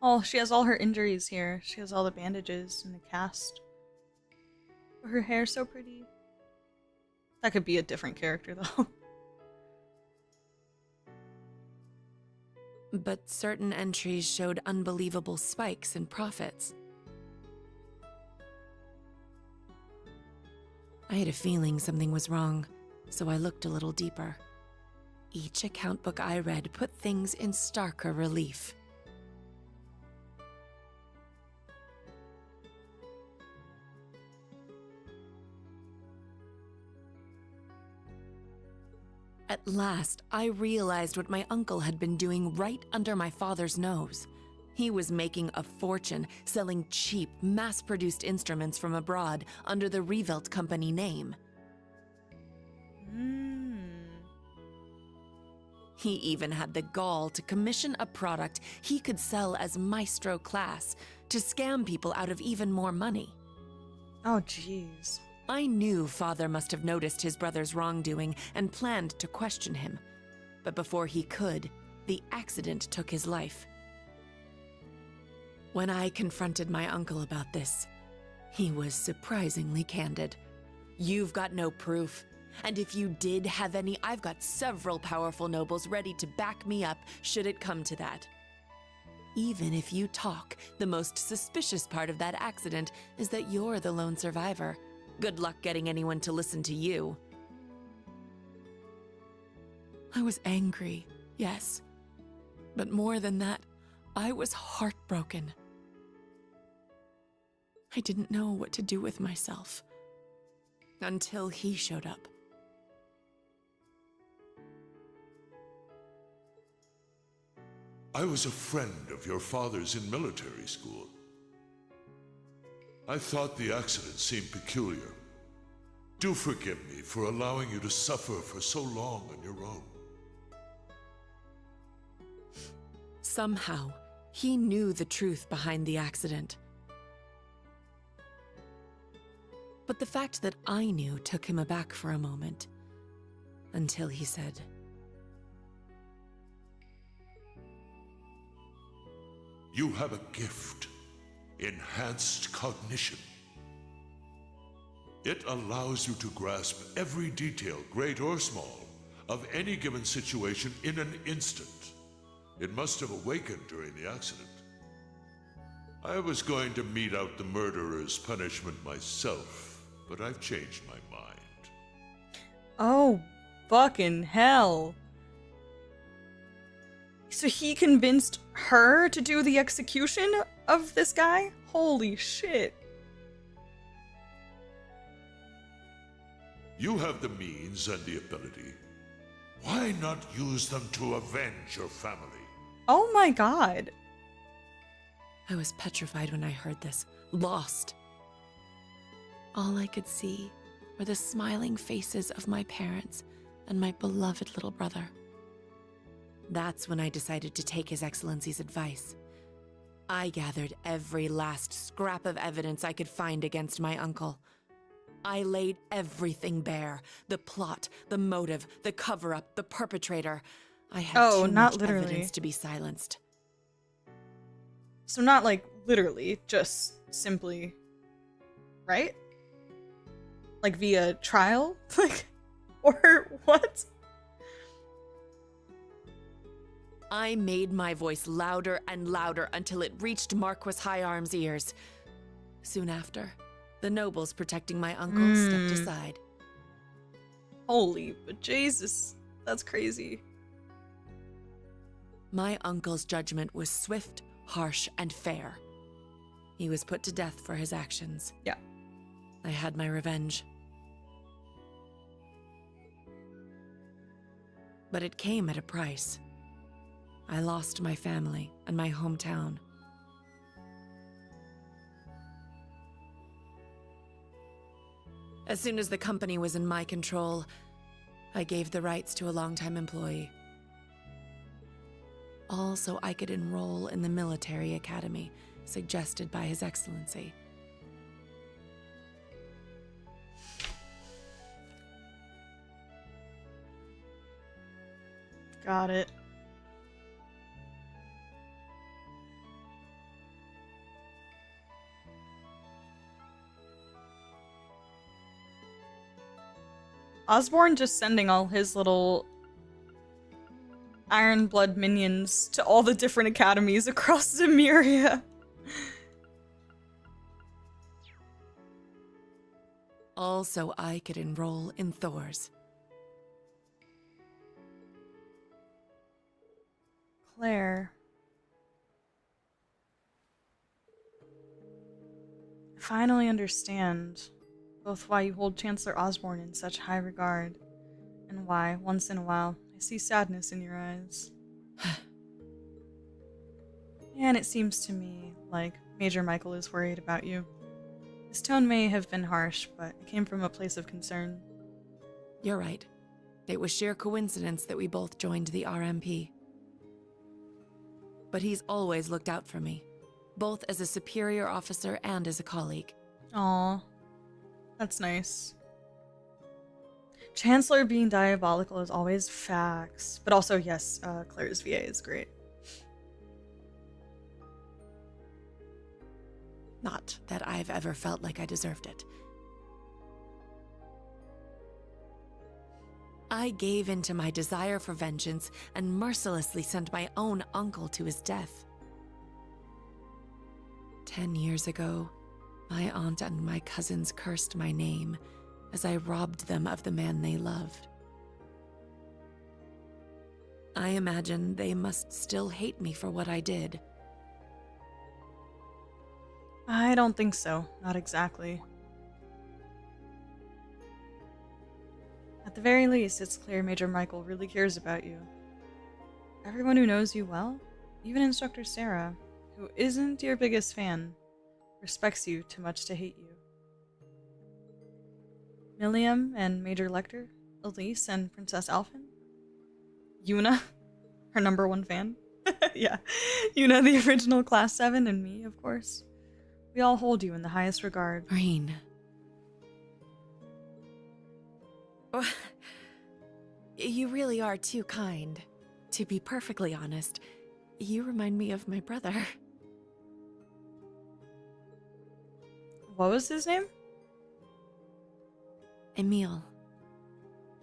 Oh, she has all her injuries here. She has all the bandages and the cast. Her hair's so pretty. That could be a different character, though. But certain entries showed unbelievable spikes in profits. I had a feeling something was wrong, so I looked a little deeper. Each account book I read put things in starker relief. At last, I realized what my uncle had been doing right under my father's nose. He was making a fortune selling cheap, mass-produced instruments from abroad under the Revelt Company name. He even had the gall to commission a product he could sell as Maestro class to scam people out of even more money. Oh, jeez. I knew Father must have noticed his brother's wrongdoing and planned to question him. But before he could, the accident took his life. When I confronted my uncle about this, he was surprisingly candid. You've got no proof, and if you did have any, I've got several powerful nobles ready to back me up should it come to that. Even if you talk, the most suspicious part of that accident is that you're the lone survivor. Good luck getting anyone to listen to you. I was angry, yes. But more than that, I was heartbroken. I didn't know what to do with myself until he showed up. I was a friend of your father's in military school. I thought the accident seemed peculiar. Do forgive me for allowing you to suffer for so long on your own. Somehow, he knew the truth behind the accident. But the fact that I knew took him aback for a moment, until he said, You have a gift, enhanced cognition. It allows you to grasp every detail, great or small, of any given situation in an instant. It must have awakened during the accident. I was going to mete out the murderer's punishment myself, but I've changed my mind. Oh, fucking hell. So he convinced her to do the execution of this guy? Holy shit. You have the means and the ability. Why not use them to avenge your family? Oh my god. I was petrified when I heard this, lost. All I could see were the smiling faces of my parents and my beloved little brother. That's when I decided to take His Excellency's advice. I gathered every last scrap of evidence I could find against my uncle. I laid everything bare. The plot, the motive, the cover-up, the perpetrator. I had too much evidence to be silenced. So not like literally, just simply, right? Like via trial? Like, or what? I made my voice louder and louder until it reached Marquis High Arm's ears. Soon after, the nobles protecting my uncle stepped aside. Holy but Jesus, that's crazy. My uncle's judgment was swift, harsh, and fair. He was put to death for his actions. Yeah. I had my revenge. But it came at a price. I lost my family and my hometown. As soon as the company was in my control, I gave the rights to a longtime employee. All so I could enroll in the military academy suggested by His Excellency. Got it. Osborne just sending all his little Iron Blood minions to all the different academies across Zemuria. All so I could enroll in Thor's. Claire. I finally understand both why you hold Chancellor Osborne in such high regard, and why, once in a while, I see sadness in your eyes. And it seems to me like Major Michael is worried about you. His tone may have been harsh, but it came from a place of concern. You're right. It was sheer coincidence that we both joined the RMP. But he's always looked out for me, both as a superior officer and as a colleague. Aww. That's nice. Chancellor being diabolical is always facts. But also, yes, Claire's VA is great. Not that I've ever felt like I deserved it. I gave in to my desire for vengeance and mercilessly sent my own uncle to his death. 10 years ago, my aunt and my cousins cursed my name as I robbed them of the man they loved. I imagine they must still hate me for what I did. I don't think so. Not exactly. At the very least, it's clear Major Michael really cares about you. Everyone who knows you well, even Instructor Sarah, who isn't your biggest fan, respects you too much to hate you. Milliam and Major Lecter, Elise and Princess Alphen, Yuna, her #1 fan. Yeah, Yuna, the original Class 7, and me, of course. We all hold you in the highest regard. Rean. You really are too kind. To be perfectly honest, you remind me of my brother. What was his name? Emil.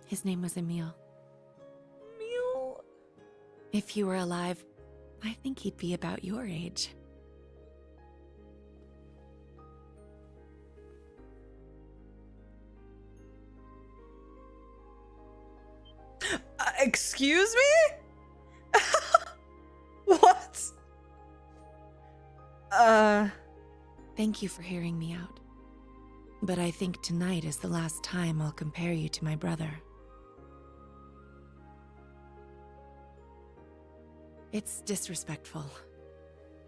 His name was Emil. Emil? If he were alive, I think he'd be about your age. Excuse me? What? Thank you for hearing me out. But I think tonight is the last time I'll compare you to my brother. It's disrespectful,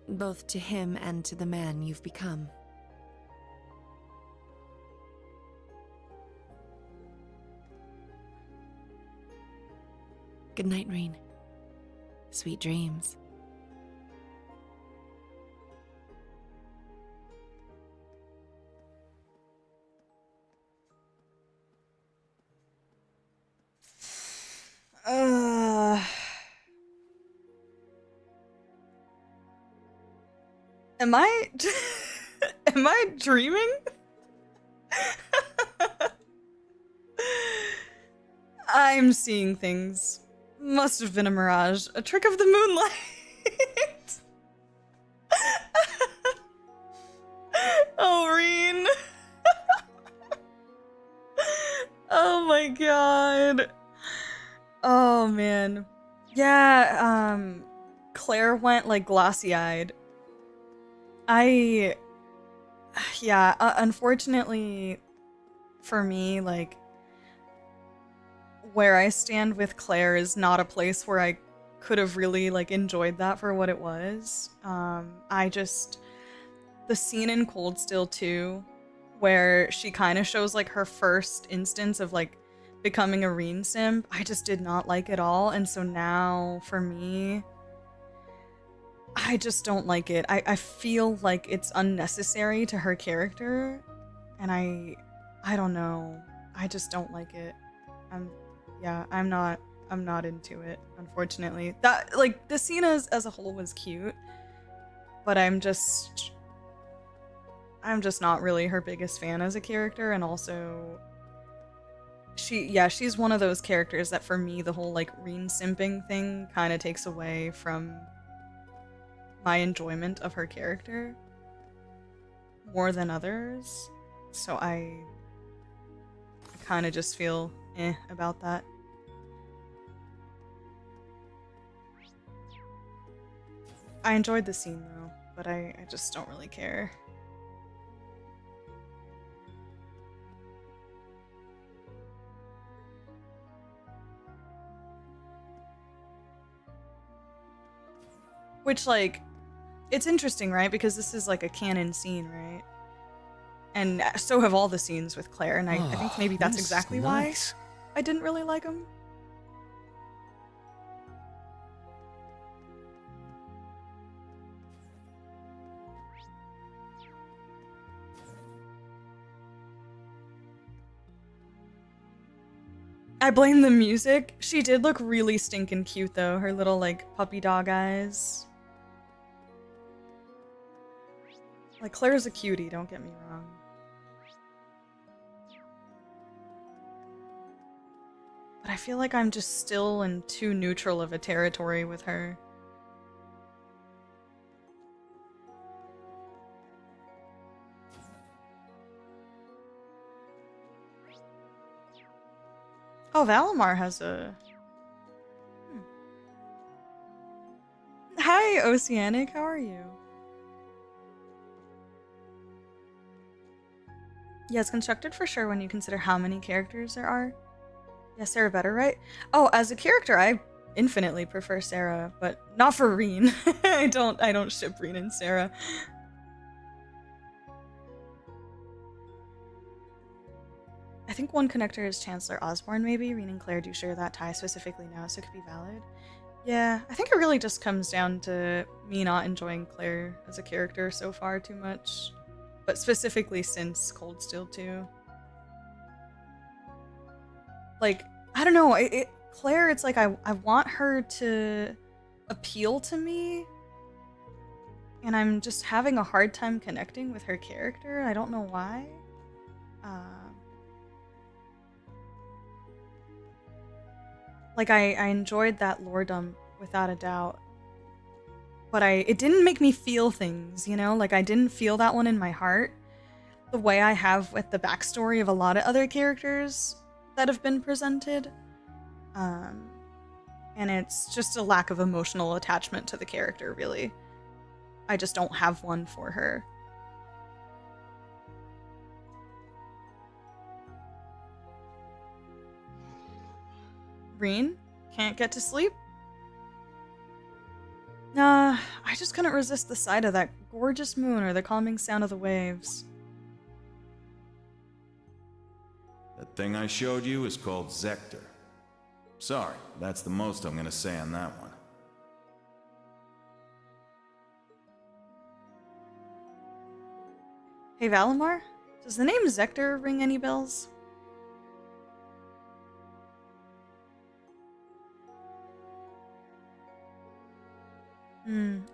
both to him and to the man you've become. Good night, Rean. Sweet dreams. Am I am I dreaming? I'm seeing things. Must have been a mirage, a trick of the moonlight. Oh, Rean. Oh my god. Oh man. Yeah, Claire went like glossy-eyed. Yeah, unfortunately for me, like, where I stand with Claire is not a place where I could have really, like, enjoyed that for what it was. The scene in Cold Steel 2, where she kind of shows, like, her first instance of, like, becoming a Rean simp, I just did not like it all, and so now, for me, I just don't like it. I feel like it's unnecessary to her character, and I don't know. I just don't like it. I'm not into it, unfortunately. That, like, the scene as a whole was cute, but I'm just not really her biggest fan as a character, and also she's one of those characters that for me the whole, like, Rean simping thing kind of takes away from my enjoyment of her character more than others. So I kind of just feel about that. I enjoyed the scene though, but I just don't really care. Which, like, it's interesting, right? Because this is like a canon scene, right? And so have all the scenes with Claire, and I think maybe that's exactly why I didn't really like them. I blame the music. She did look really stinking cute though, her little, like, puppy dog eyes. Like, Claire's a cutie, don't get me wrong. But I feel like I'm just still in too neutral of a territory with her. Oh, Valimar has a... Oceanic, how are you? Yeah, it's constructed for sure when you consider how many characters there are. Yeah, Sarah better, right? Oh, as a character, I infinitely prefer Sarah, but not for Rean. I don't ship Rean and Sarah. I think one connector is Chancellor Osborne, maybe. Rean and Claire do share that tie specifically now, so it could be valid. Yeah, I think it really just comes down to me not enjoying Claire as a character so far too much. But specifically since Cold Steel 2. Like, I don't know, Claire, it's like I want her to appeal to me, and I'm just having a hard time connecting with her character. I don't know why. Like, I enjoyed that lore dump without a doubt. But it didn't make me feel things, you know? Like, I didn't feel that one in my heart the way I have with the backstory of a lot of other characters that have been presented. And it's just a lack of emotional attachment to the character, really. I just don't have one for her. Rean? Can't get to sleep? Nah, I just couldn't resist the sight of that gorgeous moon or the calming sound of the waves. That thing I showed you is called Zephyr. Sorry, that's the most I'm gonna say on that one. Hey Valimar, does the name Zephyr ring any bells?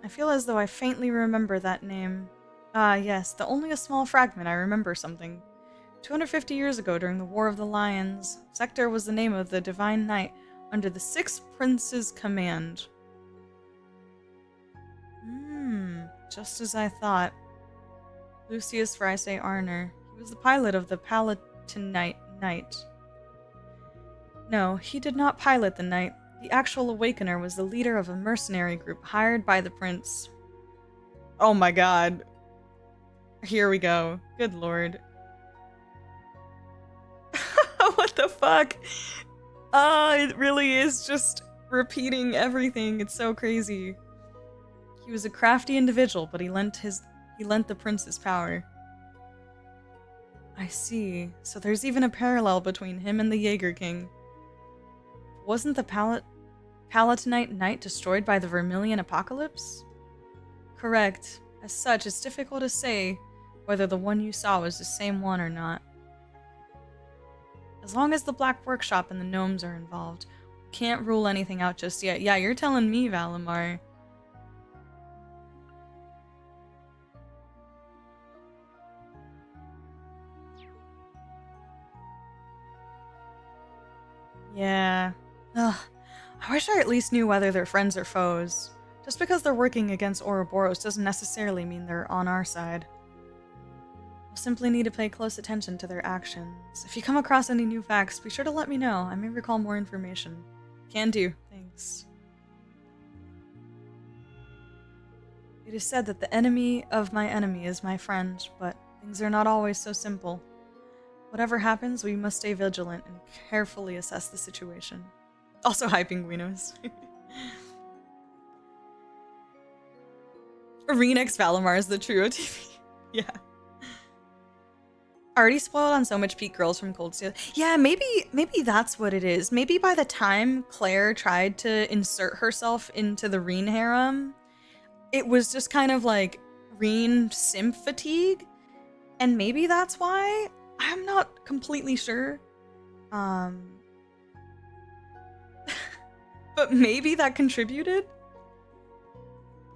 I feel as though I faintly remember that name. Ah, yes, though only a small fragment, I remember something. 250 years ago, during the War of the Lions, Zephyr was the name of the Divine Knight under the Sixth Prince's command. Just as I thought. Lucius Frice Arner. He was the pilot of the Palatinate Knight. No, he did not pilot the Knight. The actual Awakener was the leader of a mercenary group hired by the prince. Oh my god. Here we go. Good lord. What the fuck? It really is just repeating everything. It's so crazy. He was a crafty individual, but he lent the prince his power. I see. So there's even a parallel between him and the Jaeger King. Wasn't the Palatinate Knight destroyed by the Vermilion Apocalypse? Correct. As such, it's difficult to say whether the one you saw was the same one or not. As long as the Black Workshop and the gnomes are involved, can't rule anything out just yet. Yeah, you're telling me, Valimar. Yeah. Ugh. I wish I at least knew whether they're friends or foes. Just because they're working against Ouroboros doesn't necessarily mean they're on our side. We'll simply need to pay close attention to their actions. If you come across any new facts, be sure to let me know. I may recall more information. Can do. Thanks. It is said that the enemy of my enemy is my friend, but things are not always so simple. Whatever happens, we must stay vigilant and carefully assess the situation. Also, hi, Pinguinos. Rean x Valimar is the trio TV. Yeah. Already spoiled on so much peak girls from Cold Steel. Yeah, maybe that's what it is. Maybe by the time Claire tried to insert herself into the Rean harem, it was just kind of like Rean simp fatigue. And maybe that's why. I'm not completely sure. But maybe that contributed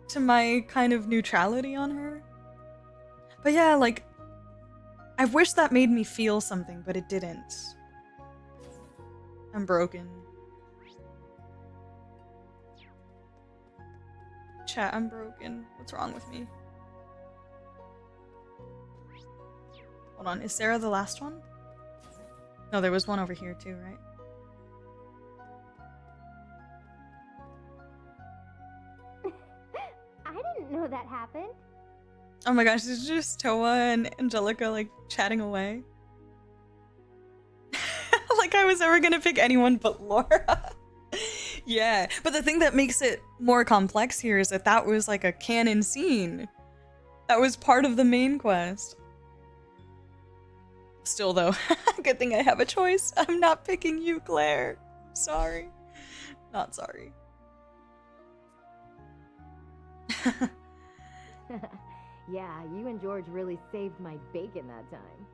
to my kind of neutrality on her. But yeah, like, I wish that made me feel something, but it didn't. I'm broken. Chat, I'm broken. What's wrong with me? Hold on, is Sarah the last one? No, there was one over here too, right? happened? Oh my gosh, it's just Towa and Angelica like chatting away. Like I was ever gonna pick anyone but Laura. Yeah, but the thing that makes it more complex here is that that was like a canon scene. That was part of the main quest. Still though, good thing I have a choice. I'm not picking you, Claire. Sorry. Not sorry. Yeah, you and George really saved my bacon that time.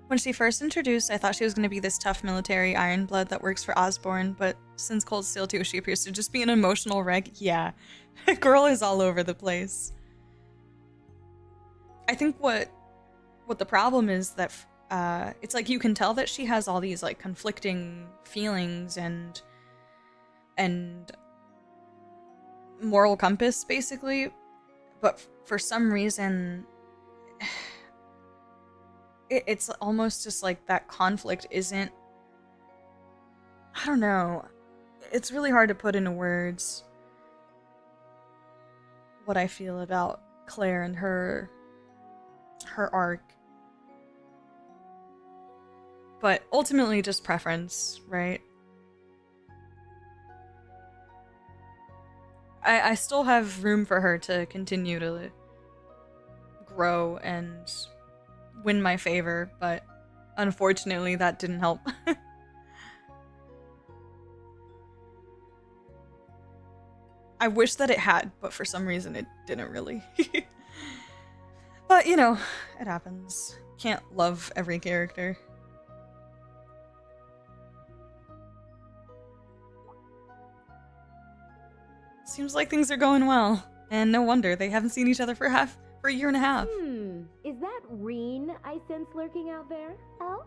When she first introduced, I thought she was going to be this tough military iron blood that works for Osborne, but since Cold Steel 2, she appears to just be an emotional wreck. Yeah, girl is all over the place. I think what the problem is that it's like you can tell that she has all these like conflicting feelings and moral compass basically, but for some reason it's almost just like that conflict isn't, I don't know, it's really hard to put into words what I feel about Claire and her arc. But ultimately just preference, right? I still have room for her to continue to grow and win my favor, but unfortunately that didn't help. I wish that it had, but for some reason it didn't really. But, you know, it happens. Can't love every character. Seems like things are going well, and no wonder they haven't seen each other for a year and a half. Is that Rean I sense lurking out there? Oh?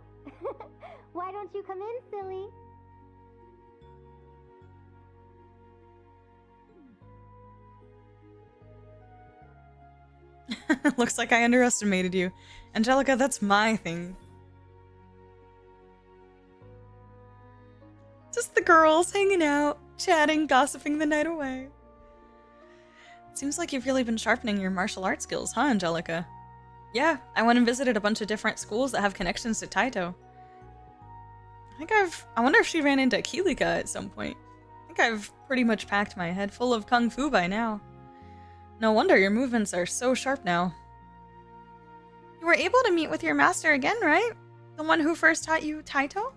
Why don't you come in, silly? Looks like I underestimated you. Angelica, that's my thing. Just the girls hanging out, chatting, gossiping the night away. Seems like you've really been sharpening your martial arts skills, huh, Angelica? Yeah, I went and visited a bunch of different schools that have connections to Taito. I wonder if she ran into Kilika at some point. I think I've pretty much packed my head full of kung fu by now. No wonder your movements are so sharp now. You were able to meet with your master again, right? The one who first taught you Taito?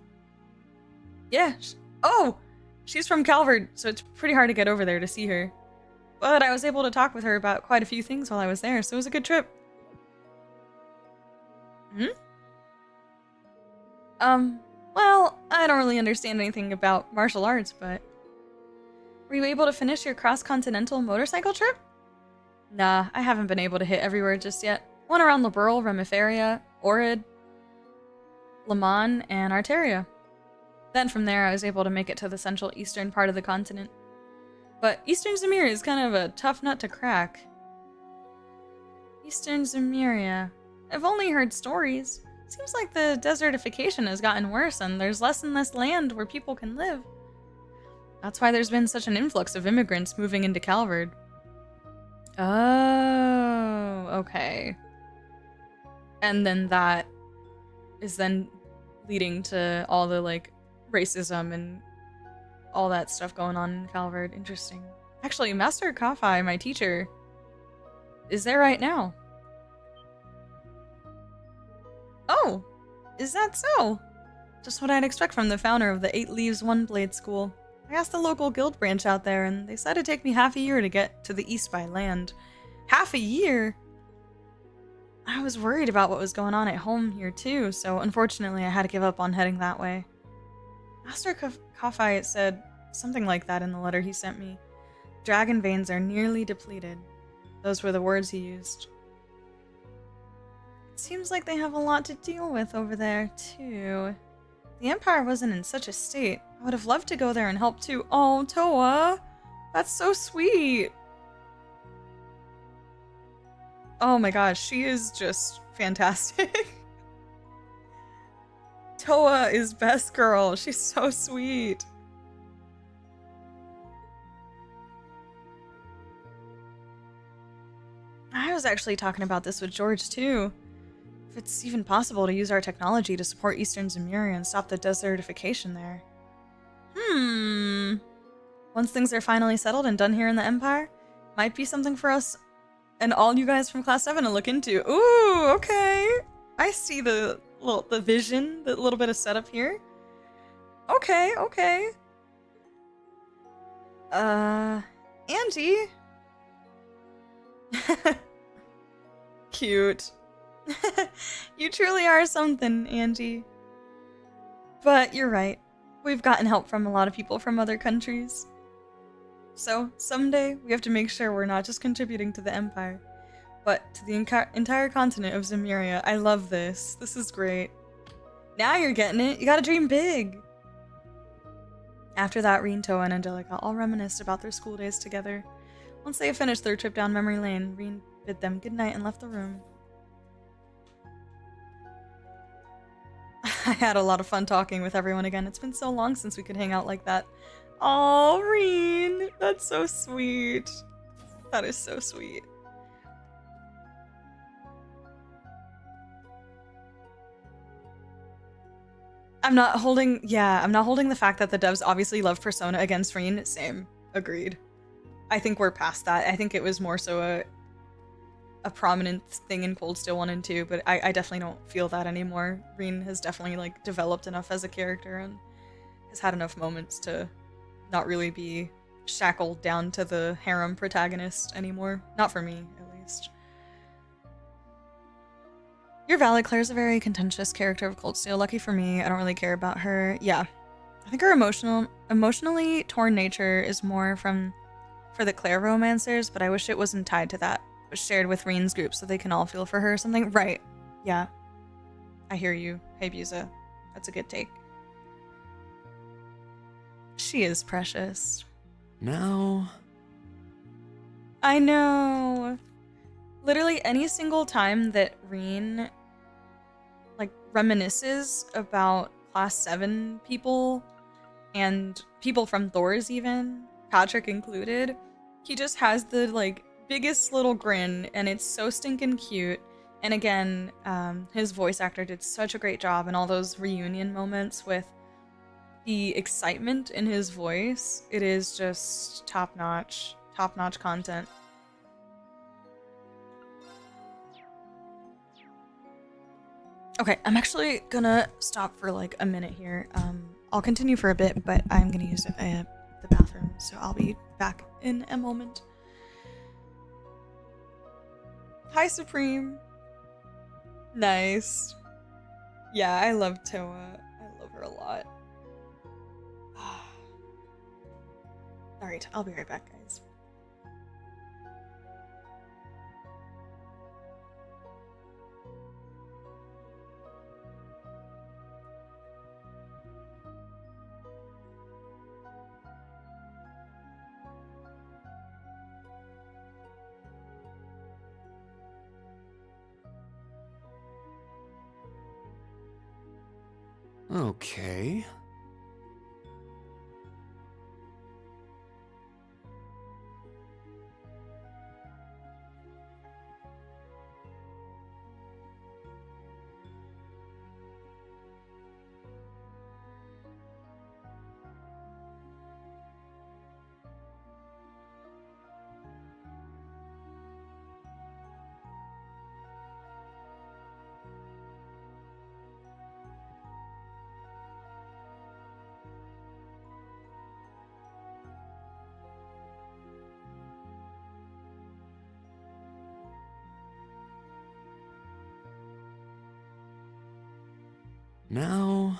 Yeah. Oh! She's from Calvard, so it's pretty hard to get over there to see her. But I was able to talk with her about quite a few things while I was there, so it was a good trip. Well, I don't really understand anything about martial arts, but... Were you able to finish your cross-continental motorcycle trip? Nah, I haven't been able to hit everywhere just yet. Went around Liberl, Remiferia, Orid, Le Mans, and Arteria. Then from there, I was able to make it to the central eastern part of the continent. But Eastern Zemuria is kind of a tough nut to crack. Eastern Zemuria. I've only heard stories. Seems like the desertification has gotten worse and there's less and less land where people can live. That's why there's been such an influx of immigrants moving into Calvard. Oh, okay. And then that is then leading to all the, like, racism and all that stuff going on in Calvard. Interesting. Actually, Master Kafai, my teacher, is there right now. Oh, is that so? Just what I'd expect from the founder of the 8 Leaves One Blade School. I asked the local guild branch out there, and they said it'd take me half a year to get to the east by land. Half a year? I was worried about what was going on at home here too, so unfortunately I had to give up on heading that way. Master Kafai said something like that in the letter he sent me. Dragon veins are nearly depleted. Those were the words he used. It seems like they have a lot to deal with over there, too. The Empire wasn't in such a state. I would have loved to go there and help too. Oh, Towa! That's so sweet! Oh my gosh, she is just fantastic. Towa is best girl. She's so sweet. I was actually talking about this with George too. If it's even possible to use our technology to support Eastern Zemuria and stop the desertification there. Once things are finally settled and done here in the Empire, might be something for us and all you guys from Class 7 to look into. Ooh, okay. I see the vision, the little bit of setup here. Okay, okay. Angie. Cute. You truly are something, Angie. But you're right. We've gotten help from a lot of people from other countries. So, someday, we have to make sure we're not just contributing to the Empire, but to the entire continent of Zemuria. I love this. This is great. Now you're getting it. You gotta dream big. After that, Rean, Towa, and Angelica all reminisced about their school days together. Once they had finished their trip down memory lane, Rean bid them goodnight and left the room. I had a lot of fun talking with everyone again. It's been so long since we could hang out like that. Oh, Rean! That's so sweet. That is so sweet. I'm not holding the fact that the devs obviously love Persona against Rean. Same. Agreed. I think we're past that. I think it was more so a prominent thing in Cold Steel 1 and 2, but I definitely don't feel that anymore. Rean has definitely like developed enough as a character and has had enough moments to not really be shackled down to the harem protagonist anymore. Not for me, at least. You're valid. Claire's a very contentious character of Cold Steel. Lucky for me, I don't really care about her. Yeah. I think her emotionally torn nature is more for the Claire romancers, but I wish it wasn't tied to that. It was shared with Rean's group so they can all feel for her or something. Right. Yeah. I hear you. Hey, Buza. That's a good take. She is precious. Now... I know. Literally any single time that Rean like reminisces about Class 7 people and people from Thor's even, Patrick included, he just has the like biggest little grin and it's so stinking cute. And again, his voice actor did such a great job in all those reunion moments with the excitement in his voice. It is just top-notch content. Okay, I'm actually gonna stop for like a minute here. I'll continue for a bit, but I'm gonna use the bathroom, so I'll be back in a moment. Hi, Supreme. Nice. Yeah, I love Towa. I love her a lot. Alright, I'll be right back, guys. Okay. Now...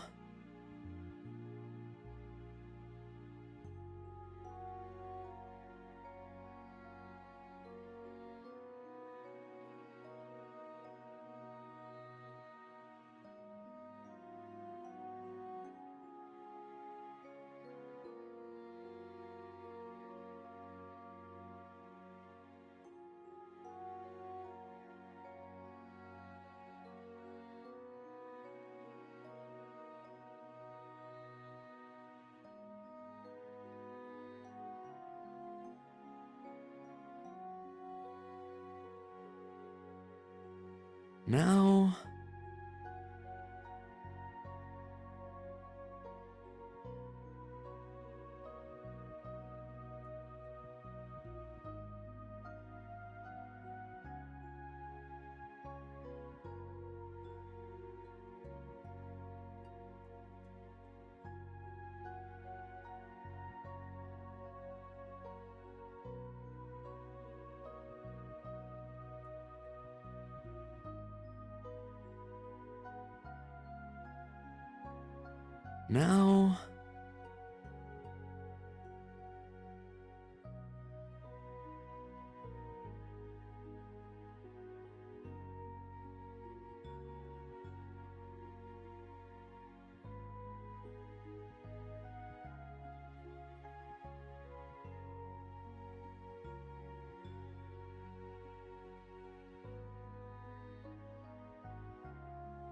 Now... Now...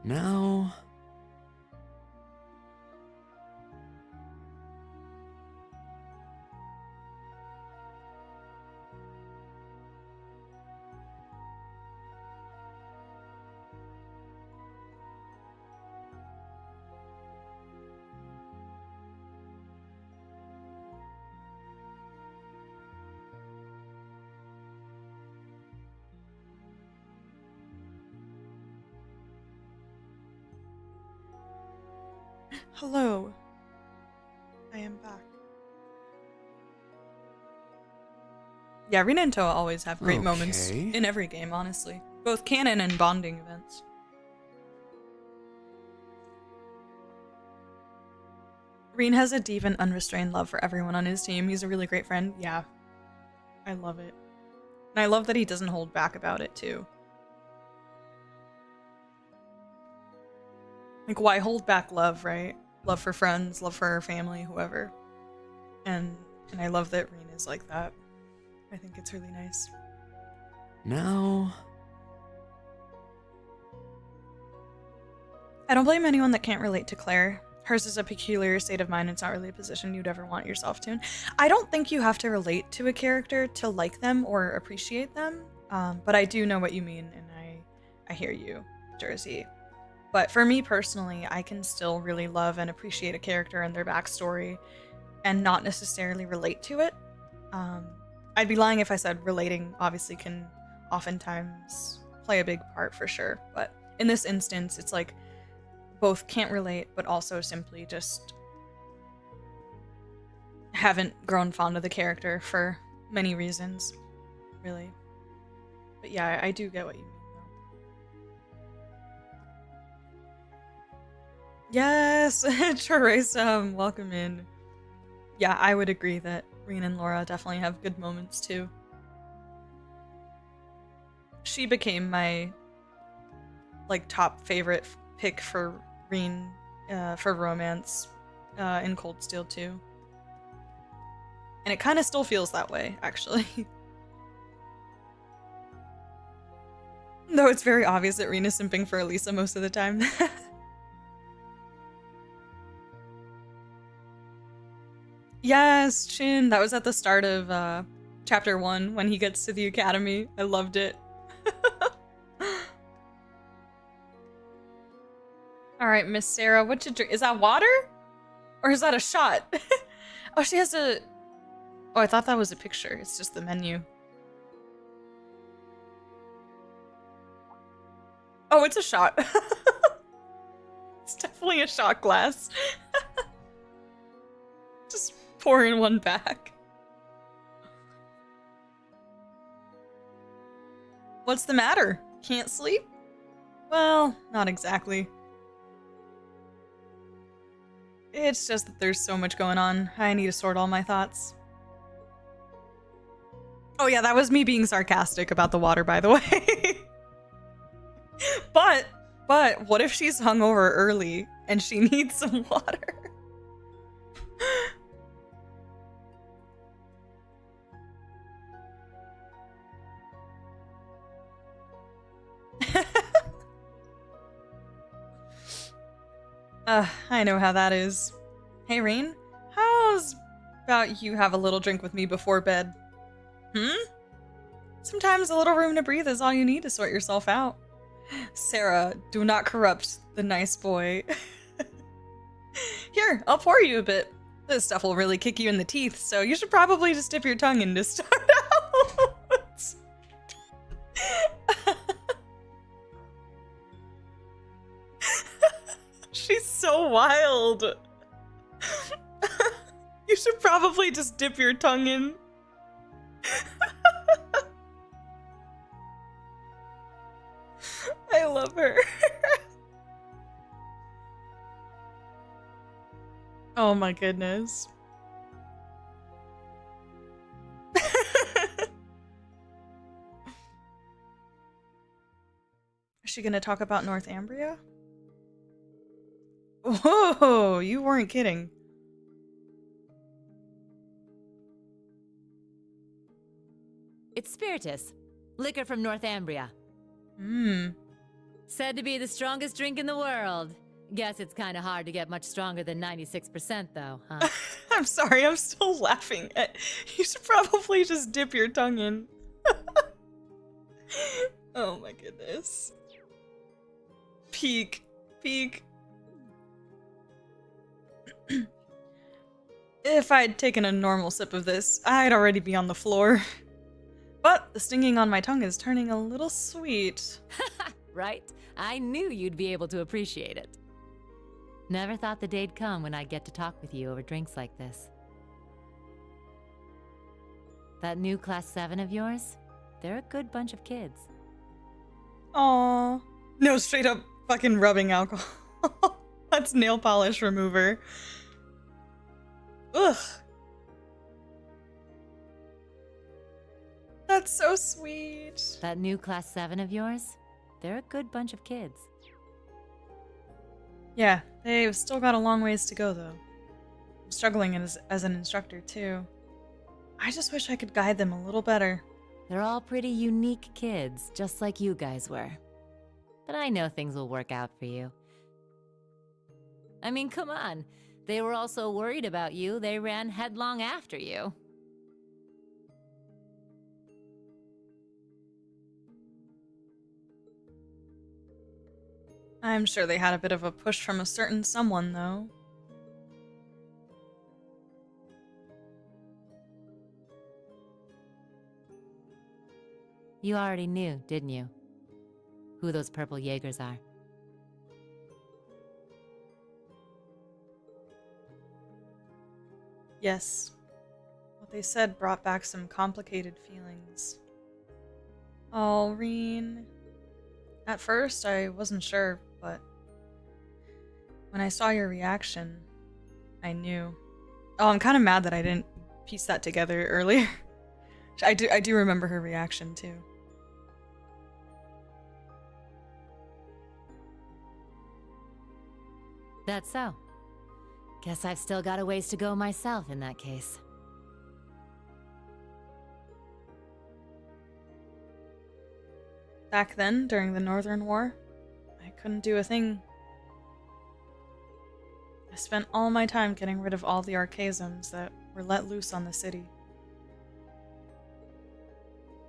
Now... Hello. I am back. Yeah, Rean and Towa always have great moments in every game, honestly. Both canon and bonding events. Rean has a deep and unrestrained love for everyone on his team. He's a really great friend. Yeah. I love it. And I love that he doesn't hold back about it, too. Like, why hold back love, right? Love for friends, love for family, whoever. And I love that Rean is like that. I think it's really nice. Now... I don't blame anyone that can't relate to Claire. Hers is a peculiar state of mind. It's not really a position you'd ever want yourself to. I don't think you have to relate to a character to like them or appreciate them. But I do know what you mean, and I hear you, Jersey. But for me personally, I can still really love and appreciate a character and their backstory and not necessarily relate to it. I'd be lying if I said relating obviously can oftentimes play a big part for sure. But in this instance, it's like both can't relate, but also simply just haven't grown fond of the character for many reasons, really. But yeah, I do get what you mean. Yes, Ch3, welcome in. Yeah, I would agree that Rean and Laura definitely have good moments too. She became my like top favorite pick for Rean for romance in Cold Steel 2. And it kind of still feels that way, actually. Though it's very obvious that Rean is simping for Elisa most of the time. Yes, Chin. That was at the start of chapter 1 when he gets to the academy. I loved it. All right, Miss Sarah, what you drink? Is that water? Or is that a shot? Oh, she has a... Oh, I thought that was a picture. It's just the menu. Oh, it's a shot. It's definitely a shot glass. Just pouring one back. What's the matter? Can't sleep? Well, not exactly. It's just that there's so much going on. I need to sort all my thoughts. Oh yeah, that was me being sarcastic about the water, by the way. But what if she's hungover early and she needs some water? I know how that is. Hey, Rean, how's about you have a little drink with me before bed? Sometimes a little room to breathe is all you need to sort yourself out. Sarah, do not corrupt the nice boy. Here, I'll pour you a bit. This stuff will really kick you in the teeth, so you should probably just dip your tongue in to start out. She's so wild. You should probably just dip your tongue in. I love her. Oh my goodness. Is she gonna talk about Northumbria? Whoa, you weren't kidding. It's spiritus. Liquor from Northumbria. Hmm. Said to be the strongest drink in the world. Guess it's kind of hard to get much stronger than 96% though, huh? I'm sorry, I'm still laughing. You should probably just dip your tongue in. Oh my goodness. Peak. Peak. If I'd taken a normal sip of this, I'd already be on the floor. But the stinging on my tongue is turning a little sweet. Right? I knew you'd be able to appreciate it. Never thought the day'd come when I'd get to talk with you over drinks like this. That new Class 7 of yours? They're a good bunch of kids. Aww. No, straight up fucking rubbing alcohol. That's nail polish remover. Ugh. That's so sweet. That new Class 7 of yours? They're a good bunch of kids. Yeah, they've still got a long ways to go, though. I'm struggling as an instructor, too. I just wish I could guide them a little better. They're all pretty unique kids, just like you guys were. But I know things will work out for you. I mean, come on. They were all so worried about you, they ran headlong after you. I'm sure they had a bit of a push from a certain someone, though. You already knew, didn't you? Who those purple Jaegers are. Yes. What they said brought back some complicated feelings. Oh, Rean. At first, I wasn't sure, but when I saw your reaction, I knew. Oh, I'm kind of mad that I didn't piece that together earlier. I do remember her reaction, too. That's so. Guess I've still got a ways to go myself in that case. Back then, during the Northern War, I couldn't do a thing. I spent all my time getting rid of all the archaisms that were let loose on the city.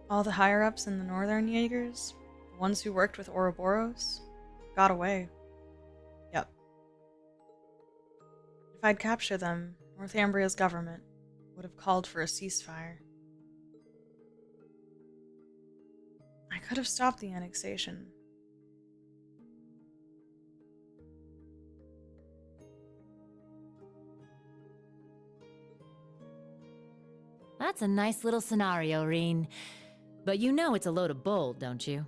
All the higher-ups in the Northern Jaegers, the ones who worked with Ouroboros, got away. Yep. If I'd captured them, Northumbria's government would have called for a ceasefire. I could have stopped the annexation. That's a nice little scenario, Rean. But you know it's a load of bull, don't you?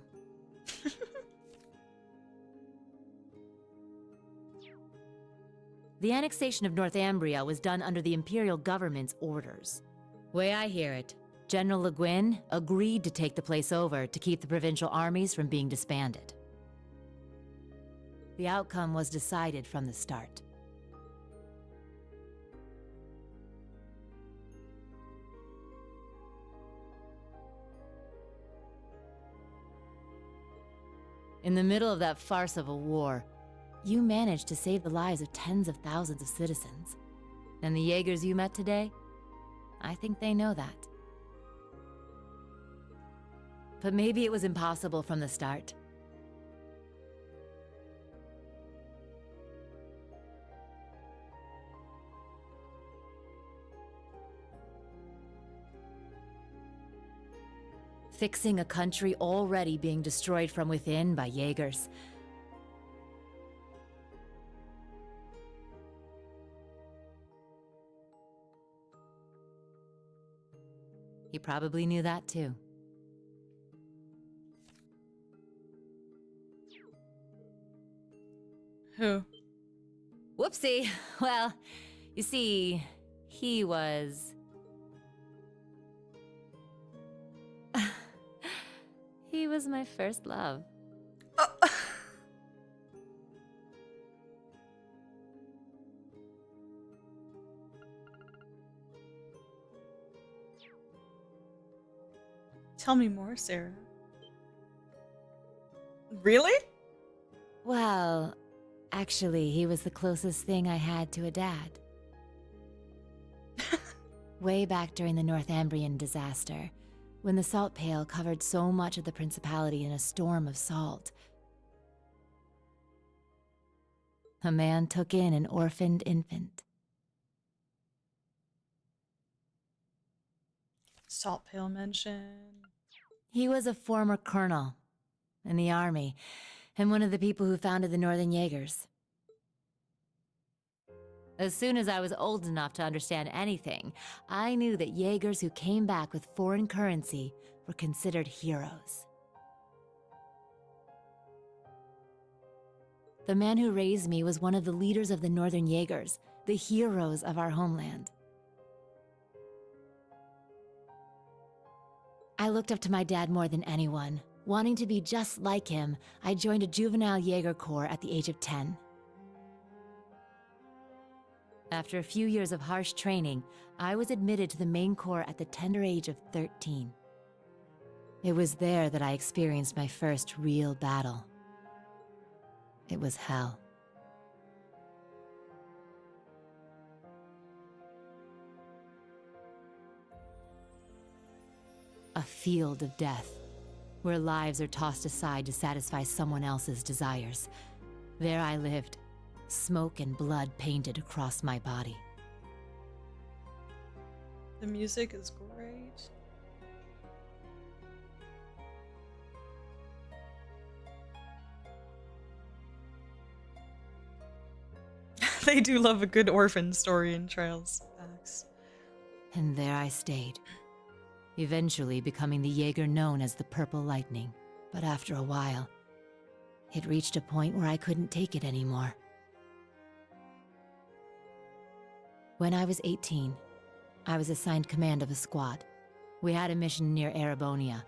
The annexation of Northumbria was done under the Imperial government's orders. Way I hear it, General Le Guin agreed to take the place over to keep the provincial armies from being disbanded. The outcome was decided from the start. In the middle of that farce of a war, you managed to save the lives of tens of thousands of citizens. And the Jaegers you met today? I think they know that. But maybe it was impossible from the start. fixing a country already being destroyed from within by Jaegers. He probably knew that too. Who? Whoopsie. Well, you see, he was... he was my first love. Tell me more, Sarah. Really? Well, actually, he was the closest thing I had to a dad. Way back during the Northumbrian disaster, when the salt pail covered so much of the Principality in a storm of salt, a man took in an orphaned infant. Salt pail mention. He was a former colonel in the army, and one of the people who founded the Northern Jaegers. As soon as I was old enough to understand anything, I knew that Jaegers who came back with foreign currency were considered heroes. The man who raised me was one of the leaders of the Northern Jaegers, the heroes of our homeland. I looked up to my dad more than anyone. Wanting to be just like him, I joined a juvenile Jaeger Corps at the age of 10. After a few years of harsh training, I was admitted to the main corps at the tender age of 13. It was there that I experienced my first real battle. It was hell. A field of death, where lives are tossed aside to satisfy someone else's desires. There I lived, smoke and blood painted across my body. The music is great. They do love a good orphan story in Trails. Facts. And there I stayed, eventually becoming the Jaeger known as the Purple Lightning. But after a while, it reached a point where I couldn't take it anymore. When I was 18, I was assigned command of a squad. We had a mission near Erebonia,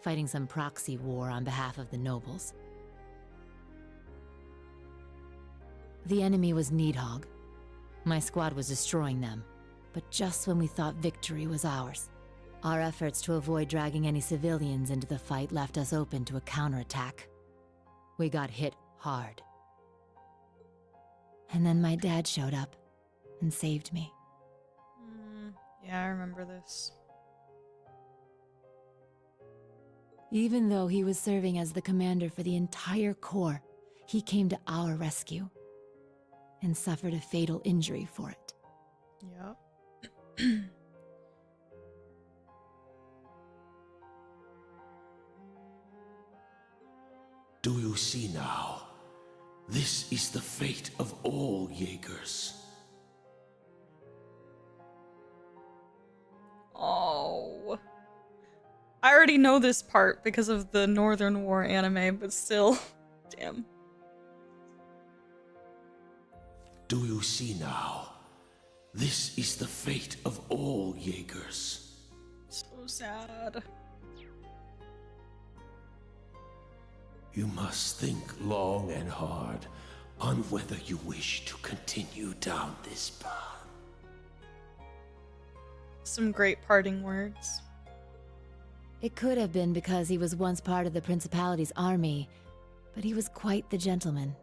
fighting some proxy war on behalf of the nobles. The enemy was Needhog. My squad was destroying them, but just when we thought victory was ours. Our efforts to avoid dragging any civilians into the fight left us open to a counterattack. We got hit hard. And then my dad showed up and saved me. Yeah, I remember this. Even though he was serving as the commander for the entire corps, he came to our rescue and suffered a fatal injury for it. Yep. Do you see now? This is the fate of all Jaegers. Oh. I already know this part because of the Northern War anime, but still. Damn. Do you see now? This is the fate of all Jaegers. So sad. You must think long and hard on whether you wish to continue down this path. Some great parting words. It could have been because he was once part of the Principality's army, but he was quite the gentleman.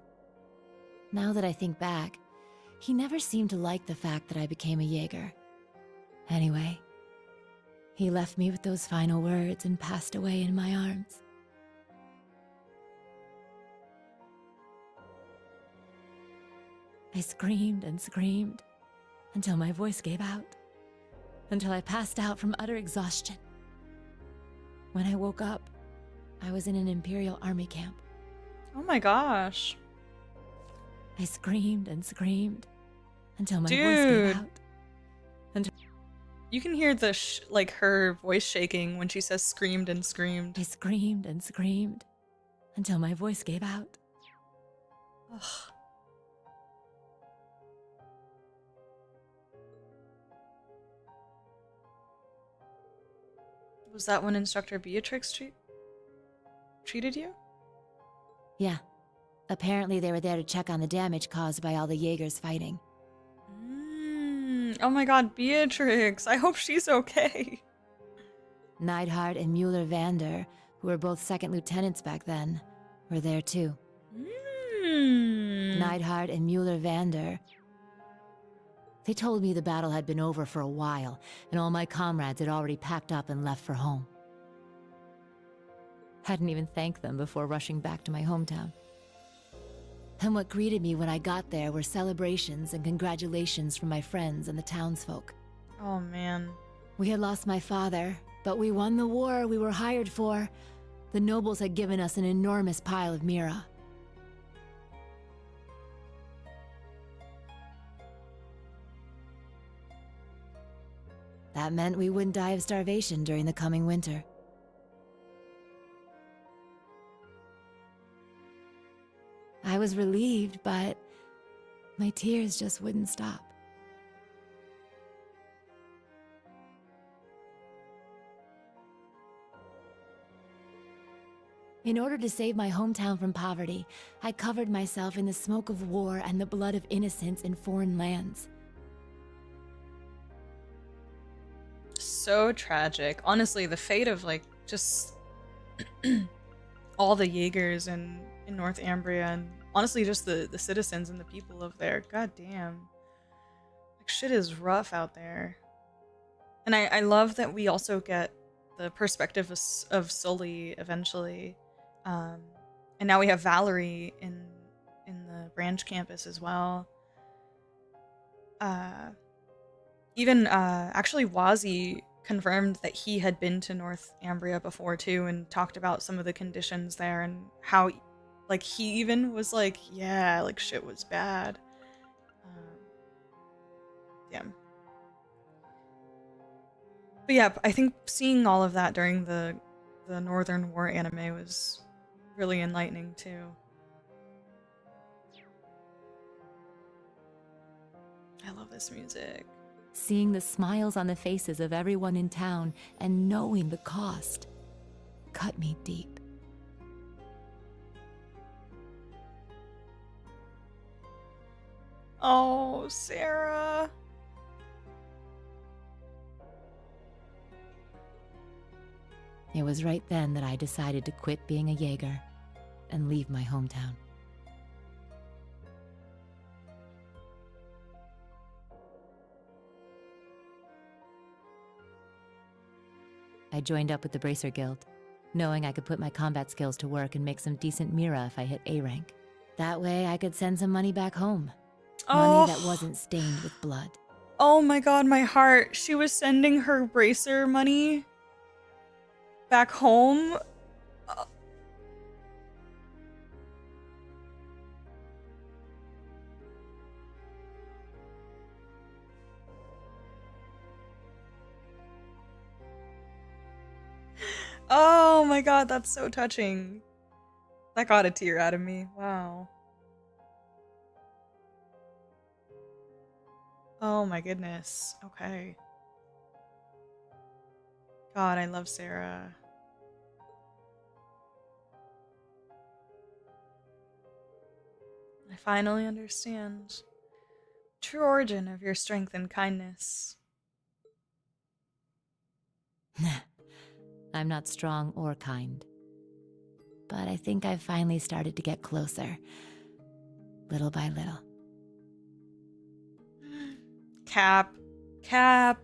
Now that I think back, he never seemed to like the fact that I became a Jaeger. Anyway, he left me with those final words and passed away in my arms. I screamed and screamed until my voice gave out, until I passed out from utter exhaustion. When I woke up, I was in an Imperial Army camp. Oh my gosh. I screamed and screamed until my voice Dude. gave out. You can hear the like her voice shaking when she says screamed and screamed. I screamed and screamed until my voice gave out. Ugh. Was that when Instructor Beatrix treated you? Yeah. Apparently they were there to check on the damage caused by all the Jaegers fighting. Oh my god, Beatrix. I hope she's okay. Neidhart and Mueller Vander, who were both second lieutenants back then, were there too. Neidhart and Mueller Vander. They told me the battle had been over for a while, and all my comrades had already packed up and left for home. Hadn't even thanked them before rushing back to my hometown. And what greeted me when I got there were celebrations and congratulations from my friends and the townsfolk. Oh man. We had lost my father, but we won the war we were hired for. The nobles had given us an enormous pile of Mira. That meant we wouldn't die of starvation during the coming winter. I was relieved, but my tears just wouldn't stop. In order to save my hometown from poverty, I covered myself in the smoke of war and the blood of innocents in foreign lands. So tragic. Honestly, the fate of like just all the Jaegers in North Ambria, and honestly just the citizens and the people of there. God damn. Like shit is rough out there. And I love that we also get the perspective of Sully eventually. And now we have Valerie in the branch campus as well. Even actually Wazi confirmed that he had been to North Ambria before too, and talked about some of the conditions there and how like he even was like, yeah, like shit was bad. Damn. But yeah, I think seeing all of that during the Northern War anime was really enlightening too. I love this music. Seeing the smiles on the faces of everyone in town and knowing the cost cut me deep. Oh, Sarah. It was right then that I decided to quit being a Jaeger and leave my hometown. I joined up with the Bracer Guild, knowing I could put my combat skills to work and make some decent Mira if I hit A rank. That way I could send some money back home. Money that wasn't stained with blood. Oh my god, my heart. She was sending her bracer money back home. Oh my god, that's so touching. That got a tear out of me. Wow. Oh my goodness. Okay. God, I love Sarah. I finally understand true origin of your strength and kindness. I'm not strong or kind. But I think I've finally started to get closer. Little by little. Cap. Cap.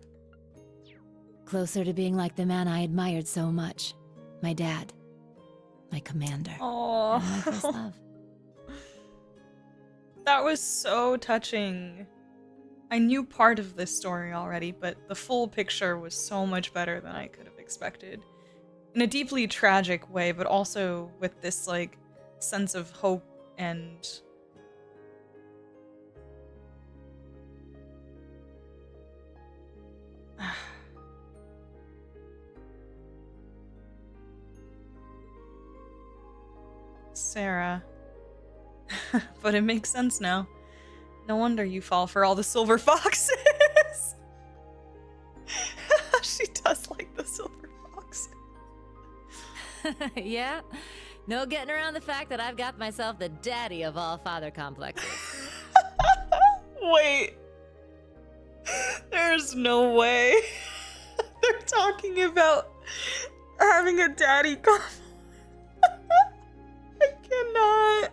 Closer to being like the man I admired so much. My dad. My commander. Oh. And my first love. That was so touching. I knew part of this story already, but the full picture was so much better than I could have expected. in a deeply tragic way, but also with this like sense of hope and Sarah. But it makes sense now. No wonder you fall for all the silver foxes. She does like the silver foxes. Yeah? No getting around the fact that I've got myself the daddy of all father complexes. Wait. There's no way. They're talking about having a daddy complex. I cannot.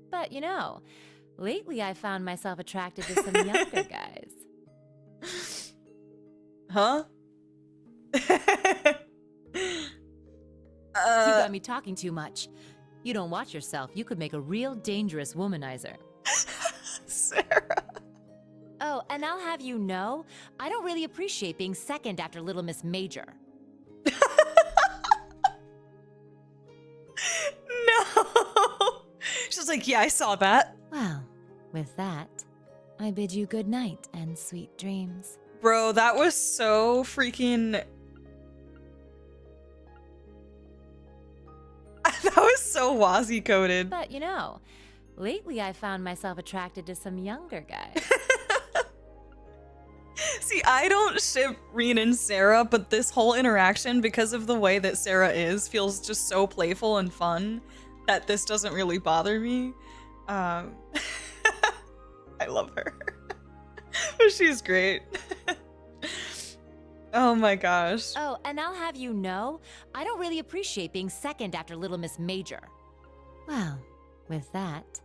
But, you know, lately I found myself attracted to some younger guys. Huh? You got me talking too much. You don't watch yourself, you could make a real dangerous womanizer. Sarah. Oh, and I'll have you know, I don't really appreciate being second after Little Miss Major. No! She's like, yeah, I saw that. Well, with that, I bid you good night and sweet dreams. Bro, that was so freaking... That was so Wazzy-coded. But, you know, lately I found myself attracted to some younger guys. See, I don't ship Rean and Sarah, but this whole interaction, because of the way that Sarah is, feels just so playful and fun that this doesn't really bother me. I love her. But she's great. Oh my gosh. Oh, and I'll have you know, I don't really appreciate being second after Little Miss Major. Well, with that,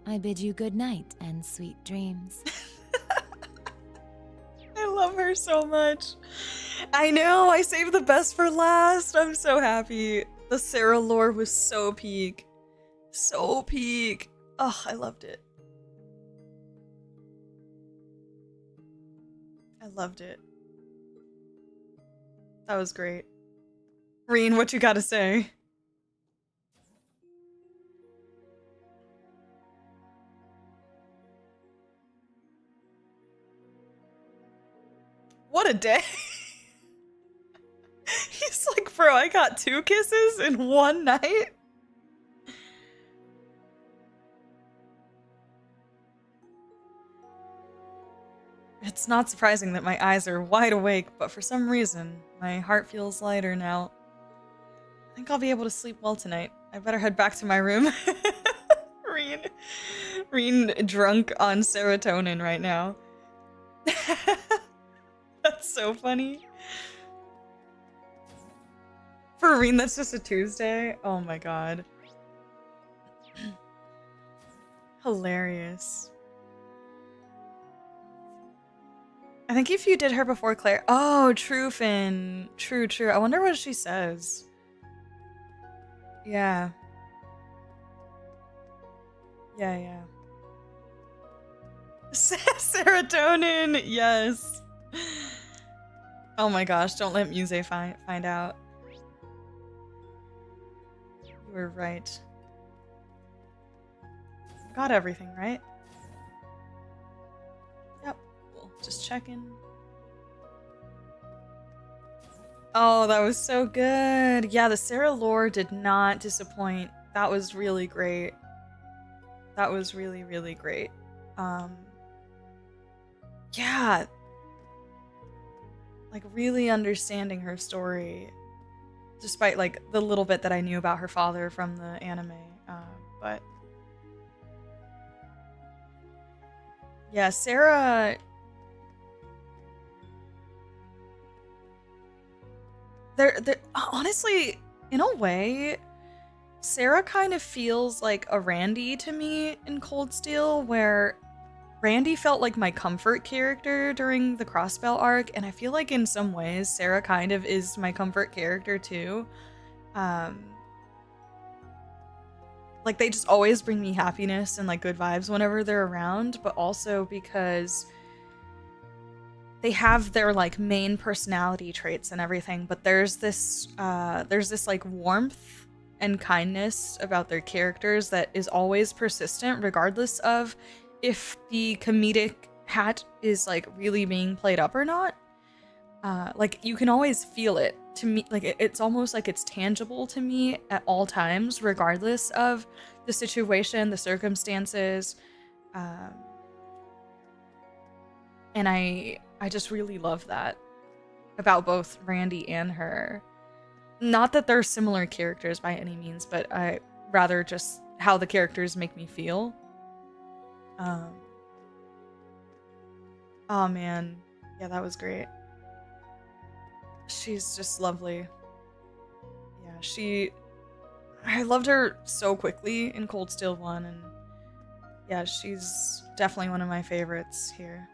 I bid you good night and sweet dreams. I love her so much. I know, I saved the best for last. I'm so happy. The Sarah lore was so peak. So peak. Oh, I loved it. I loved it. That was great. Rean, what you gotta say? What a day. He's like, bro, I got 2 kisses in one night? It's not surprising that my eyes are wide awake, but for some reason, my heart feels lighter now. I think I'll be able to sleep well tonight. I better head back to my room. Rean drunk on serotonin right now. That's so funny. For Rean, that's just a Tuesday? Oh my god. Hilarious. I think if you did her before Claire... Oh, true, Finn. True, true. I wonder what she says. Yeah. Yeah. Serotonin! Yes. Oh my gosh, don't let Muse find out. You were right. Got everything, right? Yep. Cool. Just checking. Oh, that was so good. Yeah, the Sarah lore did not disappoint. That was really great. That was really, really great. Yeah. Like, really understanding her story, despite, like, the little bit that I knew about her father from the anime. But yeah, Sarah... Honestly, in a way, Sarah kind of feels like a Randy to me in Cold Steel, where Randy felt like my comfort character during the Crossbell arc, and I feel like in some ways Sarah kind of is my comfort character too. like they just always bring me happiness and like good vibes whenever they're around, but also because they have their like main personality traits and everything, but there's this like warmth and kindness about their characters that is always persistent regardless of if the comedic hat is like really being played up or not. Like you can always feel it. To me, like it's almost like it's tangible to me at all times, regardless of the situation, the circumstances. And I just really love that about both Randy and her. Not that they're similar characters by any means, but I rather just how the characters make me feel. Oh man, yeah, that was great. She's just lovely. Yeah, I loved her so quickly in Cold Steel 1, and yeah, she's definitely one of my favorites here.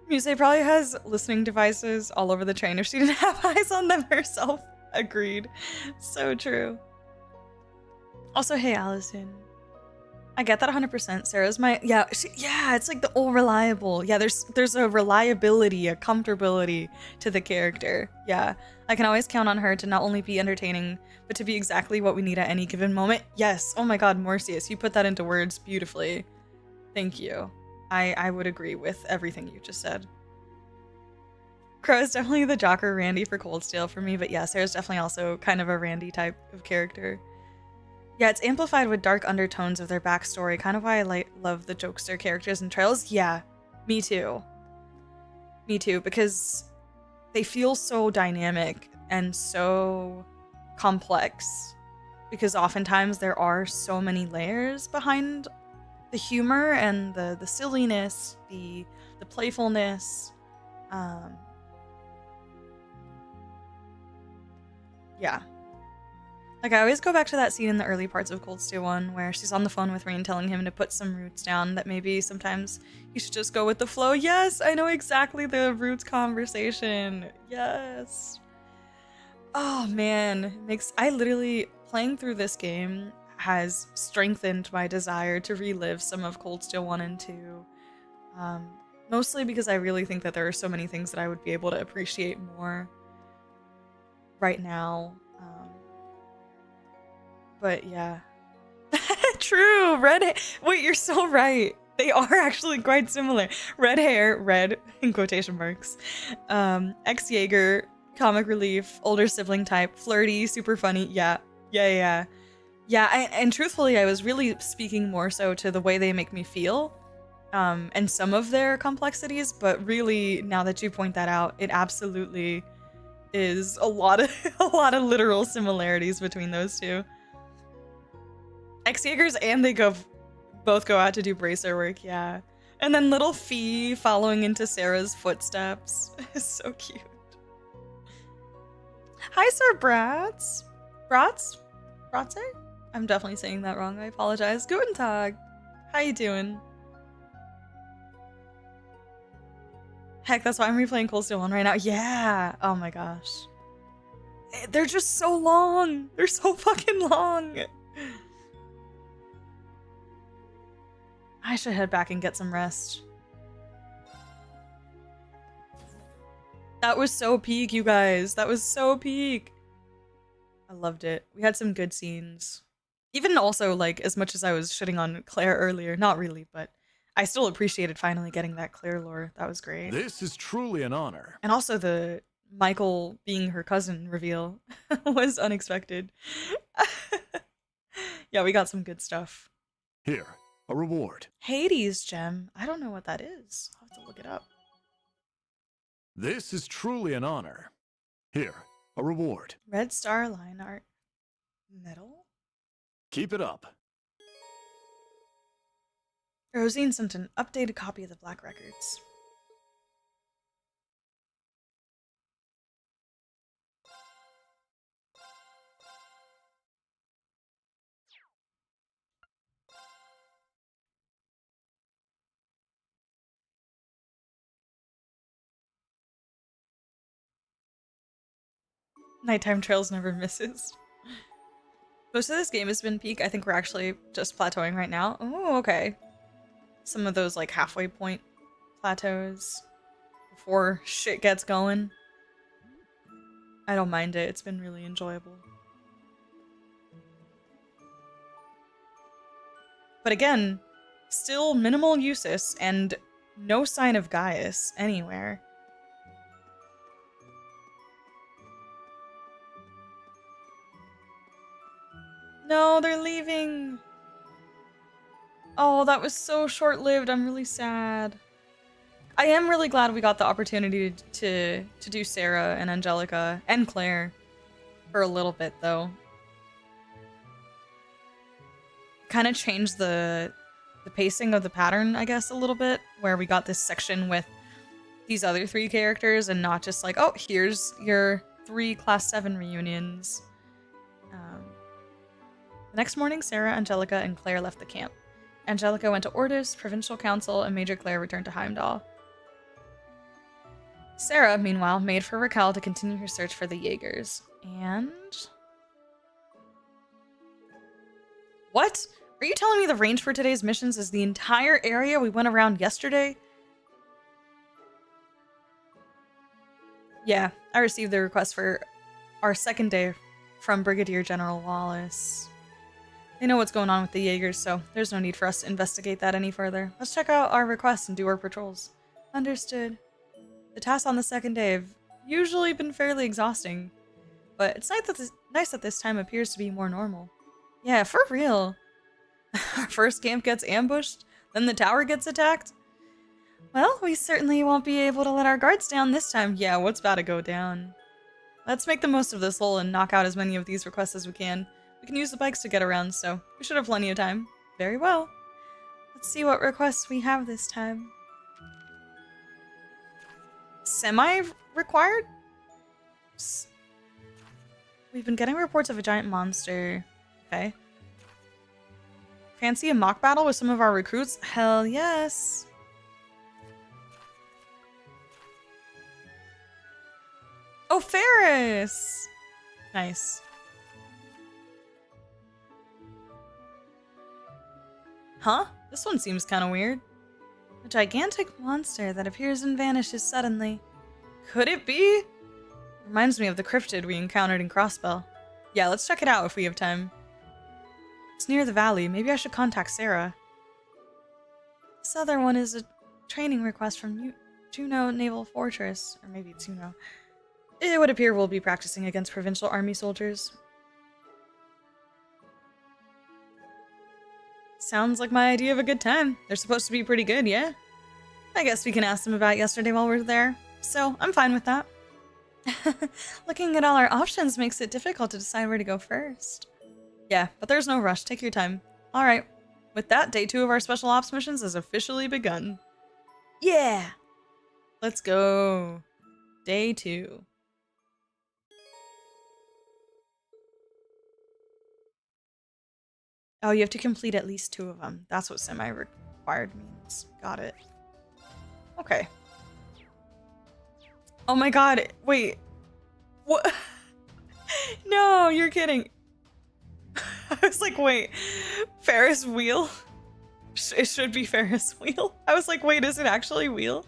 Muse probably has listening devices all over the train if she didn't have eyes on them herself. Agreed. So true. Also, hey, Allison. I get that 100%. Sarah's my... Yeah, it's like the old reliable. Yeah, there's a reliability, a comfortability to the character. Yeah, I can always count on her to not only be entertaining, but to be exactly what we need at any given moment. Yes. Oh my god, Morpheus, you put that into words beautifully. Thank you. I would agree with everything you just said. Crow is definitely the jocker Randy for Cold Steel for me, but yeah, Sarah's definitely also kind of a Randy type of character. Yeah, it's amplified with dark undertones of their backstory, kind of why I love the jokester characters in Trails. Yeah, me too. Me too, because they feel so dynamic and so complex, because oftentimes there are so many layers behind the humor and the silliness, the playfulness. Yeah. Like, I always go back to that scene in the early parts of Cold Steel 1 where she's on the phone with Rean telling him to put some roots down, that maybe sometimes you should just go with the flow. Yes, I know exactly the roots conversation. Yes. Oh man, I literally, playing through this game has strengthened my desire to relive some of Cold Steel 1 and 2. Mostly because I really think that there are so many things that I would be able to appreciate more right now. But yeah. True, wait, you're so right. They are actually quite similar. Red hair, red in quotation marks. Ex-Jaeger, comic relief, older sibling type, flirty, super funny. Yeah, and truthfully, I was really speaking more so to the way they make me feel, and some of their complexities, but really, now that you point that out, it absolutely is a lot of literal similarities between those two. Ex-Jaegers, and they both go out to do bracer work, yeah. And then little Fee following into Sarah's footsteps is so cute. Hi, Sir Bratz. Bratz? Bratze? I'm definitely saying that wrong. I apologize. Guten Tag. How you doing? Heck, that's why I'm replaying Cold Steel 1 right now. Yeah. Oh my gosh. They're just so long. They're so fucking long. I should head back and get some rest. That was so peak, you guys. That was so peak. I loved it. We had some good scenes. Even also, like, as much as I was shitting on Claire earlier, not really, but I still appreciated finally getting that Claire lore. That was great. This is truly an honor. And also the Michael being her cousin reveal was unexpected. Yeah, we got some good stuff. Here, a reward. Hades gem. I don't know what that is. I'll have to look it up. This is truly an honor. Here, a reward. Red Star line art. Medal? Keep it up. Rosine sent an updated copy of the Black Records. Nighttime Trails never misses. Most of this game has been peak. I think we're actually just plateauing right now. Oh, okay. Some of those like halfway point plateaus before shit gets going. I don't mind it. It's been really enjoyable. But again, still minimal uses and no sign of Gaius anywhere. No, they're leaving. Oh, that was so short-lived. I'm really sad. I am really glad we got the opportunity to do Sarah and Angelica and Claire for a little bit, though. Kind of changed the pacing of the pattern, I guess, a little bit, where we got this section with these other 3 characters and not just like, oh, here's your 3 Class 7 reunions. The next morning, Sarah, Angelica, and Claire left the camp. Angelica went to Ordis, Provincial Council, and Major Claire returned to Heimdall. Sarah, meanwhile, made for Raquel to continue her search for the Jaegers. And... what? Are you telling me the range for today's missions is the entire area we went around yesterday? Yeah, I received the request for our second day from Brigadier General Wallace. They know what's going on with the Jaegers, so there's no need for us to investigate that any further. Let's check out our requests and do our patrols. Understood. The tasks on the second day have usually been fairly exhausting, but it's nice that this time appears to be more normal. Yeah, for real. Our first camp gets ambushed, then the tower gets attacked. Well, we certainly won't be able to let our guards down this time. Yeah, what's about to go down? Let's make the most of this lull and knock out as many of these requests as we can. We can use the bikes to get around, so we should have plenty of time. Very well. Let's see what requests we have this time. Semi-required? We've been getting reports of a giant monster. Okay. Fancy a mock battle with some of our recruits? Hell yes. Oh, Ferris! Nice. Huh? This one seems kind of weird. A gigantic monster that appears and vanishes suddenly. Could it be? Reminds me of the cryptid we encountered in Crossbell. Yeah, let's check it out if we have time. It's near the valley. Maybe I should contact Sarah. This other one is a training request from Juno Naval Fortress. Or maybe it's Juno. It would appear we'll be practicing against provincial army soldiers. Sounds like my idea of a good time. They're supposed to be pretty good, yeah? I guess we can ask them about yesterday while we're there. So, I'm fine with that. Looking at all our options makes it difficult to decide where to go first. Yeah, but there's no rush. Take your time. Alright. With that, day 2 of our special ops missions has officially begun. Yeah! Let's go. Day 2. Oh, you have to complete at least 2 of them. That's what semi-required means. Got it. Okay. Oh my god, wait. What? No, you're kidding. I was like, wait. Ferris wheel? It should be Ferris wheel. I was like, wait, is it actually wheel?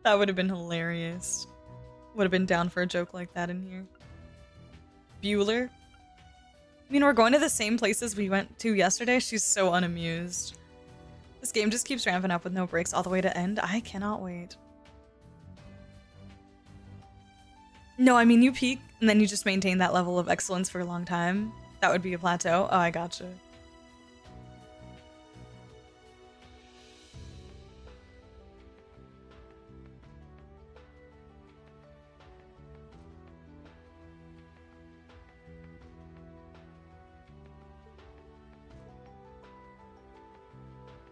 That would have been hilarious. Would have been down for a joke like that in here. Bueller? I mean, we're going to the same places we went to yesterday. She's so unamused. This game just keeps ramping up with no breaks all the way to end. I cannot wait. No, I mean, you peak and then you just maintain that level of excellence for a long time. That would be a plateau. Oh, I gotcha.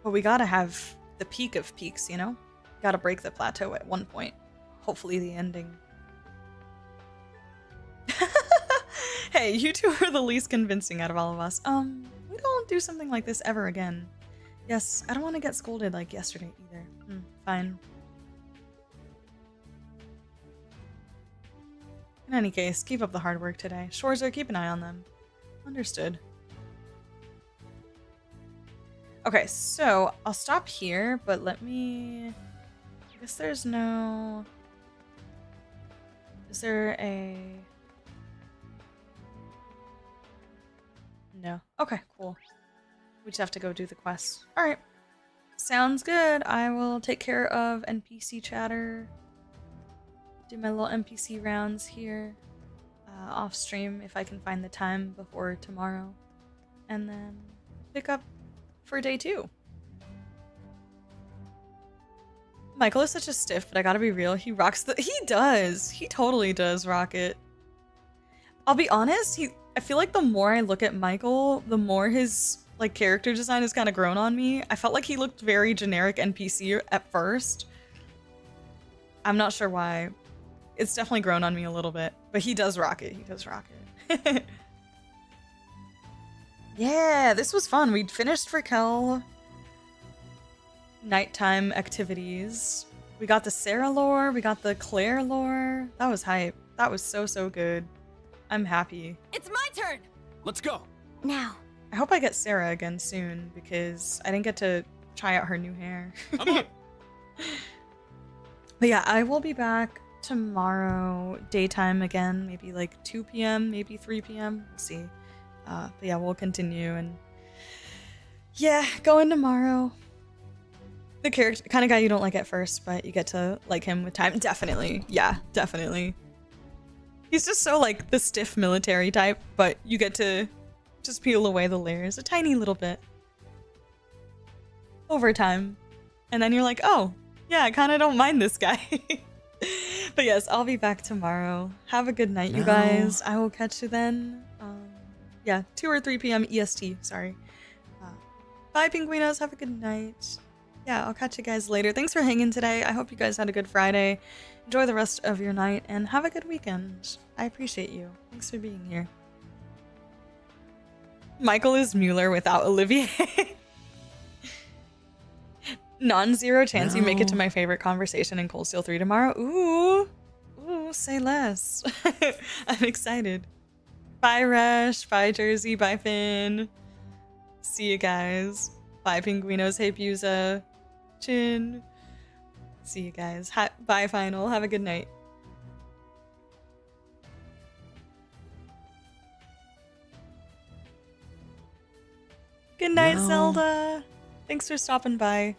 But we gotta have the peak of peaks, you know? Gotta break the plateau at one point. Hopefully the ending. Hey, you two are the least convincing out of all of us. We don't do something like this ever again. Yes, I don't want to get scolded like yesterday either. Fine. In any case, keep up the hard work today. Schwarzer, keep an eye on them. Understood. Okay, so I'll stop here, but let me... I guess there's no... Is there a... No. Okay, cool. We just have to go do the quest. Alright. Sounds good. I will take care of NPC chatter. Do my little NPC rounds here. Off stream if I can find the time before tomorrow. And then pick up for day 2. Michael is such a stiff, but I gotta be real. He rocks the... He does! He totally does rock it. I'll be honest, I feel like the more I look at Michael, the more his like character design has kind of grown on me. I felt like he looked very generic NPC at first. I'm not sure why. It's definitely grown on me a little bit, but he does rock it. He does rock it. Yeah, this was fun. We'd finished Raquel nighttime activities. We got the Sara lore. We got the Claire lore. That was hype. That was so good. I'm happy. It's my turn! Let's go! Now. I hope I get Sara again soon because I didn't get to try out her new hair. But yeah, I will be back tomorrow daytime again, maybe like 2 p.m., maybe 3 p.m. We'll see. But yeah, we'll continue and yeah, going tomorrow. The character, kind of guy you don't like at first, but you get to like him with time. Definitely. Yeah, definitely. He's just so like the stiff military type, but you get to just peel away the layers a tiny little bit over time. And then you're like, oh, yeah, I kind of don't mind this guy. But yes, I'll be back tomorrow. Have a good night, you guys. I will catch you then. Yeah, 2 or 3 p.m. EST, sorry. Bye, Pinguinos. Have a good night. Yeah, I'll catch you guys later. Thanks for hanging today. I hope you guys had a good Friday. Enjoy the rest of your night and have a good weekend. I appreciate you. Thanks for being here. Michael is Mueller without Olivier. Non-zero chance you make it to my favorite conversation in Cold Steel 3 tomorrow. Ooh, say less. I'm excited. Bye, Rush. Bye, Jersey. Bye, Finn. See you guys. Bye, Pinguinos. Hey, Buza. Chin. See you guys. Bye, Final. Have a good night. Good night, Zelda. Thanks for stopping by.